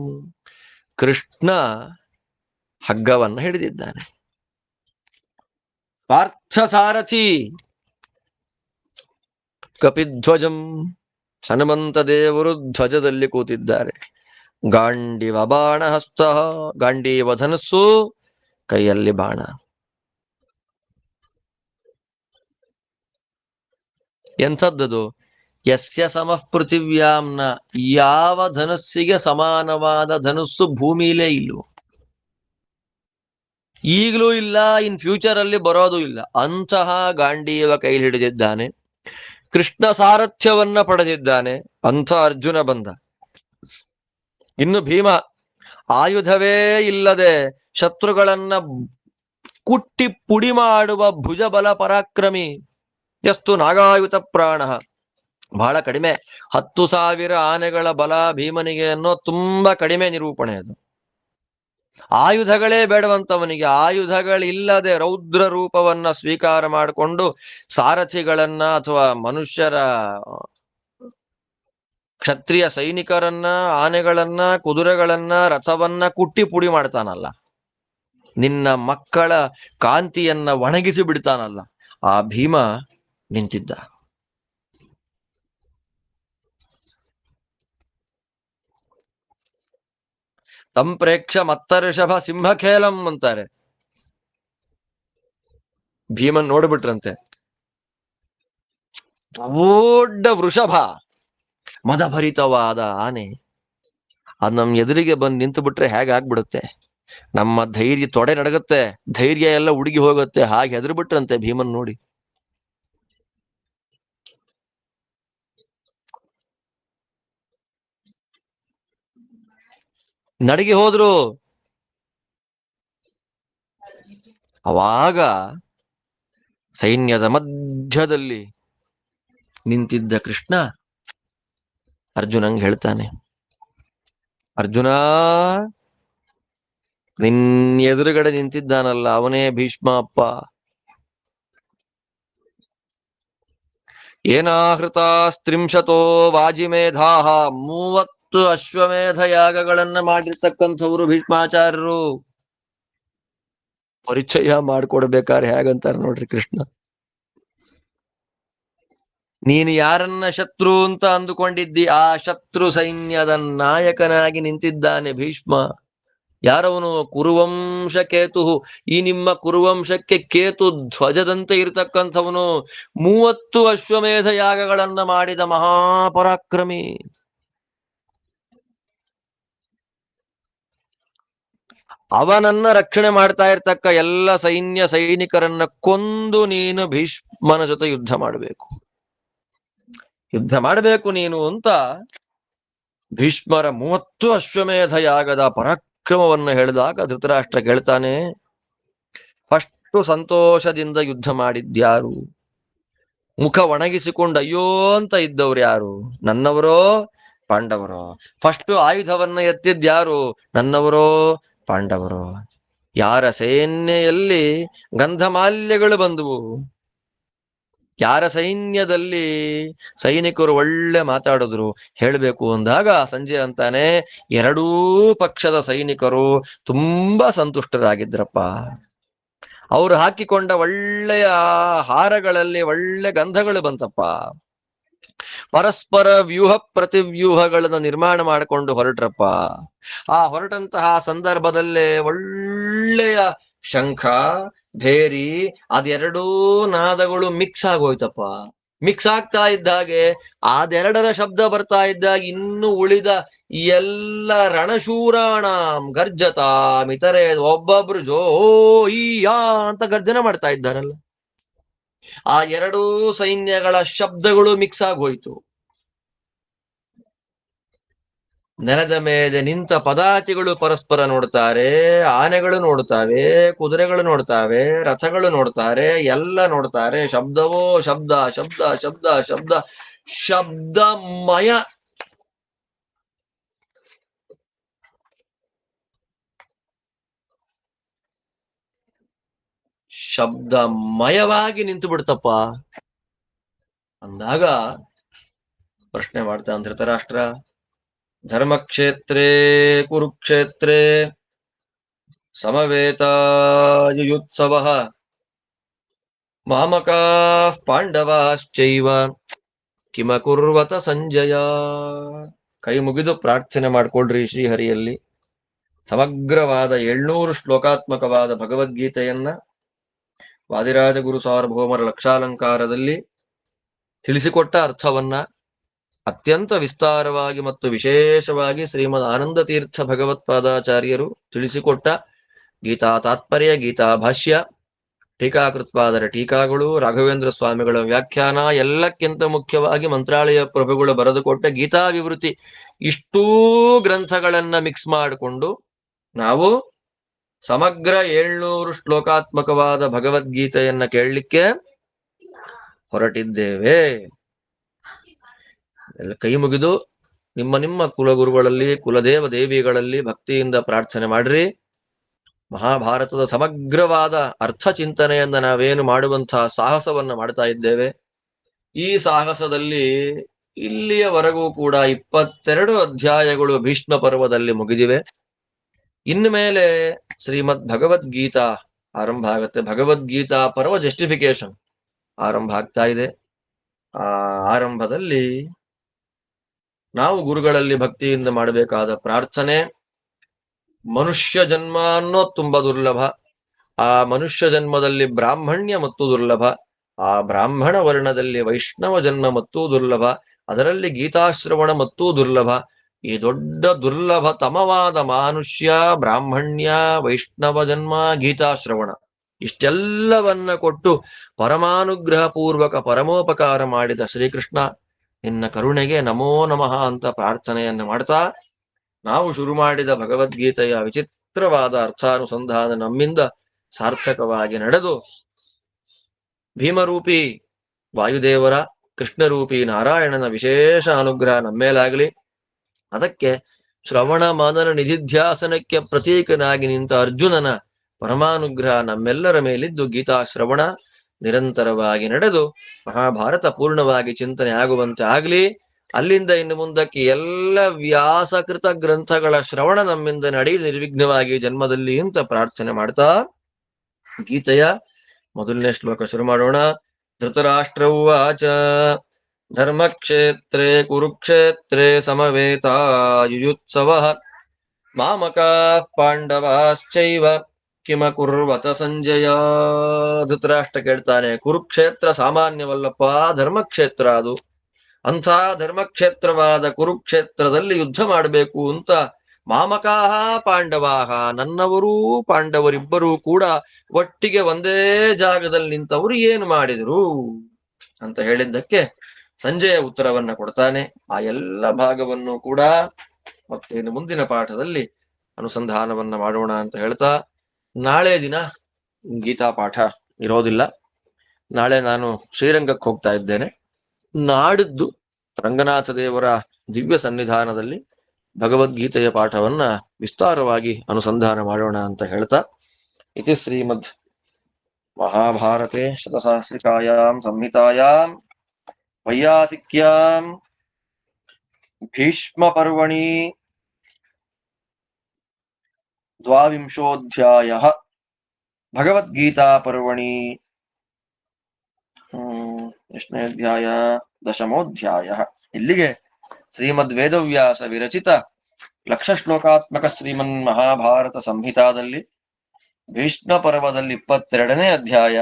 ಕೃಷ್ಣ ಹಗ್ಗವನ್ನ ಹಿಡಿದಿದ್ದಾನೆ. ಪಾರ್ಥ ಸಾರಥಿ ಕಪಿಧ್ವಜಂ. ಹನುಮಂತ ದೇವರು ಧ್ವಜದಲ್ಲಿ ಕೂತಿದ್ದಾರೆ. ಗಾಂಡೀವ ಬಾಣ ಹಸ್ತ, ಗಾಂಡೀವ ಧನಸ್ಸು, ಕೈಯಲ್ಲಿ ಬಾಣ. ಎಂಥದ್ದದು? ಯಸ್ಯ ಸಮಃ ಪೃಥಿವ್ಯಾಮ್ನ. ಯಾವ ಧನಸ್ಸಿಗೆ ಸಮಾನವಾದ ಧನಸ್ಸು ಭೂಮಿಲೇ ಇಲ್ವೋ, ಈಗಲೂ ಇಲ್ಲ, ಇನ್ ಫ್ಯೂಚರ್ ಅಲ್ಲಿ ಬರೋದು ಇಲ್ಲ. ಅಂತಹ ಗಾಂಡೀವ ಕೈಲಿ ಹಿಡಿದಿದ್ದಾನೆ. ಕೃಷ್ಣ ಸಾರಥ್ಯವನ್ನ ಪಡೆದಿದ್ದಾನೆ. ಅಂಥ ಅರ್ಜುನ ಬಂದ. ಇನ್ನು ಭೀಮ ಆಯುಧವೇ ಇಲ್ಲದೆ ಶತ್ರುಗಳನ್ನ ಕುಟ್ಟಿ ಪುಡಿ ಮಾಡುವ ಭುಜಬಲ ಪರಾಕ್ರಮಿ. ಎಷ್ಟು ನಾಗಾಯುತ ಪ್ರಾಣ, ಬಹಳ ಕಡಿಮೆ. 10,000 ಆನೆಗಳ ಬಲ ಭೀಮನಿಗೆ ಅನ್ನೋ ತುಂಬಾ ಕಡಿಮೆ ನಿರೂಪಣೆ ಅದು. ಆಯುಧಗಳೇ ಬೇಡವಂತವನಿಗೆ. ಆಯುಧಗಳಿಲ್ಲದೆ ರೌದ್ರ ರೂಪವನ್ನ ಸ್ವೀಕಾರ ಮಾಡಿಕೊಂಡು ಸಾರಥಿಗಳನ್ನ ಅಥವಾ ಮನುಷ್ಯರ ಕ್ಷತ್ರಿಯ ಸೈನಿಕರನ್ನ, ಆನೆಗಳನ್ನ, ಕುದುರೆಗಳನ್ನ, ರಥವನ್ನ ಕುಟ್ಟಿ ಪುಡಿ ಮಾಡ್ತಾನಲ್ಲ. ನಿನ್ನ ಮಕ್ಕಳ ಕಾಂತಿಯನ್ನ ಒಣಗಿಸಿ ಬಿಡ್ತಾನಲ್ಲ, ಆ ಭೀಮ ನಿಂತಿದ್ದ. ತಂಪ್ರೇಕ್ಷ ಮತ್ತರ್ಷಭ ಸಿಂಹಖೇಲಂ ಅಂತಾರೆ. ಭೀಮನ್ ನೋಡ್ಬಿಟ್ರಂತೆ, ದೊಡ್ಡ ವೃಷಭ, ಮದಭರಿತವಾದ ಆನೆ, ಅದ್ ನಮ್ ಎದುರಿಗೆ ಬಂದು ನಿಂತು ಬಿಟ್ರೆ ಹೇಗಾಗ್ಬಿಡುತ್ತೆ, ನಮ್ಮ ಧೈರ್ಯ ತೊಡೆ ನಡಗತ್ತೆ, ಧೈರ್ಯ ಎಲ್ಲ ಉಡುಗಿ ಹೋಗುತ್ತೆ. ಹಾಗೆ ಹೆದರ್ ಬಿಟ್ರಂತೆ ಭೀಮನ್ ನೋಡಿ. ನಡಗಿ ಹೋದ್ರು. ಅವಾಗ ಸೈನ್ಯದ ಮಧ್ಯದಲ್ಲಿ ನಿಂತಿದ್ದ ಕೃಷ್ಣ ಅರ್ಜುನಂಗ್ ಹೇಳ್ತಾನೆ, ಅರ್ಜುನ, ನಿನ್ ಎದುರುಗಡೆ ನಿಂತಿದ್ದಾನಲ್ಲ ಅವನೇ ಭೀಷ್ಮ ಅಪ್ಪ. ಏನಾಹೃತಾಸ್ತ್ರಿಂಶತೋ ವಾಜಿಮೇಧಾಹ, 30 ಅಶ್ವಮೇಧ ಯಾಗಗಳನ್ನ ಮಾಡಿರ್ತಕ್ಕಂಥವ್ರು ಭೀಷ್ಮಾಚಾರ್ಯರು. ಪರಿಚಯ ಮಾಡ್ಕೊಡ್ಬೇಕಾದ್ರೆ ಹೇಗಂತಾರ ನೋಡ್ರಿ ಕೃಷ್ಣ, ನೀನು ಯಾರನ್ನ ಶತ್ರು ಅಂತ ಅಂದುಕೊಂಡಿದ್ದಿ, ಆ ಶತ್ರು ಸೈನ್ಯದ ನಾಯಕನಾಗಿ ನಿಂತಿದ್ದಾನೆ ಭೀಷ್ಮ. ಯಾರವನು? ಕುರುವಂಶ ಕೇತು. ಈ ನಿಮ್ಮ ಕುರುವಂಶಕ್ಕೆ ಕೇತು ಧ್ವಜದಂತೆ ಇರತಕ್ಕಂಥವನು, 30 ಅಶ್ವಮೇಧ ಯಾಗಗಳನ್ನ ಮಾಡಿದ ಮಹಾಪರಾಕ್ರಮಿ. ಅವನನ್ನ ರಕ್ಷಣೆ ಮಾಡ್ತಾ ಇರ್ತಕ್ಕ ಎಲ್ಲ ಸೈನಿಕರನ್ನ ಕೊಂದು ನೀನು ಭೀಷ್ಮನ ಜೊತೆ ಯುದ್ಧ ಮಾಡಬೇಕು ನೀನು ಅಂತ ಭೀಷ್ಮರ 30 ಅಶ್ವಮೇಧ ಯಾಗದ ಪರಾಕ್ರಮವನ್ನು ಹೇಳಿದಾಗ ಧೃತರಾಷ್ಟ್ರ ಕೇಳ್ತಾನೆ, ಫಸ್ಟ್ ಸಂತೋಷದಿಂದ ಯುದ್ಧ ಮಾಡಿದ್ಯಾರು? ಮುಖ ಒಣಗಿಸಿಕೊಂಡು ಅಯ್ಯೋ ಅಂತ ಇದ್ದವ್ರು ಯಾರು? ನನ್ನವರೋ ಪಾಂಡವರೋ? ಫಸ್ಟ್ ಆಯುಧವನ್ನ ಎತ್ತಿದ್ಯಾರು? ನನ್ನವರೋ ಪಾಂಡವರೋ? ಯಾರ ಸೈನ್ಯದಲ್ಲಿ ಗಂಧಮಾಲ್ಯಗಳು ಬಂದವು, ಯಾರ ಸೈನ್ಯದಲ್ಲಿ ಸೈನಿಕರು ಒಳ್ಳೆ ಮಾತಾಡಿದ್ರು ಹೇಳಬೇಕು ಅಂದಾಗ ಸಂಜೆ ಅಂತಾನೆ, ಎರಡೂ ಪಕ್ಷದ ಸೈನಿಕರು ತುಂಬಾ ಸಂತುಷ್ಟರಾಗಿದ್ರಪ್ಪ. ಅವರು ಹಾಕಿಕೊಂಡ ಒಳ್ಳೆಯ ಹಾರಗಳಲ್ಲಿ ಒಳ್ಳೆ ಗಂಧಗಳು ಬಂತಪ್ಪ. ಪರಸ್ಪರ ವ್ಯೂಹ ಪ್ರತಿವ್ಯೂಹಗಳನ್ನು ನಿರ್ಮಾಣ ಮಾಡಿಕೊಂಡು ಹೊರಟ್ರಪ್ಪ. ಆ ಹೊರಟಂತಹ ಸಂದರ್ಭದಲ್ಲೇ ಒಳ್ಳೆಯ ಶಂಖ ಭೇರಿ ಅದೆರಡೂ ನಾದಗಳು ಮಿಕ್ಸ್ ಆಗೋಯ್ತಪ್ಪ. ಮಿಕ್ಸ್ ಆಗ್ತಾ ಇದ್ದಾಗೆ ಅದೆರಡರ ಶಬ್ದ ಬರ್ತಾ ಇದ್ದಾಗ ಇನ್ನು ಉಳಿದ ಎಲ್ಲ ರಣಶೂರಾಣ ಗರ್ಜತಾ ಮಿತರೆ, ಒಬ್ಬೊಬ್ರು ಜೋ ಯಾ ಅಂತ ಗರ್ಜನೆ ಮಾಡ್ತಾ ಇದ್ದಾರಲ್ಲ. ಆ ಎರಡೂ ಸೈನ್ಯಗಳ ಶಬ್ದಗಳು ಮಿಕ್ಸ್ ಆಗೋಯ್ತು. ನೆಲದ ಮೇಲೆ ನಿಂತ ಪದಾತಿಗಳು ಪರಸ್ಪರ ನೋಡ್ತಾರೆ, ಆನೆಗಳು ನೋಡ್ತಾವೆ, ಕುದುರೆಗಳು ನೋಡ್ತಾವೆ, ರಥಗಳು ನೋಡ್ತಾರೆ, ಎಲ್ಲ ನೋಡ್ತಾರೆ. ಶಬ್ದವೋ ಶಬ್ದ, ಶಬ್ದ ಶಬ್ದ ಶಬ್ದ ಶಬ್ದಮಯ. ಶಬ್ದಮಯವಾಗಿ ನಿಂತು ಬಿಡ್ತಪ್ಪ ಅಂದಾಗ ಪ್ರಶ್ನೆ ಮಾಡ್ತಾನೆ ಧೃತರಾಷ್ಟ್ರ, ಧರ್ಮಕ್ಷೇತ್ರೇ ಕುರುಕ್ಷೇತ್ರೇ ಸಮವೇತಾಯುತ್ಸವಃ ಮಾಮಕಾಃ ಪಾಂಡವಾಶ್ಚೈವ ಕಿಮಕುರ್ವತ ಸಂಜಯ. ಕೈ ಮುಗಿದು ಪ್ರಾರ್ಥನೆ ಮಾಡ್ಕೊಳ್ರಿ ಶ್ರೀಹರಿಯಲ್ಲಿ. ಸಮಗ್ರವಾದ 700 ಶ್ಲೋಕಾತ್ಮಕವಾದ ಭಗವದ್ಗೀತೆಯನ್ನ ವಾದಿರಾಜ ಗುರು ಸಾರ್ವಭೌಮರ ಲಕ್ಷಾಲಂಕಾರದಲ್ಲಿ ತಿಳಿಸಿಕೊಟ್ಟ ಅರ್ಥವನ್ನ ಅತ್ಯಂತ ವಿಸ್ತಾರವಾಗಿ ಮತ್ತು ವಿಶೇಷವಾಗಿ ಶ್ರೀಮದ್ ಆನಂದ ತೀರ್ಥ ಭಗವತ್ಪಾದಾಚಾರ್ಯರು ತಿಳಿಸಿಕೊಟ್ಟ ಗೀತಾ ತಾತ್ಪರ್ಯ, ಗೀತಾ ಭಾಷ್ಯ, ಟೀಕಾಕೃತ್ಪಾದರ ಟೀಕಾಗಳು, ರಾಘವೇಂದ್ರ ಸ್ವಾಮಿಗಳ ವ್ಯಾಖ್ಯಾನ, ಎಲ್ಲಕ್ಕಿಂತ ಮುಖ್ಯವಾಗಿ ಮಂತ್ರಾಲಯ ಪ್ರಭುಗಳು ಬರೆದುಕೊಟ್ಟ ಗೀತಾ ವಿವೃತಿ, ಇಷ್ಟೂ ಗ್ರಂಥಗಳನ್ನ ಮಿಕ್ಸ್ ಮಾಡಿಕೊಂಡು ನಾವು ಸಮಗ್ರ 700 ಶ್ಲೋಕಾತ್ಮಕವಾದ ಭಗವದ್ಗೀತೆಯನ್ನ ಕೇಳಲಿಕ್ಕೆ ಹೊರಟಿದ್ದೇವೆ. ಎಲ್ಲ ಕೈ ಮುಗಿದು ನಿಮ್ಮ ಕುಲಗುರುಗಳಲ್ಲಿ, ಕುಲದೇವ ದೇವಿಗಳಲ್ಲಿ ಭಕ್ತಿಯಿಂದ ಪ್ರಾರ್ಥನೆ ಮಾಡ್ರಿ. ಮಹಾಭಾರತದ ಸಮಗ್ರವಾದ ಅರ್ಥ ಚಿಂತನೆಯನ್ನ ನಾವೇನು ಮಾಡುವಂತಹ ಸಾಹಸವನ್ನ ಮಾಡ್ತಾ ಇದ್ದೇವೆ. ಈ ಸಾಹಸದಲ್ಲಿ ಇಲ್ಲಿಯವರೆಗೂ ಕೂಡ 22 ಅಧ್ಯಾಯಗಳು ಭೀಷ್ಮ ಪರ್ವದಲ್ಲಿ ಮುಗಿದಿವೆ. ಇನ್ನು ಮೇಲೆ ಶ್ರೀಮದ್ ಭಗವದ್ಗೀತಾ ಆರಂಭ ಆಗುತ್ತೆ. ಭಗವದ್ಗೀತಾ ಪರ್ವ ಜಸ್ಟಿಫಿಕೇಶನ್ ಆರಂಭ ಆಗ್ತಾ ಇದೆ. ಆ ಆರಂಭದಲ್ಲಿ ನಾವು ಗುರುಗಳಲ್ಲಿ ಭಕ್ತಿಯಿಂದ ಮಾಡಬೇಕಾದ ಪ್ರಾರ್ಥನೆ, ಮನುಷ್ಯ ಜನ್ಮ ಅನ್ನೋದು ತುಂಬಾ ದುರ್ಲಭ. ಆ ಮನುಷ್ಯ ಜನ್ಮದಲ್ಲಿ ಬ್ರಾಹ್ಮಣ್ಯ ಮತ್ತು ದುರ್ಲಭ. ಆ ಬ್ರಾಹ್ಮಣ ವರ್ಣದಲ್ಲಿ ವೈಷ್ಣವ ಜನ್ಮ ಮತ್ತೂ ದುರ್ಲಭ. ಅದರಲ್ಲಿ ಗೀತಾಶ್ರವಣ ಮತ್ತೂ ದುರ್ಲಭ. ಈ ದೊಡ್ಡ ದುರ್ಲಭ ತಮವಾದ ಮಾನುಷ್ಯ, ಬ್ರಾಹ್ಮಣ್ಯ, ವೈಷ್ಣವ ಜನ್ಮ, ಗೀತಾಶ್ರವಣ ಇಷ್ಟೆಲ್ಲವನ್ನ ಕೊಟ್ಟು ಪರಮಾನುಗ್ರಹ ಪೂರ್ವಕ ಪರಮೋಪಕಾರ ಮಾಡಿದ ಶ್ರೀಕೃಷ್ಣ, ನಿನ್ನ ಕರುಣೆಗೆ ನಮೋ ನಮಃ ಅಂತ ಪ್ರಾರ್ಥನೆಯನ್ನು ಮಾಡ್ತಾ, ನಾವು ಶುರು ಮಾಡಿದ ಭಗವದ್ಗೀತೆಯ ವಿಚಿತ್ರವಾದ ಅರ್ಥಾನುಸಂಧಾನ ನಮ್ಮಿಂದ ಸಾರ್ಥಕವಾಗಿ ನಡೆದು ಭೀಮರೂಪಿ ವಾಯುದೇವರ, ಕೃಷ್ಣರೂಪಿ ನಾರಾಯಣನ ವಿಶೇಷ ಅನುಗ್ರಹ ನಮ್ಮೇಲಾಗಲಿ. ಅದಕ್ಕೆ ಶ್ರವಣ ಮನನ ನಿಧಿಧ್ಯಾಸನಕ್ಕೆ ಪ್ರತೀಕನಾಗಿ ನಿಂತ ಅರ್ಜುನನ ಪರಮಾನುಗ್ರಹ ನಮ್ಮೆಲ್ಲರ ಮೇಲಿದ್ದು ಗೀತಾ ಶ್ರವಣ ನಿರಂತರವಾಗಿ ನಡೆದು ಮಹಾಭಾರತ ಪೂರ್ಣವಾಗಿ ಚಿಂತನೆ ಆಗುವಂತೆ ಆಗಲಿ. ಅಲ್ಲಿಂದ ಇನ್ನು ಮುಂದಕ್ಕೆ ಎಲ್ಲ ವ್ಯಾಸಕೃತ ಗ್ರಂಥಗಳ ಶ್ರವಣ ನಮ್ಮಿಂದ ನಡೆಯಲಿ ನಿರ್ವಿಘ್ನವಾಗಿ ಜನ್ಮದಲ್ಲಿ ಅಂತ ಪ್ರಾರ್ಥನೆ ಮಾಡ್ತಾ ಗೀತೆಯ ಮೊದಲನೇ ಶ್ಲೋಕ ಶುರು ಮಾಡೋಣ. ಧೃತರಾಷ್ಟ್ರ ಉವಾಚ ಧರ್ಮಕ್ಷೇತ್ರೇ ಕುರುಕ್ಷೇತ್ರೇ ಸಮವೇತಾಯುಯುತ್ಸವಃ ಮಾಮಕಾಃ ಪಾಂಡವಾಶ್ಚೈವ ಕಿಮಕುರ್ವತ ಸಂಜಯ. ಧೃತರಾಷ್ಟ್ರ ಕೇಳ್ತಾನೆ, ಕುರುಕ್ಷೇತ್ರ ಸಾಮಾನ್ಯವಲ್ಲಪ್ಪ, ಧರ್ಮಕ್ಷೇತ್ರ ಅದು. ಅಂಥ ಧರ್ಮಕ್ಷೇತ್ರವಾದ ಕುರುಕ್ಷೇತ್ರದಲ್ಲಿ ಯುದ್ಧ ಮಾಡಬೇಕು ಅಂತ ಮಾಮಕಾಹ ಪಾಂಡವಾಹ, ನನ್ನವರೂ ಪಾಂಡವರಿಬ್ಬರೂ ಕೂಡ ಒಟ್ಟಿಗೆ ಒಂದೇ ಜಾಗದಲ್ಲಿ ನಿಂತವರು ಏನು ಮಾಡಿದರು ಅಂತ ಹೇಳಿದ್ದಕ್ಕೆ ಸಂಜಯ ಉತ್ತರವನ್ನ ಕೊಡ್ತಾನೆ. ಆ ಎಲ್ಲ ಭಾಗವನ್ನು ಕೂಡ ಮತ್ತೆ ಇನ್ನು ಮುಂದಿನ ಪಾಠದಲ್ಲಿ ಅನುಸಂಧಾನವನ್ನ ಮಾಡೋಣ ಅಂತ ಹೇಳ್ತಾ, ನಾಳೆ ದಿನ ಗೀತಾ ಪಾಠ ಇರೋದಿಲ್ಲ. ನಾಳೆ ನಾನು ಶ್ರೀರಂಗಕ್ಕೆ ಹೋಗ್ತಾ ಇದ್ದೇನೆ. ನಾಡಿದ್ದು ರಂಗನಾಥ ದೇವರ ದಿವ್ಯ ಸನ್ನಿಧಾನದಲ್ಲಿ ಭಗವದ್ಗೀತೆಯ ಪಾಠವನ್ನ ವಿಸ್ತಾರವಾಗಿ ಅನುಸಂಧಾನ ಮಾಡೋಣ ಅಂತ ಹೇಳ್ತಾ, ಇತಿ ಶ್ರೀಮದ್ ಮಹಾಭಾರತೆ ಶತಸಹಸ್ರಿಕಾಯಾಂ ಸಂಹಿತಾಯಾಂ ವೈಯಾಸಿಕ್ಯಾಂ ಭೀಷ್ಮ ಪರ್ವಣಿ ದ್ವಾವಿಂಶೋಧ್ಯಾಯ ಭಗವದ್ಗೀತಾ ಪರ್ವಣಿ ಎಷ್ಟನೇ ಅಧ್ಯಾಯ? ದಶಮೋಧ್ಯಾಯ. ಇಲ್ಲಿಗೆ ಶ್ರೀಮದ್ ವೇದವ್ಯಾಸ ವಿರಚಿತ ಲಕ್ಷ ಶ್ಲೋಕಾತ್ಮಕ ಶ್ರೀಮನ್ ಮಹಾಭಾರತ ಸಂಹಿತಾದಲ್ಲಿ ಭೀಷ್ಮ ಪರ್ವದಲ್ಲಿ 22ನೇ ಅಧ್ಯಾಯ,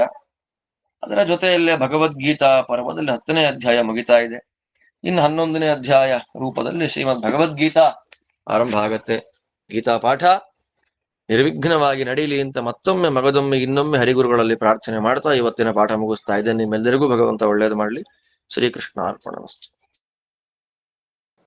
ಅದರ ಜೊತೆಯಲ್ಲೇ ಭಗವದ್ಗೀತಾ ಪರ್ವದಲ್ಲಿ 10ನೇ ಅಧ್ಯಾಯ ಮುಗಿತಾ ಇದೆ. ಇನ್ನು 11ನೇ ಅಧ್ಯಾಯ ರೂಪದಲ್ಲಿ ಶ್ರೀಮದ್ ಭಗವದ್ಗೀತಾ ಆರಂಭ ಆಗತ್ತೆ. ಗೀತಾ ಪಾಠ ನಿರ್ವಿಘ್ನವಾಗಿ ನಡೀಲಿ ಅಂತ ಮತ್ತೊಮ್ಮೆ ಮಗದೊಮ್ಮೆ ಇನ್ನೊಮ್ಮೆ ಹರಿಗುರುಗಳಲ್ಲಿ ಪ್ರಾರ್ಥನೆ ಮಾಡ್ತಾ ಇವತ್ತಿನ ಪಾಠ ಮುಗಿಸ್ತಾ ಇದ್ದೇನೆ. ನಿಮ್ಮೆಲ್ಲರಿಗೂ ಭಗವಂತ ಒಳ್ಳೇದು ಮಾಡಲಿ. ಶ್ರೀಕೃಷ್ಣ ಅರ್ಪಣಮಸ್ತು.